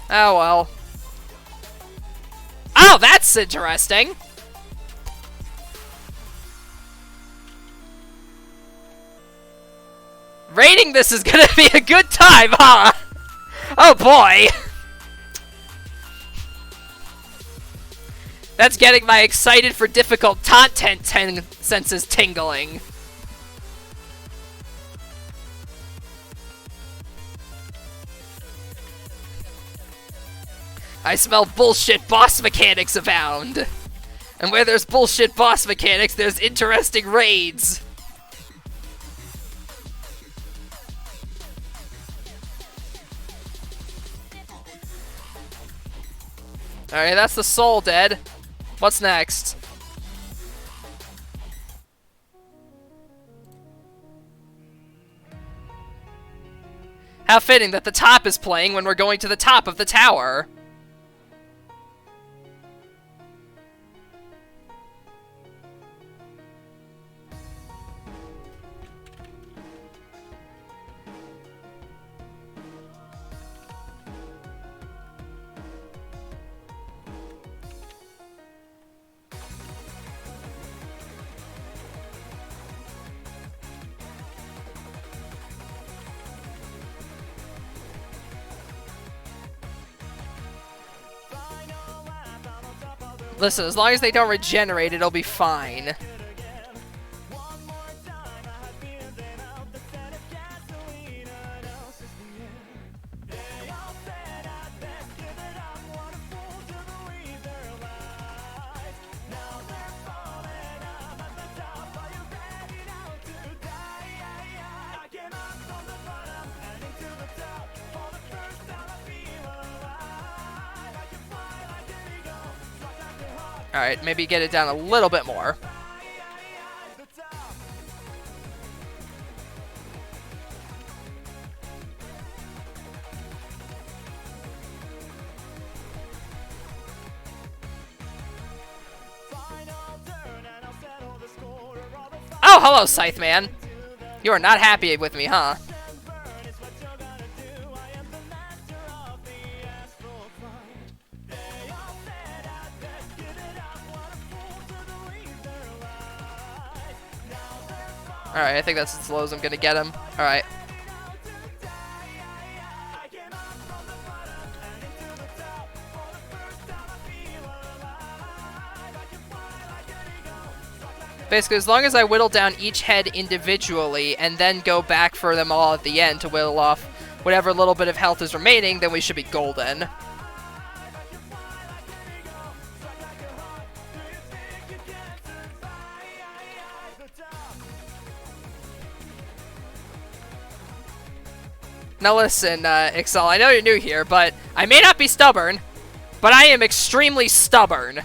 Oh well. Oh, that's interesting! Rating this is gonna be a good time, huh? Oh boy! That's getting my excited for difficult content senses tingling. I smell bullshit boss mechanics abound. And where there's bullshit boss mechanics, there's interesting raids. Alright, that's the soul dead. What's next? How fitting that the top is playing when we're going to the top of the tower. Listen, as long as they don't regenerate, it'll be fine. Alright, maybe get it down a little bit more. Oh, hello, Scythe Man. You are not happy with me, huh? Alright, I think that's as low as I'm gonna get him. Alright. Basically, as long as I whittle down each head individually and then go back for them all at the end to whittle off whatever little bit of health is remaining, then we should be golden. Now listen, Ixal, I know you're new here, but I may not be stubborn, but I am extremely stubborn.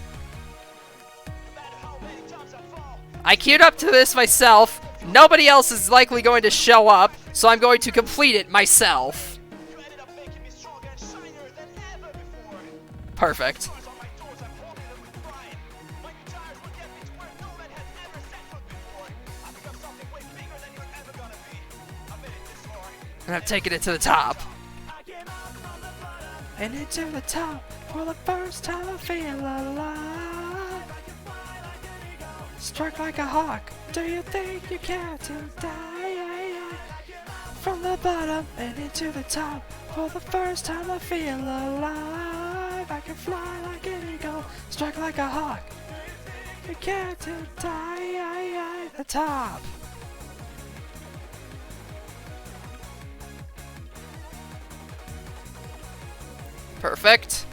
I queued up to this myself. Nobody else is likely going to show up, so I'm going to complete it myself. Perfect. And I've taken it to the top. And into the top for the first time I feel alive. Struck like a hawk. Do you think you care to die? From the bottom and into the top for the first time I feel alive. I can fly like an eagle. Struck like a hawk. You care to die? The top. Perfect.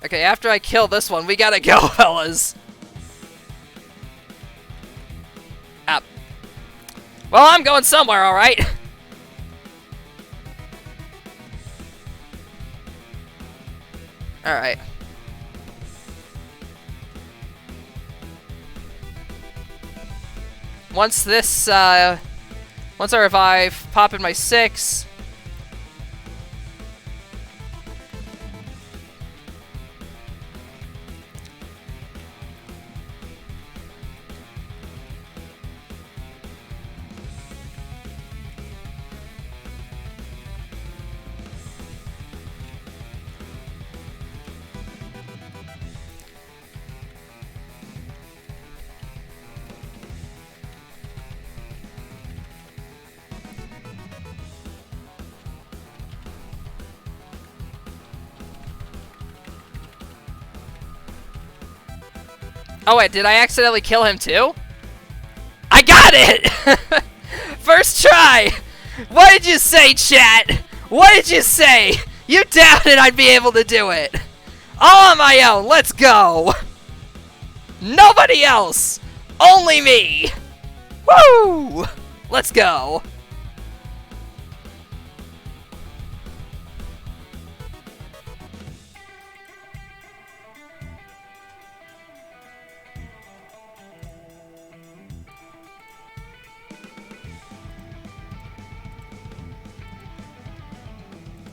Okay, after I kill this one, we gotta go, fellas. Up. Well, I'm going somewhere, alright? Alright. Once this, once I revive, pop in my 6. Oh wait, did I accidentally kill him too? I got it! First try! What did you say, chat? What did you say? You doubted I'd be able to do it! All on my own, let's go! Nobody else! Only me! Woo! Let's go!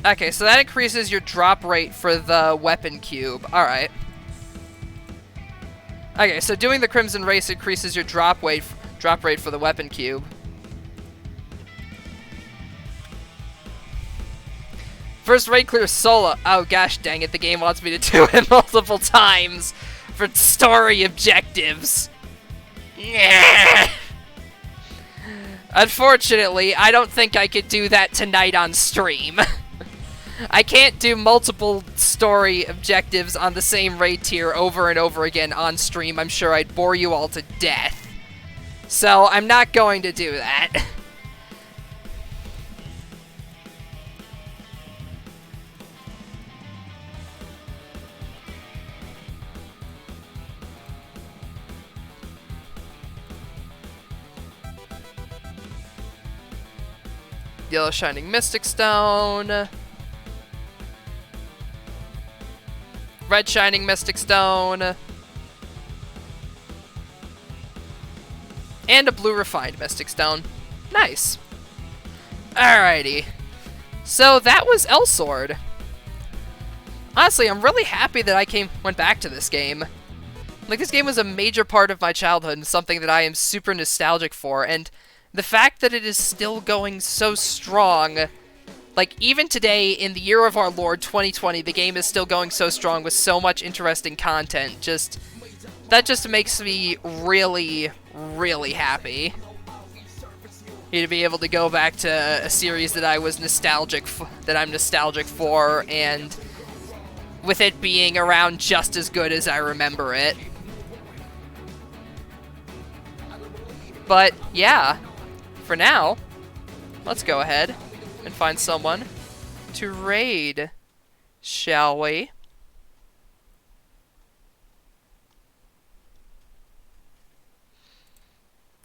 Okay, so that increases your drop rate for the weapon cube. Alright. Okay, so doing the Crimson Race increases your drop rate for the weapon cube. First raid clear solo. Oh gosh dang it, the game wants me to do it multiple times for story objectives. Unfortunately, I don't think I could do that tonight on stream. I can't do multiple story objectives on the same raid tier over and over again on stream. I'm sure I'd bore you all to death. So, I'm not going to do that. Yellow Shining Mystic Stone. Red Shining Mystic Stone. And a blue Refined Mystic Stone. Nice. Alrighty. So that was Elsword. Honestly, I'm really happy that I went back to this game. Like, this game was a major part of my childhood and something that I am super nostalgic for, and the fact that it is still going so strong, like, even today, in the year of our Lord, 2020, the game is still going so strong with so much interesting content. That just makes me really, really happy. To be able to go back to a series that I'm nostalgic for, and with it being around just as good as I remember it. But, yeah. For now, let's go ahead and find someone to raid, shall we?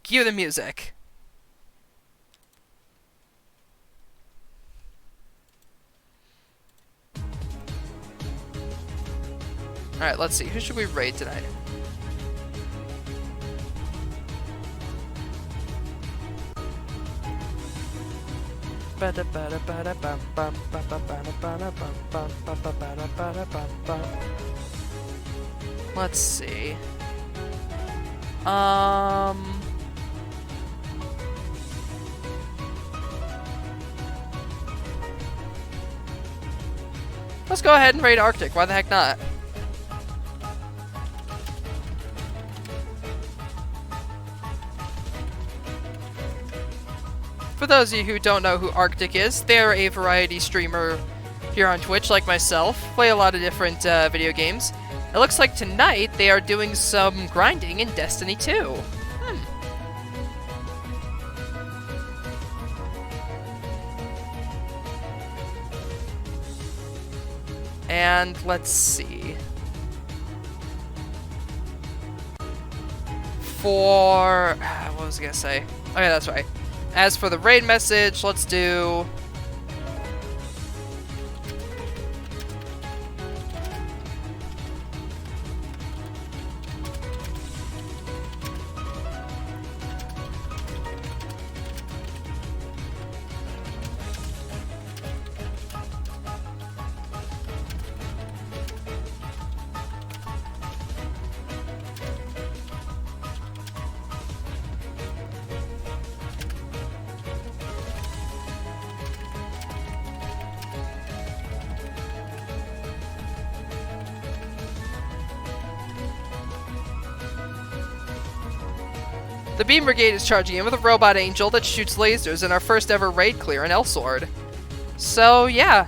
Cue the music. Alright, let's see. Who should we raid tonight? Let's see. Let's go ahead and raid Arctic. Why the heck not? For those of you who don't know who Arctic is, they're a variety streamer here on Twitch, like myself. Play a lot of different video games. It looks like tonight they are doing some grinding in Destiny 2. And let's see. What was I gonna say? Okay, that's right. As for the raid message, let's do... The Beam Brigade is charging in with a robot angel that shoots lasers in our first ever raid clear in Elsword. So, yeah.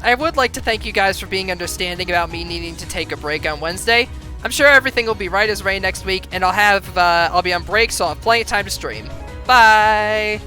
I would like to thank you guys for being understanding about me needing to take a break on Wednesday. I'm sure everything will be right as rain next week, and I'll be on break, so I'll have plenty of time to stream. Bye!